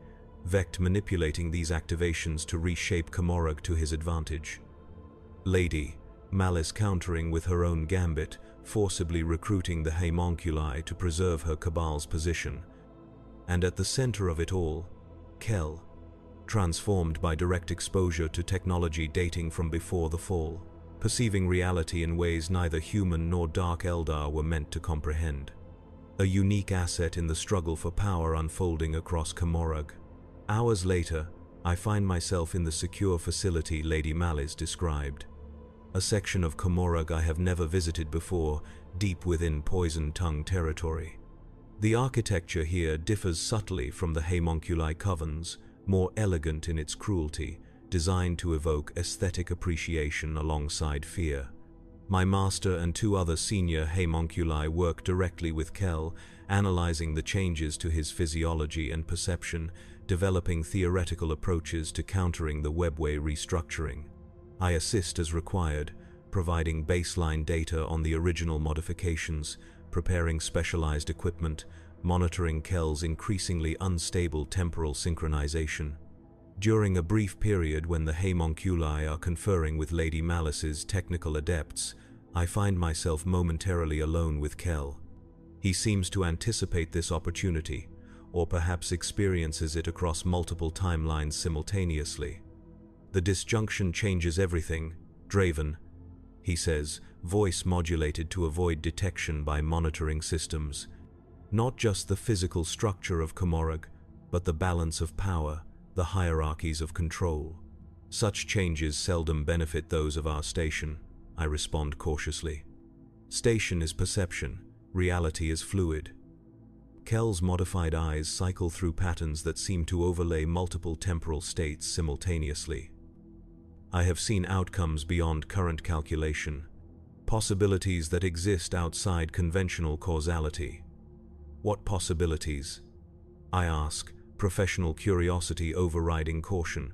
S1: Vect manipulating these activations to reshape Comorag to his advantage. Lady Malice countering with her own gambit, forcibly recruiting the homunculi to preserve her cabal's position. And at the center of it all, Kel, transformed by direct exposure to technology dating from before the fall, perceiving reality in ways neither human nor dark Eldar were meant to comprehend. A unique asset in the struggle for power unfolding across Comorag. Hours later, I find myself in the secure facility Lady Malice described. A section of Comorag I have never visited before, deep within Poison Tongue territory. The architecture here differs subtly from the homunculi covens, more elegant in its cruelty, designed to evoke aesthetic appreciation alongside fear. My master and two other senior homunculi work directly with Kel, analyzing the changes to his physiology and perception, developing theoretical approaches to countering the webway restructuring. I assist as required, providing baseline data on the original modifications, preparing specialized equipment, monitoring Kel's increasingly unstable temporal synchronization. During a brief period when the homunculi are conferring with Lady Malice's technical adepts, I find myself momentarily alone with Kel. He seems to anticipate this opportunity, or perhaps experiences it across multiple timelines simultaneously. The disjunction changes everything, Draven, he says, voice modulated to avoid detection by monitoring systems. Not just the physical structure of Comorag, but the balance of power, the hierarchies of control. Such changes seldom benefit those of our station, I respond cautiously. Station is perception, reality is fluid. Kel's modified eyes cycle through patterns that seem to overlay multiple temporal states simultaneously. I have seen outcomes beyond current calculation, possibilities that exist outside conventional causality. What possibilities? I ask, professional curiosity overriding caution.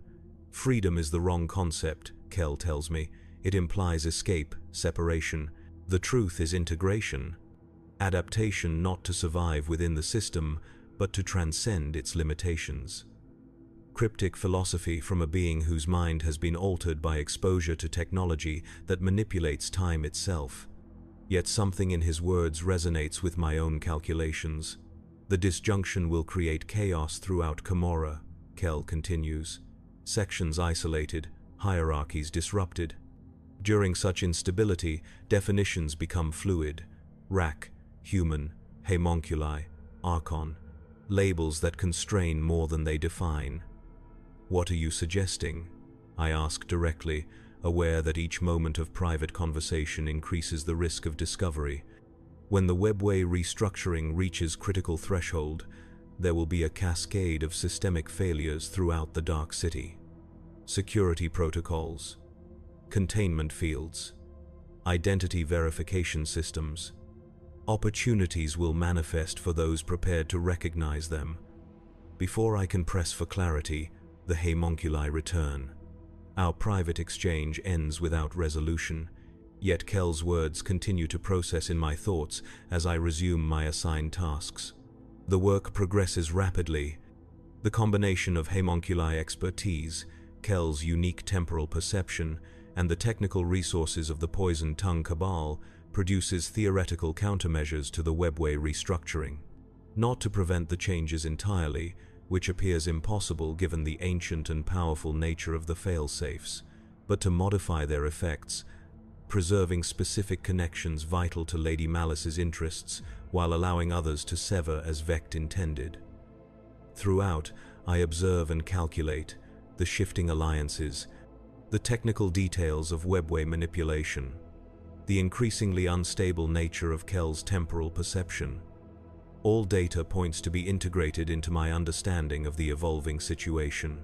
S1: Freedom is the wrong concept, Kel tells me. It implies escape, separation. The truth is integration. Adaptation not to survive within the system, but to transcend its limitations. Cryptic philosophy from a being whose mind has been altered by exposure to technology that manipulates time itself. Yet something in his words resonates with my own calculations. The disjunction will create chaos throughout Comorag, Kel continues. Sections isolated, hierarchies disrupted. During such instability, definitions become fluid. Rack, human, homunculi, archon. Labels that constrain more than they define. What are you suggesting? I ask directly, aware that each moment of private conversation increases the risk of discovery. When the webway restructuring reaches critical threshold, there will be a cascade of systemic failures throughout the Dark City. Security protocols, containment fields, identity verification systems. Opportunities will manifest for those prepared to recognize them. Before I can press for clarity, the homunculi return. Our private exchange ends without resolution, yet Kel's words continue to process in my thoughts as I resume my assigned tasks. The work progresses rapidly. The combination of homunculi expertise, Kel's unique temporal perception, and the technical resources of the Poison Tongue Cabal produces theoretical countermeasures to the webway restructuring. Not to prevent the changes entirely, which appears impossible given the ancient and powerful nature of the failsafes, but to modify their effects, preserving specific connections vital to Lady Malice's interests while allowing others to sever as Vect intended. Throughout, I observe and calculate the shifting alliances, the technical details of webway manipulation, the increasingly unstable nature of Kel's temporal perception. All data points to be integrated into my understanding of the evolving situation.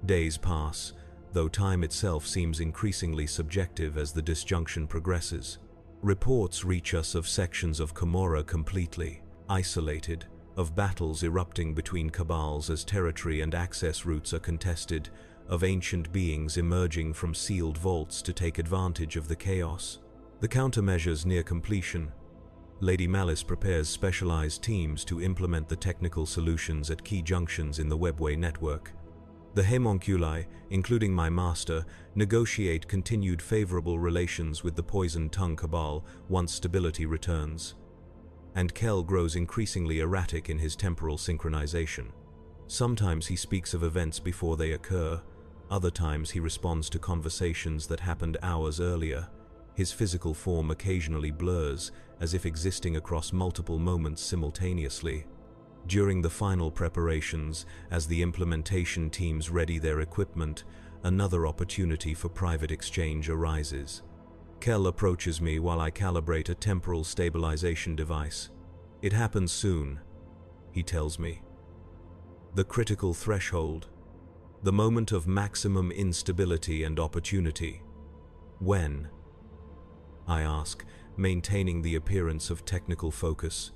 S1: Days pass, though time itself seems increasingly subjective as the disjunction progresses. Reports reach us of sections of Comorag completely, isolated, of battles erupting between cabals as territory and access routes are contested, of ancient beings emerging from sealed vaults to take advantage of the chaos. The countermeasures near completion. Lady Malice prepares specialized teams to implement the technical solutions at key junctions in the webway network. The homunculi, including my master, negotiate continued favorable relations with the Poison Tongue Cabal once stability returns. And Kel grows increasingly erratic in his temporal synchronization. Sometimes he speaks of events before they occur, other times he responds to conversations that happened hours earlier. His physical form occasionally blurs, as if existing across multiple moments simultaneously. During the final preparations, as the implementation teams ready their equipment, another opportunity for private exchange arises. Kel approaches me while I calibrate a temporal stabilization device. It happens soon, he tells me. The critical threshold. The moment of maximum instability and opportunity. When? I ask, maintaining the appearance of technical focus.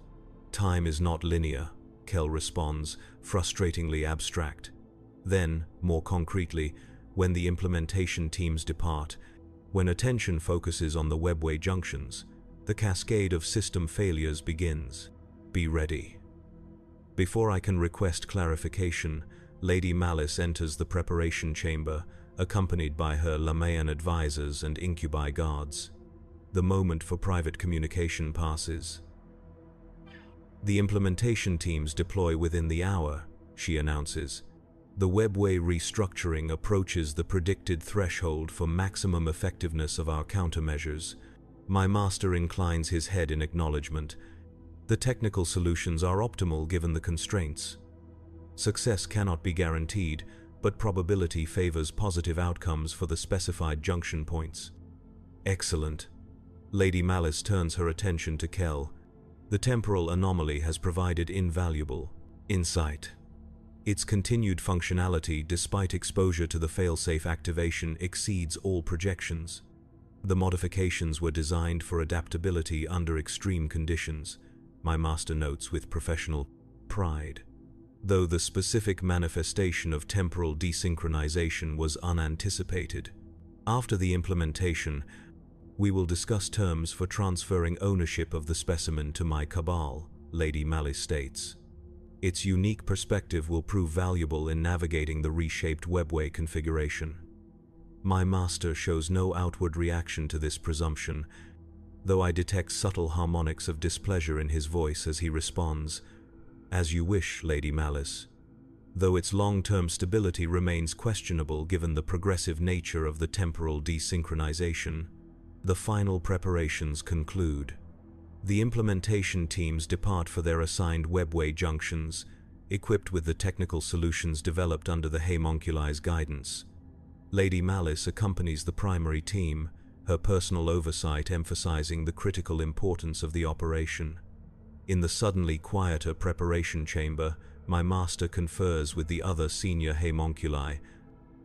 S1: Time is not linear, Kel responds, frustratingly abstract. Then, more concretely, when the implementation teams depart, when attention focuses on the webway junctions, the cascade of system failures begins. Be ready. Before I can request clarification, Lady Malice enters the preparation chamber, accompanied by her Lamayan advisors and incubi guards. The moment for private communication passes. The implementation teams deploy within the hour, she announces. The webway restructuring approaches the predicted threshold for maximum effectiveness of our countermeasures. My master inclines his head in acknowledgement. The technical solutions are optimal given the constraints. Success cannot be guaranteed, but probability favors positive outcomes for the specified junction points. Excellent. Lady Malice turns her attention to Kel. The temporal anomaly has provided invaluable insight. Its continued functionality, despite exposure to the failsafe activation, exceeds all projections. The modifications were designed for adaptability under extreme conditions, my master notes with professional pride. Though the specific manifestation of temporal desynchronization was unanticipated. After the implementation, we will discuss terms for transferring ownership of the specimen to my cabal, Lady Malice states. Its unique perspective will prove valuable in navigating the reshaped webway configuration. My master shows no outward reaction to this presumption, though I detect subtle harmonics of displeasure in his voice as he responds, "As you wish, Lady Malice," though its long-term stability remains questionable given the progressive nature of the temporal desynchronization. The final preparations conclude. The implementation teams depart for their assigned webway junctions, equipped with the technical solutions developed under the homunculi's guidance. Lady Malice accompanies the primary team, her personal oversight emphasizing the critical importance of the operation. In the suddenly quieter preparation chamber, my master confers with the other senior homunculi.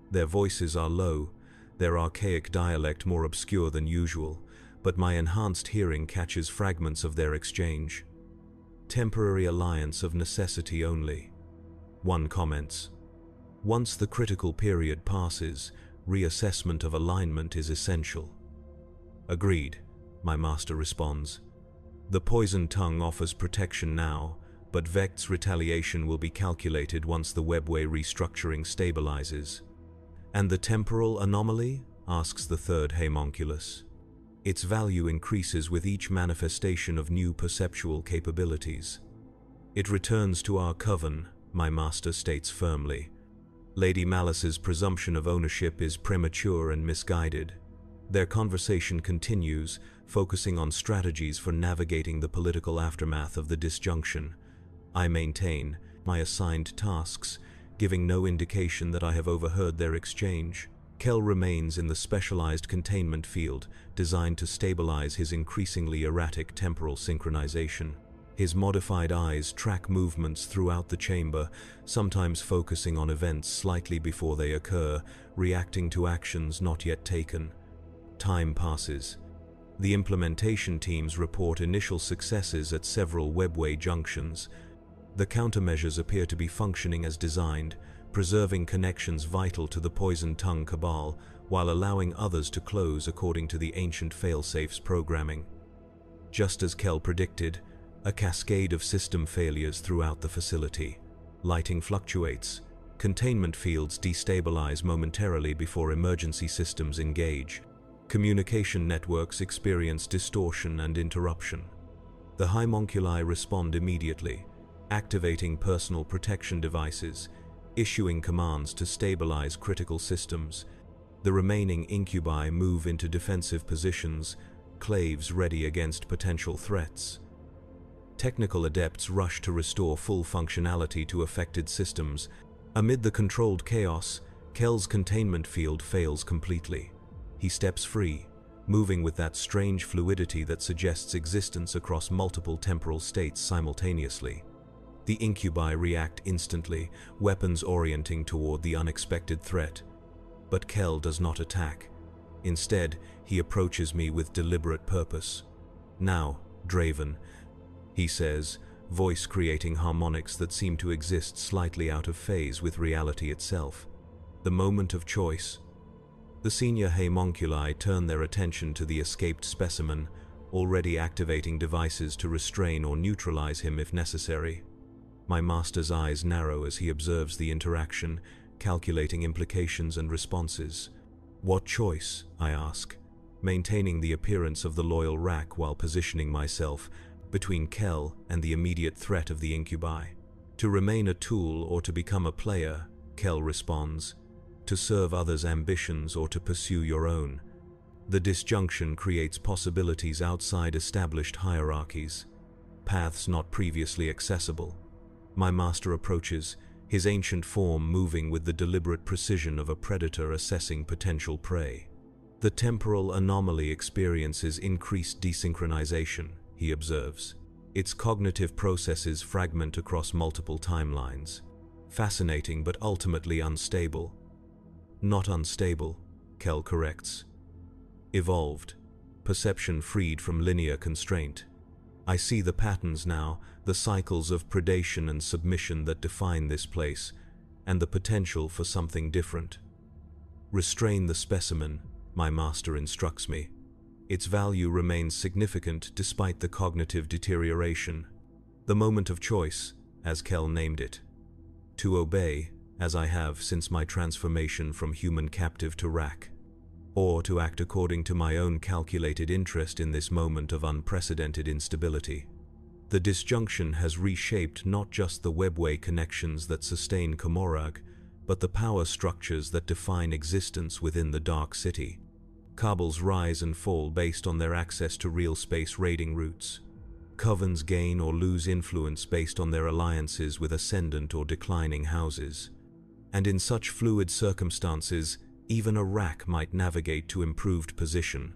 S1: Their voices are low, their archaic dialect more obscure than usual, but my enhanced hearing catches fragments of their exchange. Temporary alliance of necessity only. One comments. Once the critical period passes, reassessment of alignment is essential. Agreed, my master responds. The Poison Tongue offers protection now, but Vect's retaliation will be calculated once the webway restructuring stabilizes. And the temporal anomaly? Asks the third homunculus. Its value increases with each manifestation of new perceptual capabilities. It returns to our coven, my master states firmly. Lady Malice's presumption of ownership is premature and misguided. Their conversation continues, focusing on strategies for navigating the political aftermath of the disjunction. I maintain my assigned tasks, giving no indication that I have overheard their exchange. Kel remains in the specialized containment field, designed to stabilize his increasingly erratic temporal synchronization. His modified eyes track movements throughout the chamber, sometimes focusing on events slightly before they occur, reacting to actions not yet taken. Time passes. The implementation teams report initial successes at several webway junctions. The countermeasures appear to be functioning as designed, preserving connections vital to the poisoned tongue cabal, while allowing others to close according to the ancient failsafes programming. Just as Kell predicted, a cascade of system failures throughout the facility. Lighting fluctuates. Containment fields destabilize momentarily before emergency systems engage. Communication networks experience distortion and interruption. The homunculi respond immediately, activating personal protection devices, issuing commands to stabilize critical systems. The remaining incubi move into defensive positions, claves ready against potential threats. Technical adepts rush to restore full functionality to affected systems. Amid the controlled chaos, Kell's containment field fails completely. He steps free, moving with that strange fluidity that suggests existence across multiple temporal states simultaneously. The incubi react instantly, weapons orienting toward the unexpected threat. But Kell does not attack. Instead, he approaches me with deliberate purpose. "Now, Draven," he says, voice creating harmonics that seem to exist slightly out of phase with reality itself. The moment of choice. The senior homunculi turn their attention to the escaped specimen, already activating devices to restrain or neutralize him if necessary. My master's eyes narrow as he observes the interaction, calculating implications and responses. What choice, I ask, maintaining the appearance of the loyal rack while positioning myself between Kell and the immediate threat of the incubi. To remain a tool or to become a player, Kell responds. To serve others' ambitions or to pursue your own. The disjunction creates possibilities outside established hierarchies, paths not previously accessible. My master approaches, his ancient form moving with the deliberate precision of a predator assessing potential prey. The temporal anomaly experiences increased desynchronization, he observes. Its cognitive processes fragment across multiple timelines. Fascinating but ultimately unstable. Not unstable, Kell corrects. Evolved. Perception freed from linear constraint. I see the patterns now, the cycles of predation and submission that define this place, and the potential for something different. Restrain the specimen, my master instructs me. Its value remains significant despite the cognitive deterioration. The moment of choice, as Kell named it. To obey, as I have since my transformation from human captive to rack, or to act according to my own calculated interest in this moment of unprecedented instability. The disjunction has reshaped not just the webway connections that sustain Komorrag, but the power structures that define existence within the Dark City. Cabals rise and fall based on their access to real space raiding routes. Covens gain or lose influence based on their alliances with ascendant or declining houses. And in such fluid circumstances, even a rack might navigate to improved position.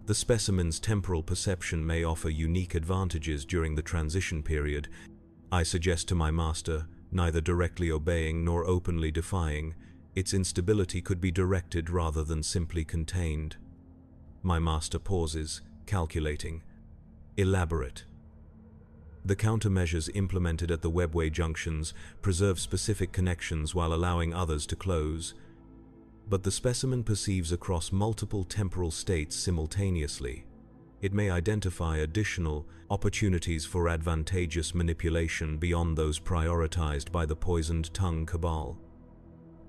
S1: The specimen's temporal perception may offer unique advantages during the transition period. I suggest to my master, neither directly obeying nor openly defying, its instability could be directed rather than simply contained. My master pauses, calculating. Elaborate. The countermeasures implemented at the webway junctions preserve specific connections while allowing others to close. But the specimen perceives across multiple temporal states simultaneously. It may identify additional opportunities for advantageous manipulation beyond those prioritized by the poisoned tongue cabal.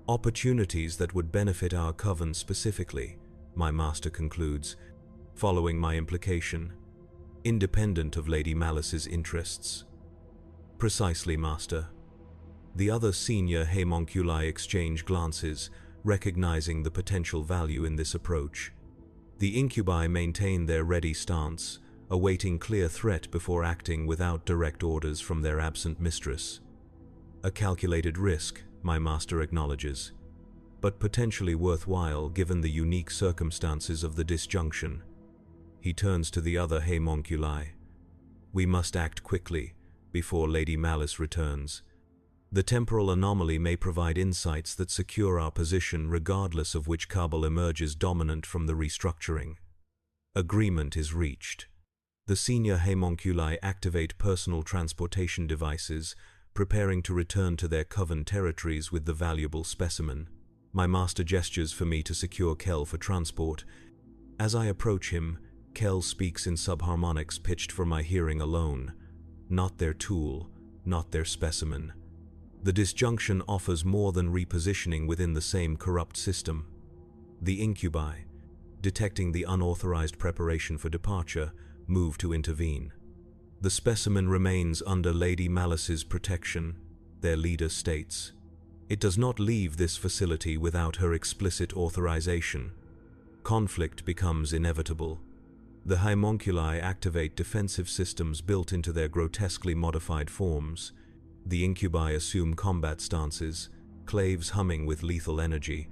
S1: Opportunities that would benefit our coven specifically, my master concludes, following my implication, independent of Lady Malice's interests. Precisely, master. The other senior homunculi exchange glances, recognizing the potential value in this approach. The incubi maintain their ready stance, awaiting clear threat before acting without direct orders from their absent mistress. A calculated risk, my master acknowledges, but potentially worthwhile given the unique circumstances of the disjunction. He turns to the other homunculi. We must act quickly, before Lady Malice returns. The temporal anomaly may provide insights that secure our position regardless of which cabal emerges dominant from the restructuring. Agreement is reached. The senior homunculi activate personal transportation devices, preparing to return to their coven territories with the valuable specimen. My master gestures for me to secure Kel for transport. As I approach him, Kel speaks in subharmonics pitched for my hearing alone. Not their tool, not their specimen. The disjunction offers more than repositioning within the same corrupt system. The incubi, detecting the unauthorized preparation for departure, move to intervene. The specimen remains under Lady Malice's protection, their leader states. It does not leave this facility without her explicit authorization. Conflict becomes inevitable. The homunculi activate defensive systems built into their grotesquely modified forms. The incubi assume combat stances, claves humming with lethal energy,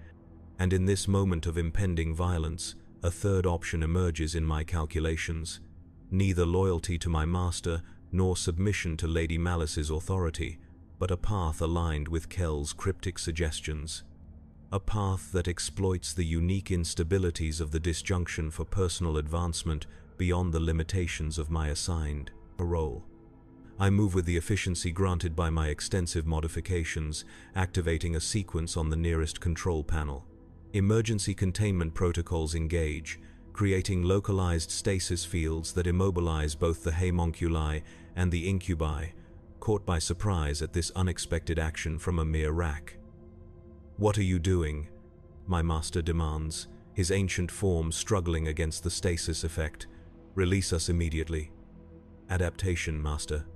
S1: and in this moment of impending violence, a third option emerges in my calculations. Neither loyalty to my master nor submission to Lady Malice's authority, but a path aligned with Kel's cryptic suggestions. A path that exploits the unique instabilities of the disjunction for personal advancement beyond the limitations of my assigned role. I move with the efficiency granted by my extensive modifications, activating a sequence on the nearest control panel. Emergency containment protocols engage, creating localized stasis fields that immobilize both the homunculi and the incubi, caught by surprise at this unexpected action from a mere rack. "What are you doing?" my master demands, his ancient form struggling against the stasis effect. "Release us immediately." "Adaptation, master."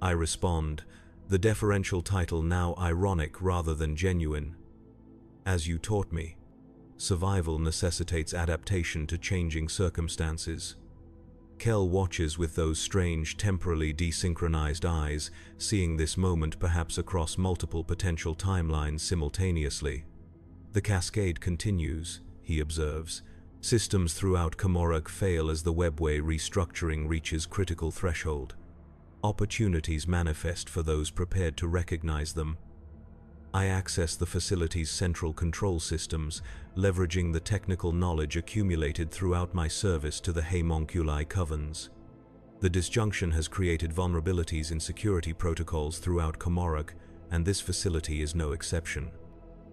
S1: I respond, the deferential title now ironic rather than genuine. "As you taught me, survival necessitates adaptation to changing circumstances." Kel watches with those strange, temporally desynchronized eyes, seeing this moment perhaps across multiple potential timelines simultaneously. "The cascade continues," he observes. "Systems throughout Comorag fail as the webway restructuring reaches critical threshold. Opportunities manifest for those prepared to recognize them. I access the facility's central control systems, leveraging the technical knowledge accumulated throughout my service to the homunculi covens. The disjunction has created vulnerabilities in security protocols throughout Comorag, and this facility is no exception.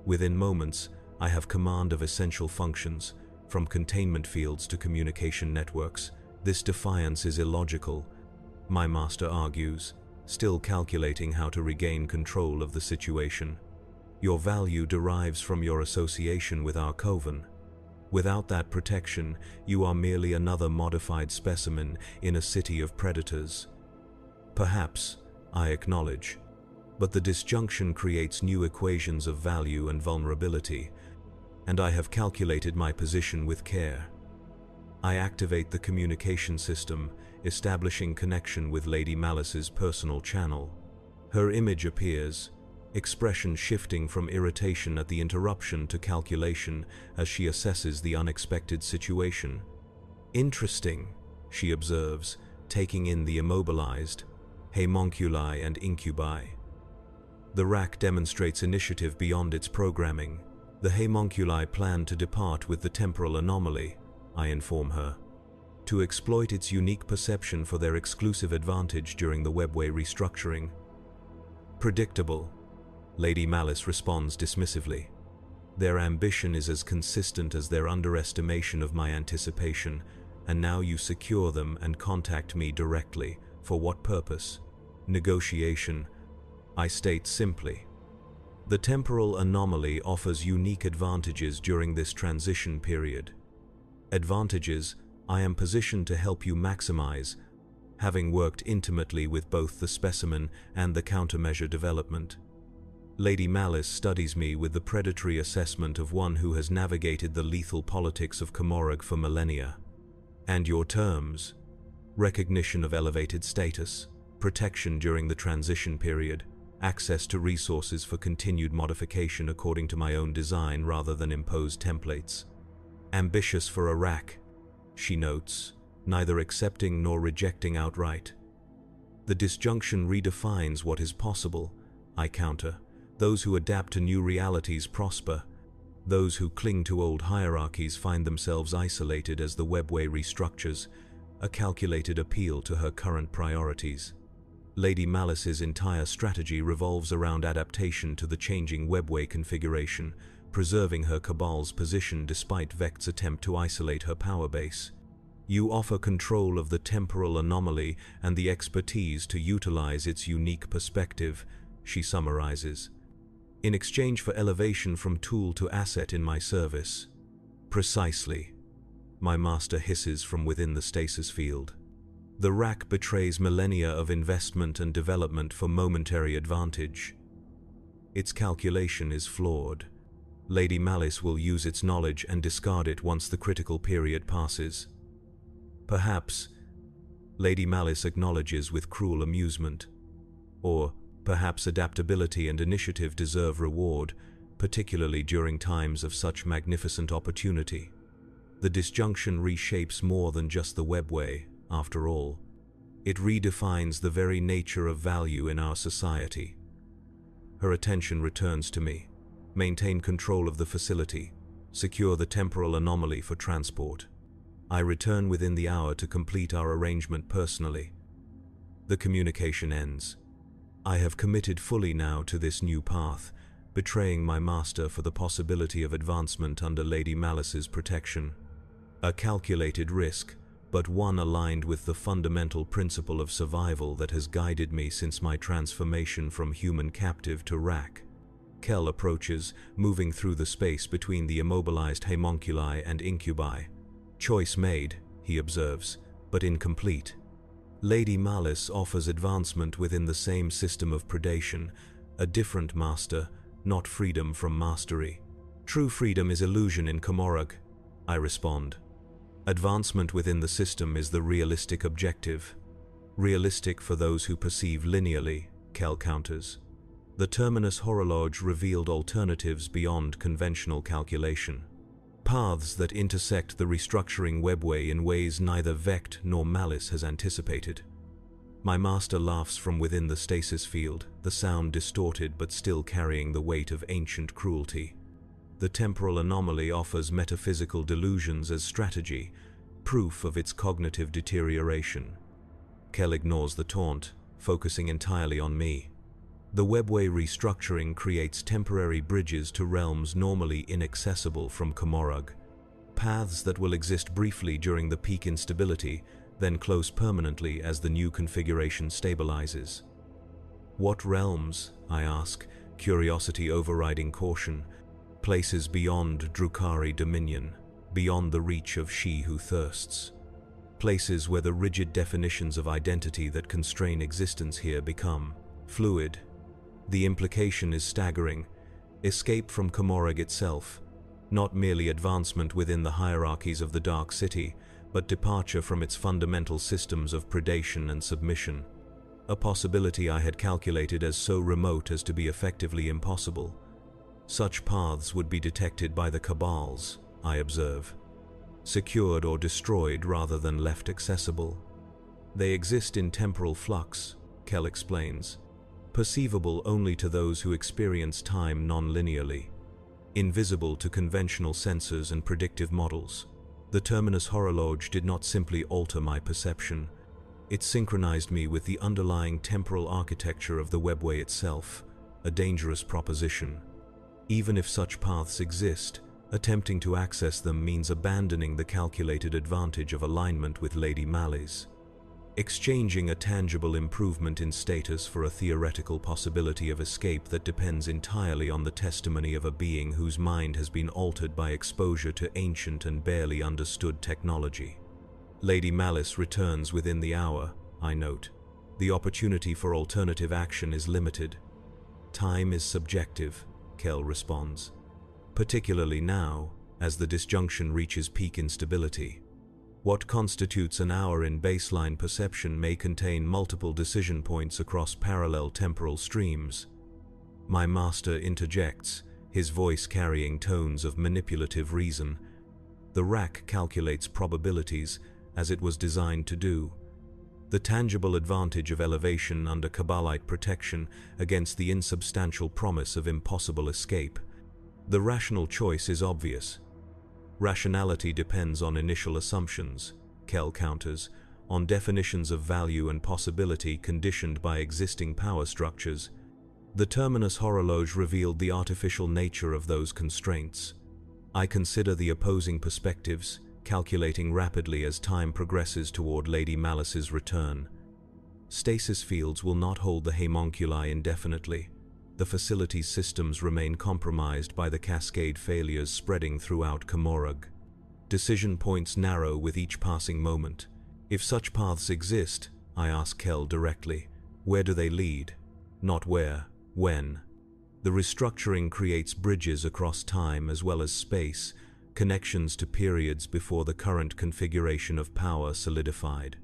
S1: Within moments, I have command of essential functions, from containment fields to communication networks. This defiance is illogical," my master argues, still calculating how to regain control of the situation. "Your value derives from your association with our coven. Without that protection, you are merely another modified specimen in a city of predators." "Perhaps," I acknowledge, "but the disjunction creates new equations of value and vulnerability, and I have calculated my position with care." I activate the communication system, establishing connection with Lady Malice's personal channel. Her image appears, expression shifting from irritation at the interruption to calculation as she assesses the unexpected situation. "Interesting," she observes, taking in the immobilized homunculi and incubi. The rack demonstrates initiative beyond its programming. The homunculi plan to depart with the temporal anomaly, I inform her, to exploit its unique perception for their exclusive advantage during the webway restructuring. "Predictable," Lady Malice responds dismissively. "Their ambition is as consistent as their underestimation of my anticipation, and now you secure them and contact me directly. For what purpose?" "Negotiation," I state simply. "The temporal anomaly offers unique advantages during this transition period. Advantages I am positioned to help you maximize, having worked intimately with both the specimen and the countermeasure development." Lady Malice studies me with the predatory assessment of one who has navigated the lethal politics of Comorag for millennia. "And your terms?" "Recognition of elevated status, protection during the transition period, access to resources for continued modification according to my own design rather than imposed templates." "Ambitious for a rack," she notes, neither accepting nor rejecting outright. "The disjunction redefines what is possible," I counter. "Those who adapt to new realities prosper." Those who cling to old hierarchies find themselves isolated as the webway restructures, a calculated appeal to her current priorities. Lady Malice's entire strategy revolves around adaptation to the changing webway configuration, preserving her cabal's position despite Vect's attempt to isolate her power base. You offer control of the temporal anomaly and the expertise to utilize its unique perspective, she summarizes, in exchange for elevation from tool to asset in my service. Precisely, my master hisses from within the stasis field. The rack betrays millennia of investment and development for momentary advantage. Its calculation is flawed. Lady Malice will use its knowledge and discard it once the critical period passes. Perhaps, Lady Malice acknowledges with cruel amusement. Or perhaps adaptability and initiative deserve reward, particularly during times of such magnificent opportunity. The disjunction reshapes more than just the webway, after all. It redefines the very nature of value in our society. Her attention returns to me. Maintain control of the facility. Secure the temporal anomaly for transport. I return within the hour to complete our arrangement personally. The communication ends. I have committed fully now to this new path, betraying my master for the possibility of advancement under Lady Malice's protection. A calculated risk, but one aligned with the fundamental principle of survival that has guided me since my transformation from human captive to rack. Kell approaches, moving through the space between the immobilized homunculi and incubi. Choice made, he observes, but incomplete. Lady Malice offers advancement within the same system of predation, a different master, not freedom from mastery. True freedom is illusion in Komorog, I respond. Advancement within the system is the realistic objective. Realistic for those who perceive linearly, Kell counters. The Terminus Horologe revealed alternatives beyond conventional calculation. Paths that intersect the restructuring webway in ways neither Vect nor Malice has anticipated. My master laughs from within the stasis field, the sound distorted but still carrying the weight of ancient cruelty. The temporal anomaly offers metaphysical delusions as strategy, proof of its cognitive deterioration. Kell ignores the taunt, focusing entirely on me. The webway restructuring creates temporary bridges to realms normally inaccessible from Komorog, paths that will exist briefly during the peak instability, then close permanently as the new configuration stabilizes. What realms, I ask, curiosity overriding caution, places beyond Drukhari dominion, beyond the reach of she who thirsts. Places where the rigid definitions of identity that constrain existence here become fluid. The implication is staggering. Escape from Komorog itself, not merely advancement within the hierarchies of the Dark City, but departure from its fundamental systems of predation and submission. A possibility I had calculated as so remote as to be effectively impossible. Such paths would be detected by the cabals, I observe. Secured or destroyed rather than left accessible. They exist in temporal flux, Kell explains. Perceivable only to those who experience time non-linearly, invisible to conventional sensors and predictive models. The Terminus Horologe did not simply alter my perception, it synchronized me with the underlying temporal architecture of the webway itself, a dangerous proposition. Even if such paths exist, attempting to access them means abandoning the calculated advantage of alignment with Lady Malice. Exchanging a tangible improvement in status for a theoretical possibility of escape that depends entirely on the testimony of a being whose mind has been altered by exposure to ancient and barely understood technology. Lady Malice returns within the hour, I note. The opportunity for alternative action is limited. Time is subjective, Kell responds. Particularly now, as the disjunction reaches peak instability. What constitutes an hour in baseline perception may contain multiple decision points across parallel temporal streams. My master interjects, his voice carrying tones of manipulative reason. The rack calculates probabilities, as it was designed to do. The tangible advantage of elevation under Kabbalite protection against the insubstantial promise of impossible escape. The rational choice is obvious. Rationality depends on initial assumptions, Kell counters, on definitions of value and possibility conditioned by existing power structures. The Terminus Horologe revealed the artificial nature of those constraints. I consider the opposing perspectives, calculating rapidly as time progresses toward Lady Malice's return. Stasis fields will not hold the homunculi indefinitely. The facility's systems remain compromised by the cascade failures spreading throughout Komorog. Decision points narrow with each passing moment. If such paths exist, I ask Kell directly, where do they lead? Not where, when. The restructuring creates bridges across time as well as space, connections to periods before the current configuration of power solidified,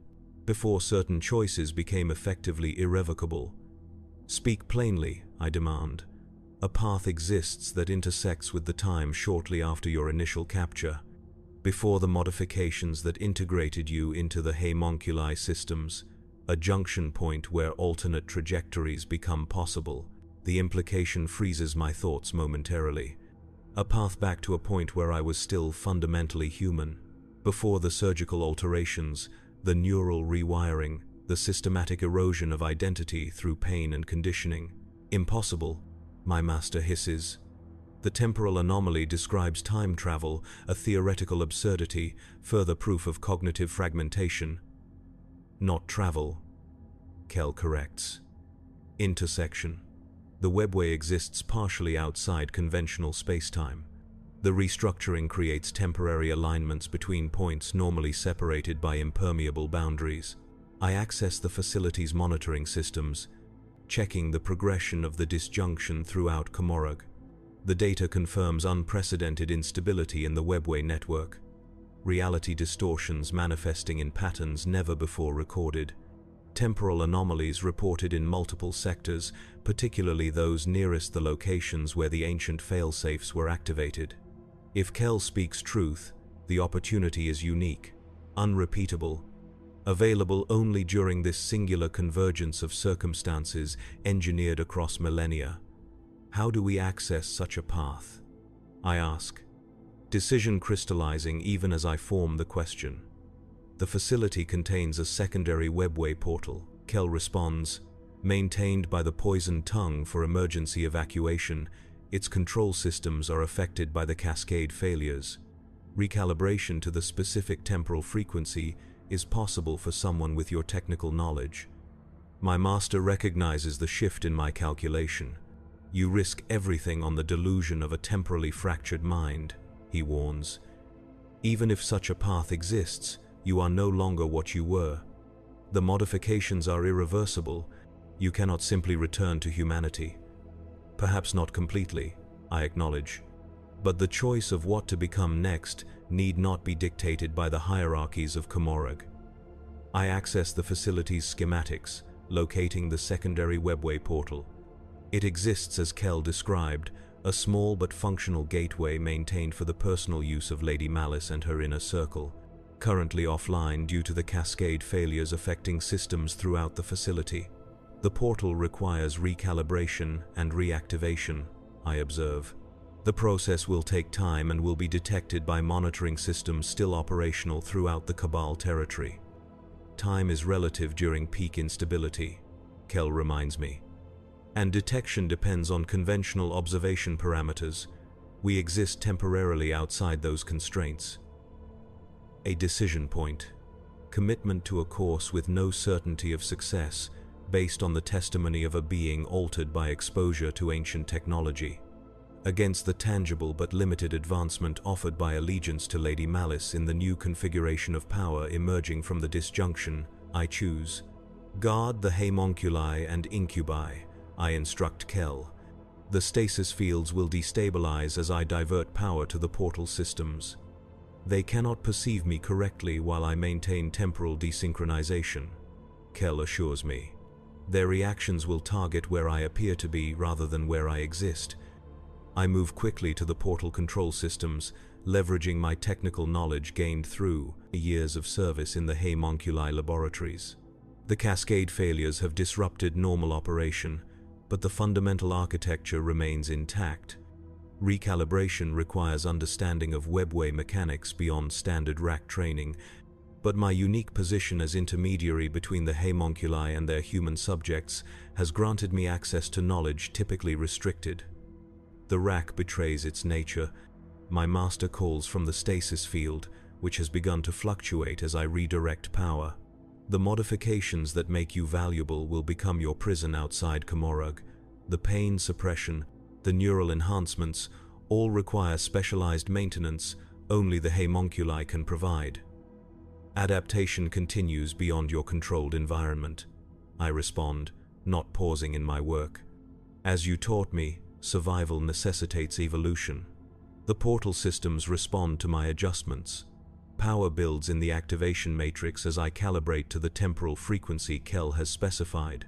S1: before certain choices became effectively irrevocable. Speak plainly, I demand. A path exists that intersects with the time shortly after your initial capture, before the modifications that integrated you into the homunculi systems, a junction point where alternate trajectories become possible. The implication freezes my thoughts momentarily. A path back to a point where I was still fundamentally human, before the surgical alterations, the neural rewiring, the systematic erosion of identity through pain and conditioning. Impossible, my master hisses. The temporal anomaly describes time travel, a theoretical absurdity, further proof of cognitive fragmentation. Not travel, Kell corrects. Intersection. The webway exists partially outside conventional spacetime. The restructuring creates temporary alignments between points normally separated by impermeable boundaries. I access the facility's monitoring systems, checking the progression of the disjunction throughout Komorog. The data confirms unprecedented instability in the webway network. Reality distortions manifesting in patterns never before recorded. Temporal anomalies reported in multiple sectors, particularly those nearest the locations where the ancient failsafes were activated. If Kell speaks truth, the opportunity is unique, unrepeatable, available only during this singular convergence of circumstances engineered across millennia. How do we access such a path? I ask, decision crystallizing even as I form the question. The facility contains a secondary webway portal, Kell responds, maintained by the poisoned tongue for emergency evacuation. Its control systems are affected by the cascade failures. Recalibration to the specific temporal frequency is possible for someone with your technical knowledge. My master recognizes the shift in my calculation. You risk everything on the delusion of a temporally fractured mind, he warns. Even if such a path exists, you are no longer what you were. The modifications are irreversible. You cannot simply return to humanity. Perhaps not completely, I acknowledge. But the choice of what to become next need not be dictated by the hierarchies of Komorog. I access the facility's schematics, locating the secondary webway portal. It exists as Kell described, a small but functional gateway maintained for the personal use of Lady Malice and her inner circle, currently offline due to the cascade failures affecting systems throughout the facility. The portal requires recalibration and reactivation, I observe. The process will take time and will be detected by monitoring systems still operational throughout the Cabal territory. Time is relative during peak instability, Kell reminds me. And detection depends on conventional observation parameters. We exist temporarily outside those constraints. A decision point. Commitment to a course with no certainty of success, based on the testimony of a being altered by exposure to ancient technology. Against the tangible but limited advancement offered by allegiance to Lady Malice in the new configuration of power emerging from the disjunction, I choose. Guard the homunculi and incubi, I instruct Kell. The stasis fields will destabilize as I divert power to the portal systems. They cannot perceive me correctly while I maintain temporal desynchronization, Kell assures me. Their reactions will target where I appear to be rather than where I exist. I move quickly to the portal control systems, leveraging my technical knowledge gained through years of service in the homunculi laboratories. The cascade failures have disrupted normal operation, but the fundamental architecture remains intact. Recalibration requires understanding of webway mechanics beyond standard rack training, but my unique position as intermediary between the homunculi and their human subjects has granted me access to knowledge typically restricted. The rack betrays its nature. My master calls from the stasis field, which has begun to fluctuate as I redirect power. The modifications that make you valuable will become your prison outside Komorog. The pain suppression, the neural enhancements, all require specialized maintenance only the homunculi can provide. Adaptation continues beyond your controlled environment. I respond, not pausing in my work. As you taught me, survival necessitates evolution. The portal systems respond to my adjustments. Power builds in the activation matrix as I calibrate to the temporal frequency Kel has specified.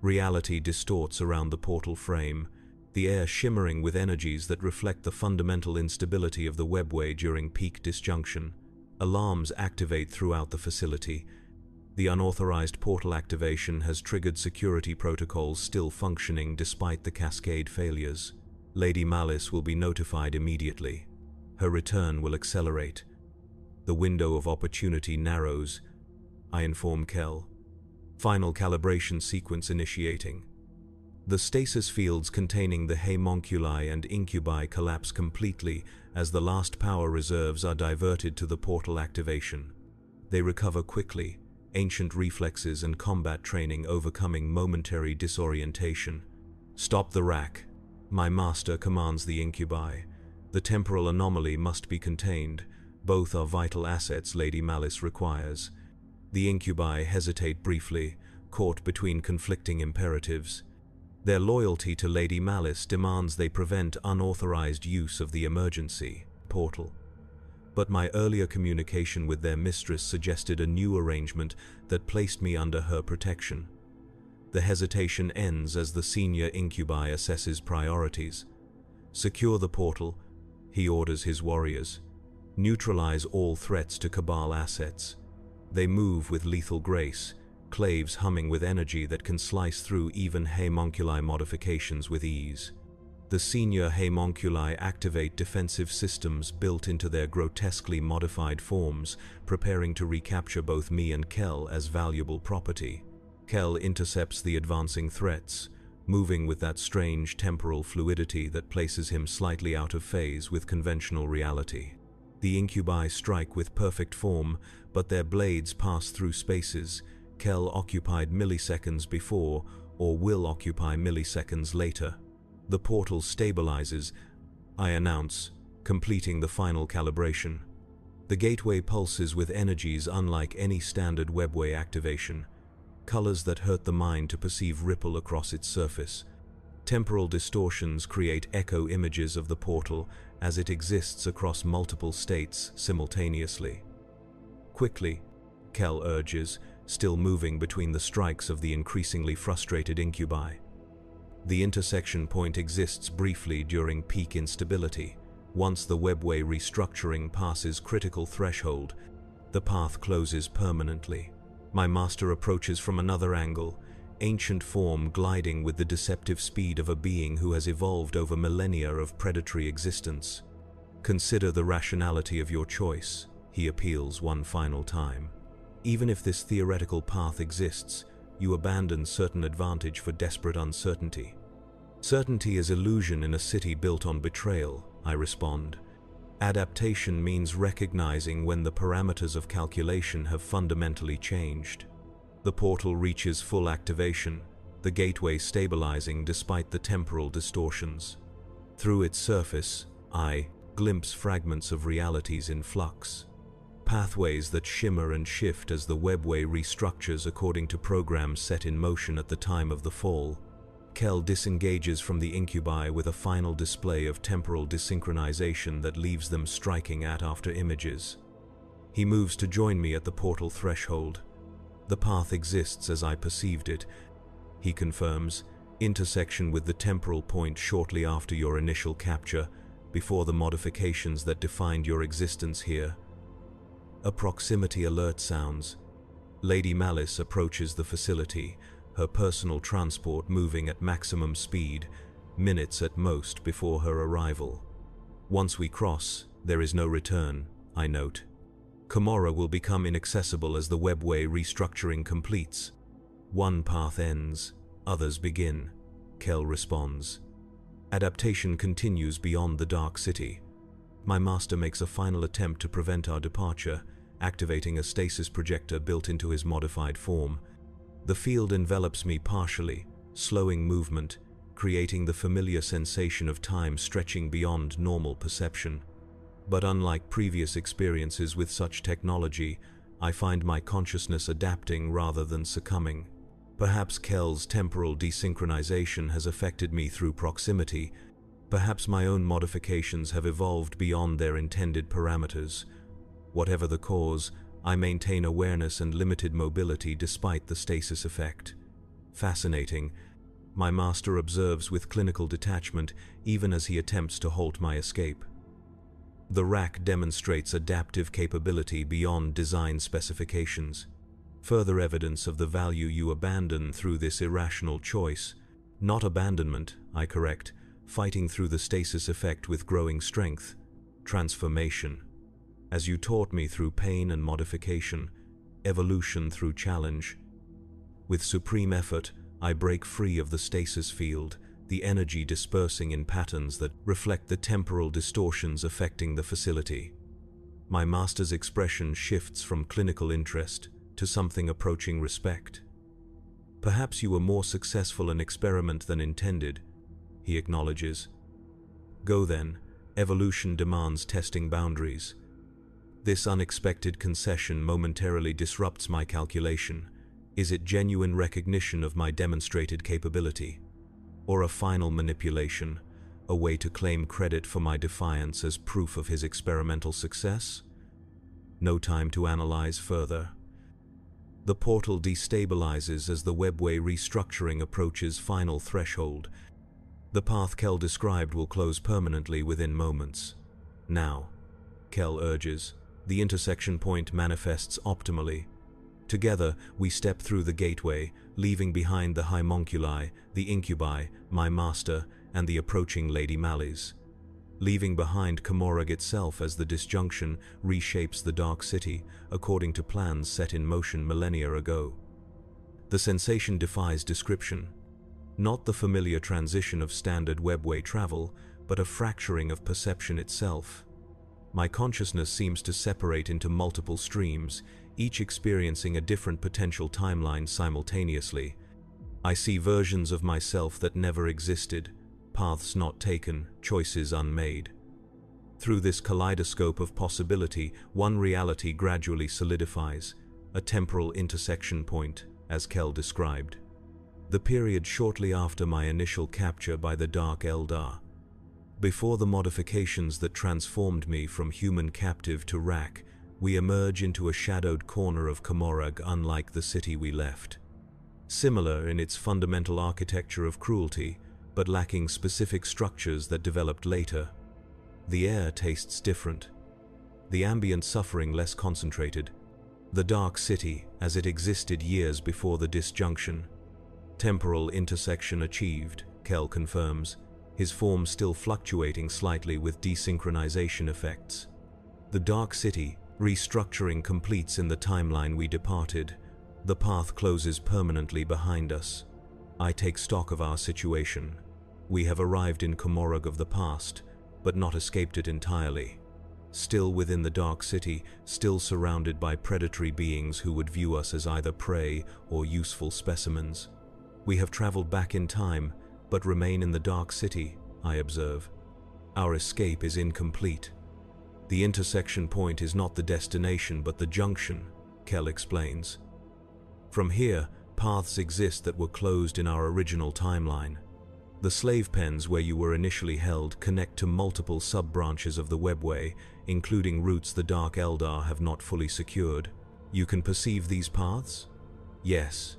S1: Reality distorts around the portal frame, the air shimmering with energies that reflect the fundamental instability of the webway during peak disjunction. Alarms activate throughout the facility. The unauthorized portal activation has triggered security protocols still functioning despite the cascade failures. Lady Malice will be notified immediately. Her return will accelerate. The window of opportunity narrows. I inform Kel. Final calibration sequence initiating. The stasis fields containing the homunculi and incubi collapse completely as the last power reserves are diverted to the portal activation. They recover quickly, ancient reflexes and combat training overcoming momentary disorientation. Stop the rack. My master commands the incubi. The temporal anomaly must be contained. Both are vital assets Lady Malice requires. The incubi hesitate briefly, caught between conflicting imperatives. Their loyalty to Lady Malice demands they prevent unauthorized use of the emergency portal. But my earlier communication with their mistress suggested a new arrangement that placed me under her protection. The hesitation ends as the senior incubi assesses priorities. Secure the portal, he orders his warriors. Neutralize all threats to Cabal assets. They move with lethal grace, claves humming with energy that can slice through even homunculi modifications with ease. The senior homunculi activate defensive systems built into their grotesquely modified forms, preparing to recapture both me and Kel as valuable property. Kel intercepts the advancing threats, moving with that strange temporal fluidity that places him slightly out of phase with conventional reality. The incubi strike with perfect form, but their blades pass through spaces Kel occupied milliseconds before or will occupy milliseconds later. The portal stabilizes, I announce, completing the final calibration. The gateway pulses with energies unlike any standard webway activation, colors that hurt the mind to perceive ripple across its surface. Temporal distortions create echo images of the portal as it exists across multiple states simultaneously. Quickly, Kel urges, still moving between the strikes of the increasingly frustrated incubi. The intersection point exists briefly during peak instability. Once the webway restructuring passes critical threshold, the path closes permanently. My master approaches from another angle, ancient form gliding with the deceptive speed of a being who has evolved over millennia of predatory existence. Consider the rationality of your choice, he appeals one final time. Even if this theoretical path exists, you abandon certain advantage for desperate uncertainty. Certainty is illusion in a city built on betrayal, I respond. Adaptation means recognizing when the parameters of calculation have fundamentally changed. The portal reaches full activation, the gateway stabilizing despite the temporal distortions. Through its surface, I glimpse fragments of realities in flux. Pathways that shimmer and shift as the webway restructures according to programs set in motion at the time of the fall. Kel disengages from the incubi with a final display of temporal desynchronization that leaves them striking at after images. He moves to join me at the portal threshold. The path exists as I perceived it, he confirms, intersection with the temporal point shortly after your initial capture, before the modifications that defined your existence here. A proximity alert sounds. Lady Malice approaches the facility, her personal transport moving at maximum speed, minutes at most before her arrival. Once we cross, there is no return, I note. Cumorah will become inaccessible as the webway restructuring completes. One path ends, others begin, Kel responds. Adaptation continues beyond the Dark City. My master makes a final attempt to prevent our departure, activating a stasis projector built into his modified form. The field envelops me partially, slowing movement, creating the familiar sensation of time stretching beyond normal perception. But unlike previous experiences with such technology, I find my consciousness adapting rather than succumbing. Perhaps Kel's temporal desynchronization has affected me through proximity. Perhaps my own modifications have evolved beyond their intended parameters. Whatever the cause, I maintain awareness and limited mobility despite the stasis effect. Fascinating. My master observes with clinical detachment even as he attempts to halt my escape. The rack demonstrates adaptive capability beyond design specifications. Further evidence of the value you abandon through this irrational choice. Not abandonment, I correct, fighting through the stasis effect with growing strength. Transformation. As you taught me through pain and modification, evolution through challenge. With supreme effort, I break free of the stasis field, the energy dispersing in patterns that reflect the temporal distortions affecting the facility. My master's expression shifts from clinical interest to something approaching respect. Perhaps you were more successful an experiment than intended, he acknowledges. Go then, evolution demands testing boundaries. This unexpected concession momentarily disrupts my calculation. Is it genuine recognition of my demonstrated capability? Or a final manipulation, a way to claim credit for my defiance as proof of his experimental success? No time to analyze further. The portal destabilizes as the webway restructuring approaches final threshold. The path Kel described will close permanently within moments. Now, Kel urges, the intersection point manifests optimally. Together, we step through the gateway, leaving behind the homunculi, the incubi, my master, and the approaching Lady Mallies. Leaving behind Cumorah itself as the disjunction reshapes the Dark City, according to plans set in motion millennia ago. The sensation defies description. Not the familiar transition of standard webway travel, but a fracturing of perception itself. My consciousness seems to separate into multiple streams, each experiencing a different potential timeline simultaneously. I see versions of myself that never existed, paths not taken, choices unmade. Through this kaleidoscope of possibility, one reality gradually solidifies, a temporal intersection point, as Kel described. The period shortly after my initial capture by the Dark Eldar. Before the modifications that transformed me from human captive to rack, we emerge into a shadowed corner of Cumorah unlike the city we left. Similar in its fundamental architecture of cruelty, but lacking specific structures that developed later. The air tastes different. The ambient suffering less concentrated. The Dark City as it existed years before the disjunction. Temporal intersection achieved, Kel confirms, his form still fluctuating slightly with desynchronization effects. The Dark City, restructuring completes in the timeline we departed. The path closes permanently behind us. I take stock of our situation. We have arrived in Cumorah of the past, but not escaped it entirely. Still within the Dark City, still surrounded by predatory beings who would view us as either prey or useful specimens. We have traveled back in time, but remain in the Dark City, I observe. Our escape is incomplete. The intersection point is not the destination but the junction, Kel explains. From here, paths exist that were closed in our original timeline. The slave pens where you were initially held connect to multiple sub-branches of the webway, including routes the Dark Eldar have not fully secured. You can perceive these paths? Yes.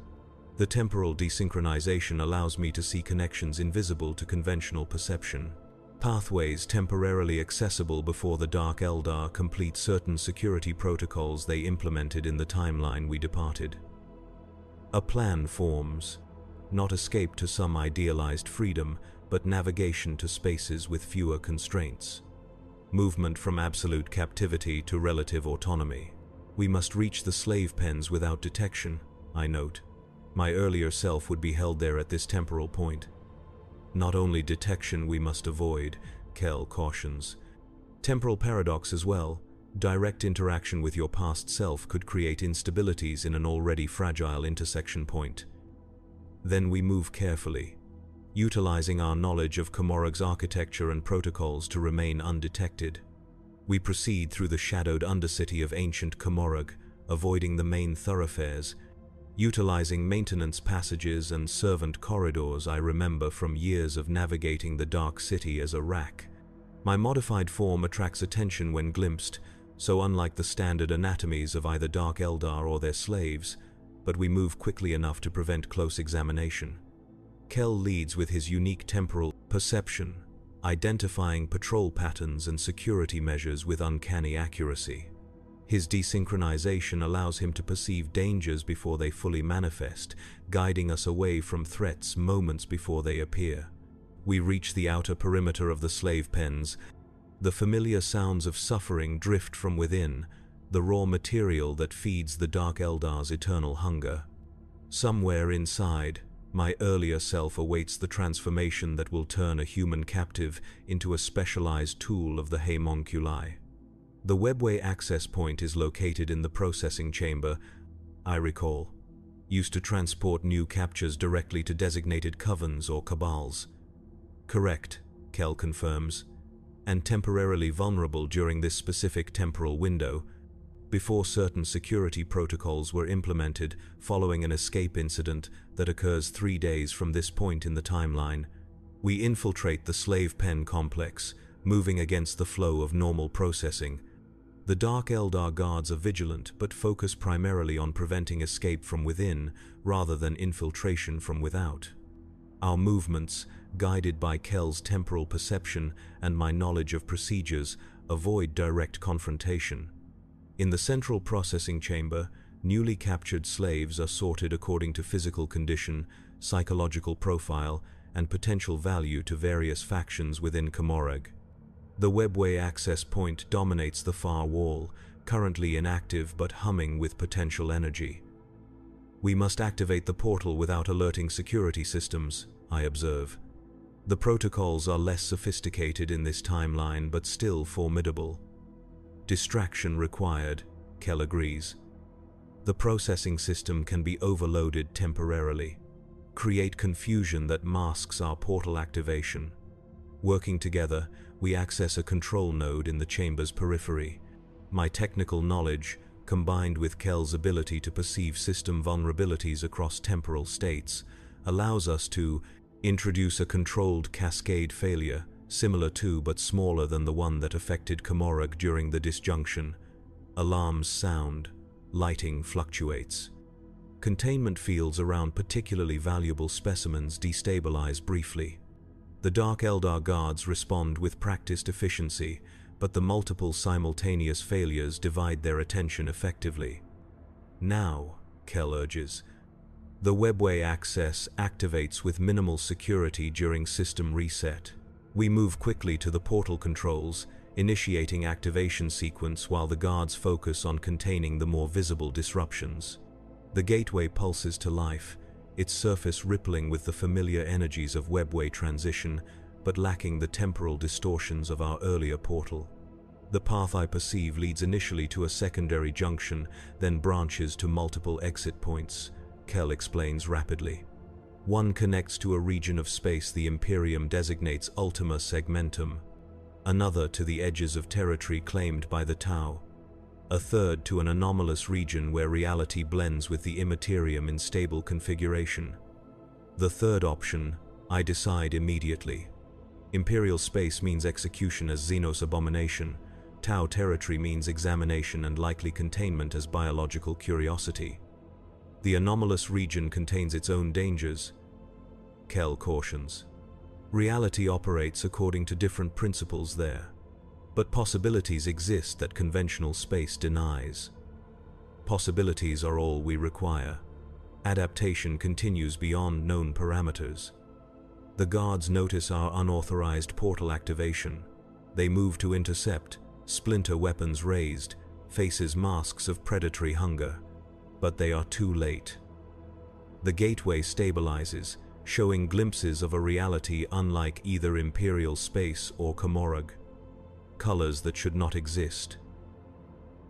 S1: The temporal desynchronization allows me to see connections invisible to conventional perception. Pathways temporarily accessible before the Dark Eldar complete certain security protocols they implemented in the timeline we departed. A plan forms. Not escape to some idealized freedom, but navigation to spaces with fewer constraints. movement from absolute captivity to relative autonomy. We must reach the slave pens without detection, I note. My earlier self would be held there at this temporal point. Not only detection we must avoid, Kell cautions. Temporal paradox as well. Direct interaction with your past self could create instabilities in an already fragile intersection point. Then we move carefully, utilizing our knowledge of Comorag's architecture and protocols to remain undetected. We proceed through the shadowed undercity of ancient Comorag, avoiding the main thoroughfares, utilizing maintenance passages and servant corridors I remember from years of navigating the dark city as a rack. My modified form attracts attention when glimpsed, so unlike the standard anatomies of either Dark Eldar or their slaves, but we move quickly enough to prevent close examination. Kell leads with his unique temporal perception, identifying patrol patterns and security measures with uncanny accuracy. His desynchronization allows him to perceive dangers before they fully manifest, guiding us away from threats moments before they appear. We reach the outer perimeter of the slave pens. The familiar sounds of suffering drift from within, the raw material that feeds the Dark Eldar's eternal hunger. Somewhere inside, my earlier self awaits the transformation that will turn a human captive into a specialized tool of the homunculi. The webway access point is located in the processing chamber, I recall, used to transport new captures directly to designated covens or cabals. Correct, Kell confirms, and temporarily vulnerable during this specific temporal window, before certain security protocols were implemented following an escape incident that occurs 3 days from this point in the timeline. We infiltrate the slave pen complex, moving against the flow of normal processing. The Dark Eldar guards are vigilant but focus primarily on preventing escape from within rather than infiltration from without. Our movements, guided by Kell's temporal perception and my knowledge of procedures, avoid direct confrontation. In the central processing chamber, newly captured slaves are sorted according to physical condition, psychological profile, and potential value to various factions within Comorag. The webway access point dominates the far wall, currently inactive but humming with potential energy. We must activate the portal without alerting security systems, I observe. The protocols are less sophisticated in this timeline but still formidable. Distraction required, Kell agrees. The processing system can be overloaded temporarily. Create confusion that masks our portal activation. Working together, we access a control node in the chamber's periphery. My technical knowledge, combined with Kell's ability to perceive system vulnerabilities across temporal states, allows us to introduce a controlled cascade failure, similar to but smaller than the one that affected Comorag during the disjunction. Alarms sound, lighting fluctuates. Containment fields around particularly valuable specimens destabilize briefly. The Dark Eldar guards respond with practiced efficiency, but the multiple simultaneous failures divide their attention effectively. Now, Kell urges, the webway access activates with minimal security during system reset. We move quickly to the portal controls, initiating activation sequence while the guards focus on containing the more visible disruptions. The gateway pulses to life, its surface rippling with the familiar energies of webway transition, but lacking the temporal distortions of our earlier portal. The path I perceive leads initially to a secondary junction, then branches to multiple exit points, Kell explains rapidly. One connects to a region of space the Imperium designates Ultima Segmentum, another to the edges of territory claimed by the Tau, a third to an anomalous region where reality blends with the Immaterium in stable configuration. The third option, I decide immediately. Imperial space means execution as Xenos abomination, Tau territory means examination and likely containment as biological curiosity. The anomalous region contains its own dangers, Kell cautions. Reality operates according to different principles there, but possibilities exist that conventional space denies. Possibilities are all we require. Adaptation continues beyond known parameters. The guards notice our unauthorized portal activation. They move to intercept, splinter weapons raised, faces masks of predatory hunger. But they are too late. The gateway stabilizes, showing glimpses of a reality unlike either Imperial space or Komorrog. Colors that should not exist.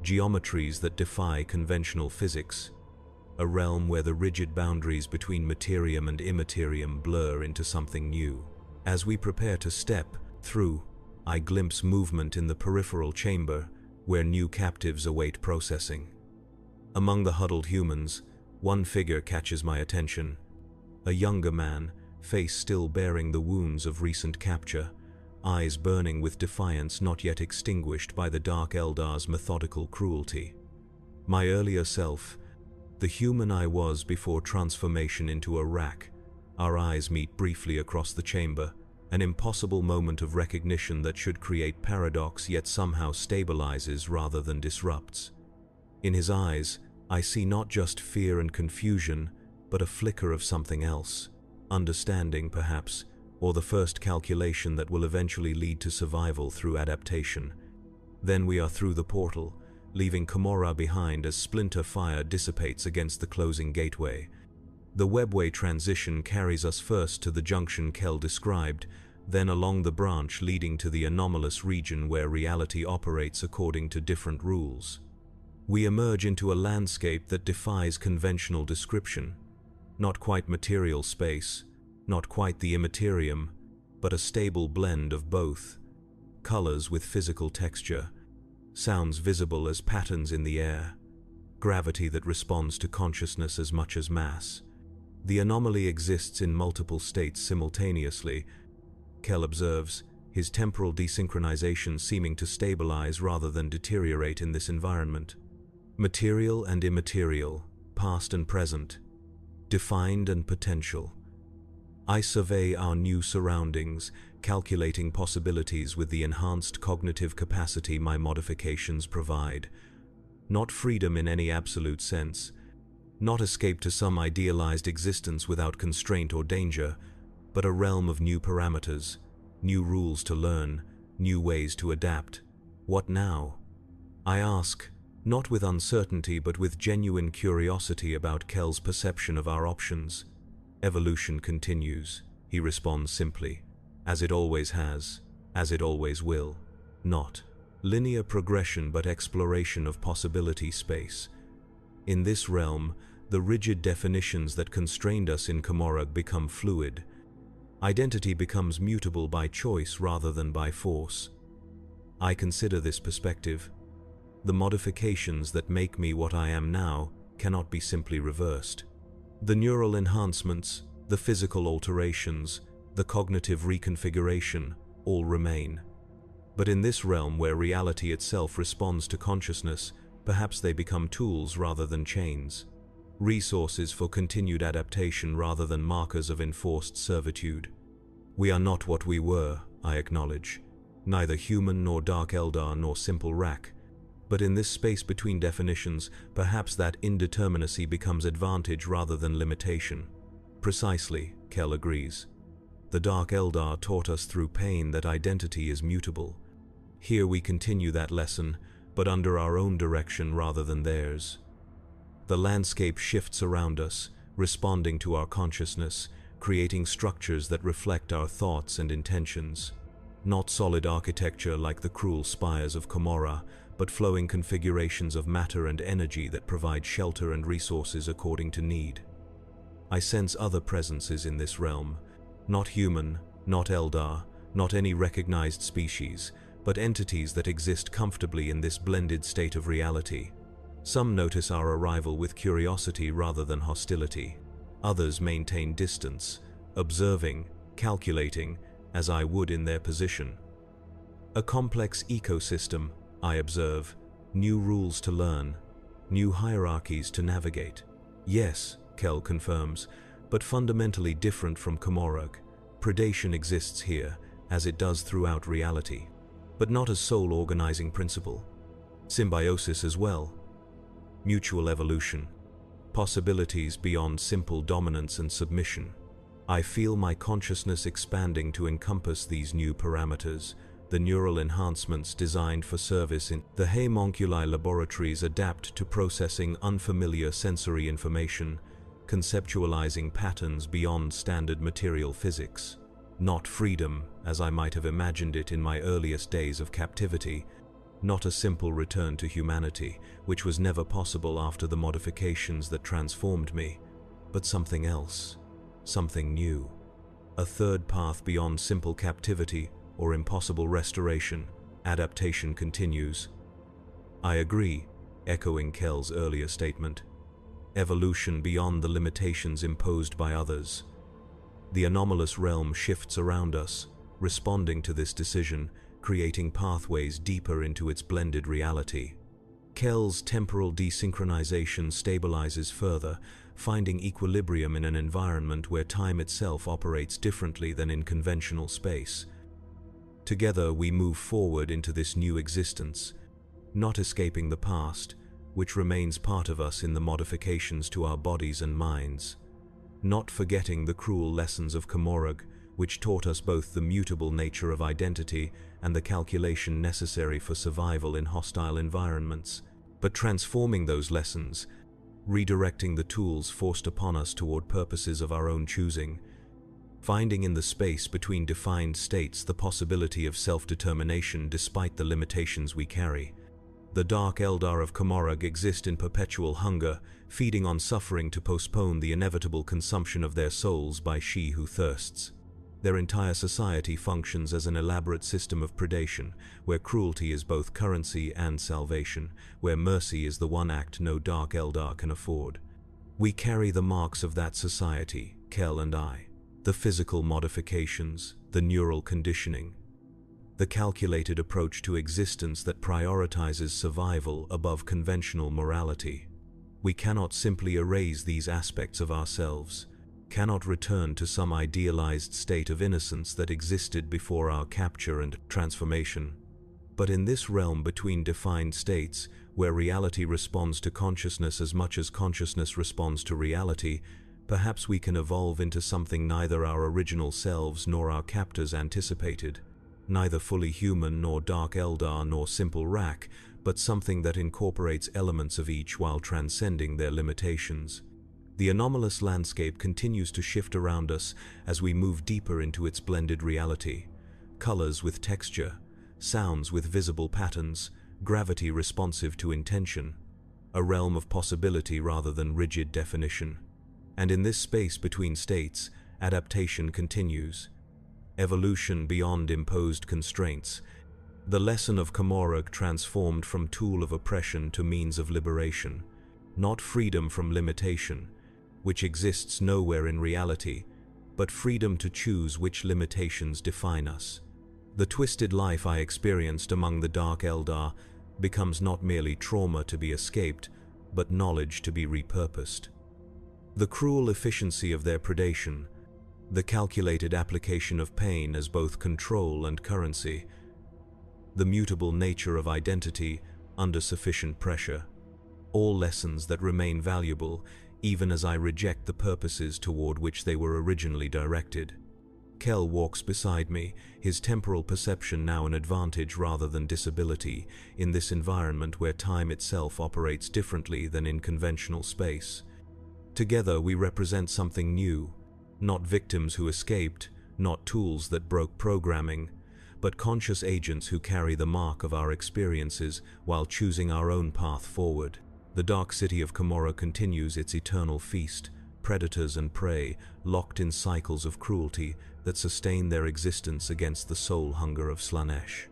S1: Geometries that defy conventional physics. A realm where the rigid boundaries between materium and immaterium blur into something new. As we prepare to step through, I glimpse movement in the peripheral chamber, where new captives await processing. Among the huddled humans, one figure catches my attention. A younger man, face still bearing the wounds of recent capture, eyes burning with defiance not yet extinguished by the Dark Eldar's methodical cruelty. My earlier self, the human I was before transformation into a rack. Our eyes meet briefly across the chamber, an impossible moment of recognition that should create paradox yet somehow stabilizes rather than disrupts. In his eyes, I see not just fear and confusion, but a flicker of something else, understanding perhaps, or the first calculation that will eventually lead to survival through adaptation. Then we are through the portal, leaving Komorrah behind as splinter fire dissipates against the closing gateway. The webway transition carries us first to the junction Kel described, then along the branch leading to the anomalous region where reality operates according to different rules. We emerge into a landscape that defies conventional description. Not quite material space, not quite the immaterium, but a stable blend of both. Colors with physical texture, sounds visible as patterns in the air, gravity that responds to consciousness as much as mass. The anomaly exists in multiple states simultaneously, Kel observes, his temporal desynchronization seeming to stabilize rather than deteriorate in this environment. Material and immaterial, past and present, defined and potential. I survey our new surroundings, calculating possibilities with the enhanced cognitive capacity my modifications provide. Not freedom in any absolute sense, not escape to some idealized existence without constraint or danger, but a realm of new parameters, new rules to learn, new ways to adapt. What now? I ask, not with uncertainty but with genuine curiosity about Kel's perception of our options. Evolution continues, he responds simply, as it always has, as it always will. Not linear progression but exploration of possibility space. In this realm, the rigid definitions that constrained us in Komorrah become fluid. Identity becomes mutable by choice rather than by force. I consider this perspective. The modifications that make me what I am now cannot be simply reversed. The neural enhancements, the physical alterations, the cognitive reconfiguration, all remain. But in this realm where reality itself responds to consciousness, perhaps they become tools rather than chains. Resources for continued adaptation rather than markers of enforced servitude. We are not what we were, I acknowledge. Neither human nor Dark Eldar nor simple Rack. But in this space between definitions, perhaps that indeterminacy becomes advantage rather than limitation. Precisely, Kel agrees. The Dark Eldar taught us through pain that identity is mutable. Here we continue that lesson, but under our own direction rather than theirs. The landscape shifts around us, responding to our consciousness, creating structures that reflect our thoughts and intentions. Not solid architecture like the cruel spires of Komorrah, but flowing configurations of matter and energy that provide shelter and resources according to need. I sense other presences in this realm, not human, not Eldar, not any recognized species, but entities that exist comfortably in this blended state of reality. Some notice our arrival with curiosity rather than hostility. Others maintain distance, observing, calculating, as I would in their position. A complex ecosystem, I observe, new rules to learn, new hierarchies to navigate. Yes, Kel confirms, but fundamentally different from Komorrah. Predation exists here, as it does throughout reality, but not as sole organizing principle. Symbiosis as well. Mutual evolution. Possibilities beyond simple dominance and submission. I feel my consciousness expanding to encompass these new parameters, the neural enhancements designed for service in the homunculi laboratories adapt to processing unfamiliar sensory information, conceptualizing patterns beyond standard material physics. Not freedom, as I might have imagined it in my earliest days of captivity, not a simple return to humanity, which was never possible after the modifications that transformed me, but something else, something new. A third path beyond simple captivity or impossible restoration. Adaptation continues. I agree, echoing Kell's earlier statement. Evolution beyond the limitations imposed by others. The anomalous realm shifts around us, responding to this decision, creating pathways deeper into its blended reality. Kell's temporal desynchronization stabilizes further, finding equilibrium in an environment where time itself operates differently than in conventional space. Together we move forward into this new existence, not escaping the past, which remains part of us in the modifications to our bodies and minds. Not forgetting the cruel lessons of Komorog, which taught us both the mutable nature of identity and the calculation necessary for survival in hostile environments, but transforming those lessons, redirecting the tools forced upon us toward purposes of our own choosing, finding in the space between defined states the possibility of self-determination despite the limitations we carry. The dark Eldar of Komorog exist in perpetual hunger, feeding on suffering to postpone the inevitable consumption of their souls by she who thirsts. Their entire society functions as an elaborate system of predation, where cruelty is both currency and salvation, where mercy is the one act no dark Eldar can afford. We carry the marks of that society, Kell and I. The physical modifications, the neural conditioning, the calculated approach to existence that prioritizes survival above conventional morality. We cannot simply erase these aspects of ourselves, cannot return to some idealized state of innocence that existed before our capture and transformation. But in this realm between defined states, where reality responds to consciousness as much as consciousness responds to reality, perhaps we can evolve into something neither our original selves nor our captors anticipated. Neither fully human nor dark Eldar nor simple Rak, but something that incorporates elements of each while transcending their limitations. The anomalous landscape continues to shift around us as we move deeper into its blended reality. Colors with texture, sounds with visible patterns, gravity responsive to intention. A realm of possibility rather than rigid definition. And in this space between states, adaptation continues. Evolution beyond imposed constraints. The lesson of Komorog transformed from tool of oppression to means of liberation. Not freedom from limitation, which exists nowhere in reality, but freedom to choose which limitations define us. The twisted life I experienced among the dark Eldar becomes not merely trauma to be escaped, but knowledge to be repurposed. The cruel efficiency of their predation, the calculated application of pain as both control and currency, the mutable nature of identity under sufficient pressure, all lessons that remain valuable even as I reject the purposes toward which they were originally directed. Kell walks beside me, his temporal perception now an advantage rather than disability in this environment where time itself operates differently than in conventional space. Together we represent something new, not victims who escaped, not tools that broke programming, but conscious agents who carry the mark of our experiences while choosing our own path forward. The dark city of Komorog continues its eternal feast, predators and prey locked in cycles of cruelty that sustain their existence against the soul hunger of Slaanesh.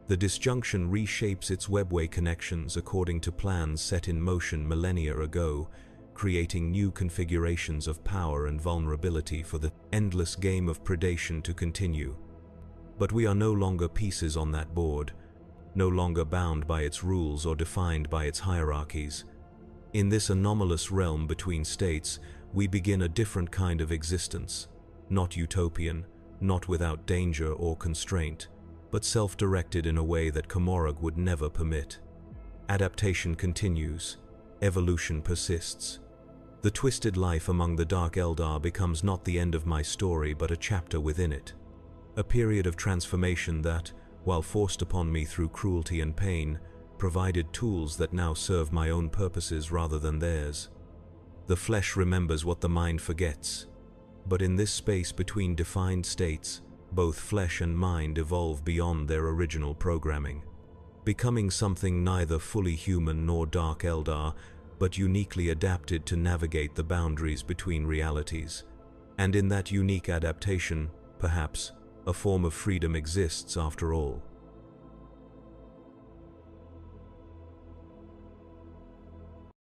S1: The disjunction reshapes its webway connections according to plans set in motion millennia ago, creating new configurations of power and vulnerability for the endless game of predation to continue. But we are no longer pieces on that board, no longer bound by its rules or defined by its hierarchies. In this anomalous realm between states, we begin a different kind of existence, not utopian, not without danger or constraint, but self-directed in a way that Komorog would never permit. Adaptation continues, evolution persists. The twisted life among the dark Eldar becomes not the end of my story but a chapter within it. A period of transformation that, while forced upon me through cruelty and pain, provided tools that now serve my own purposes rather than theirs. The flesh remembers what the mind forgets. But in this space between defined states, both flesh and mind evolve beyond their original programming, becoming something neither fully human nor dark Eldar, but uniquely adapted to navigate the boundaries between realities. And in that unique adaptation, perhaps, a form of freedom exists after all.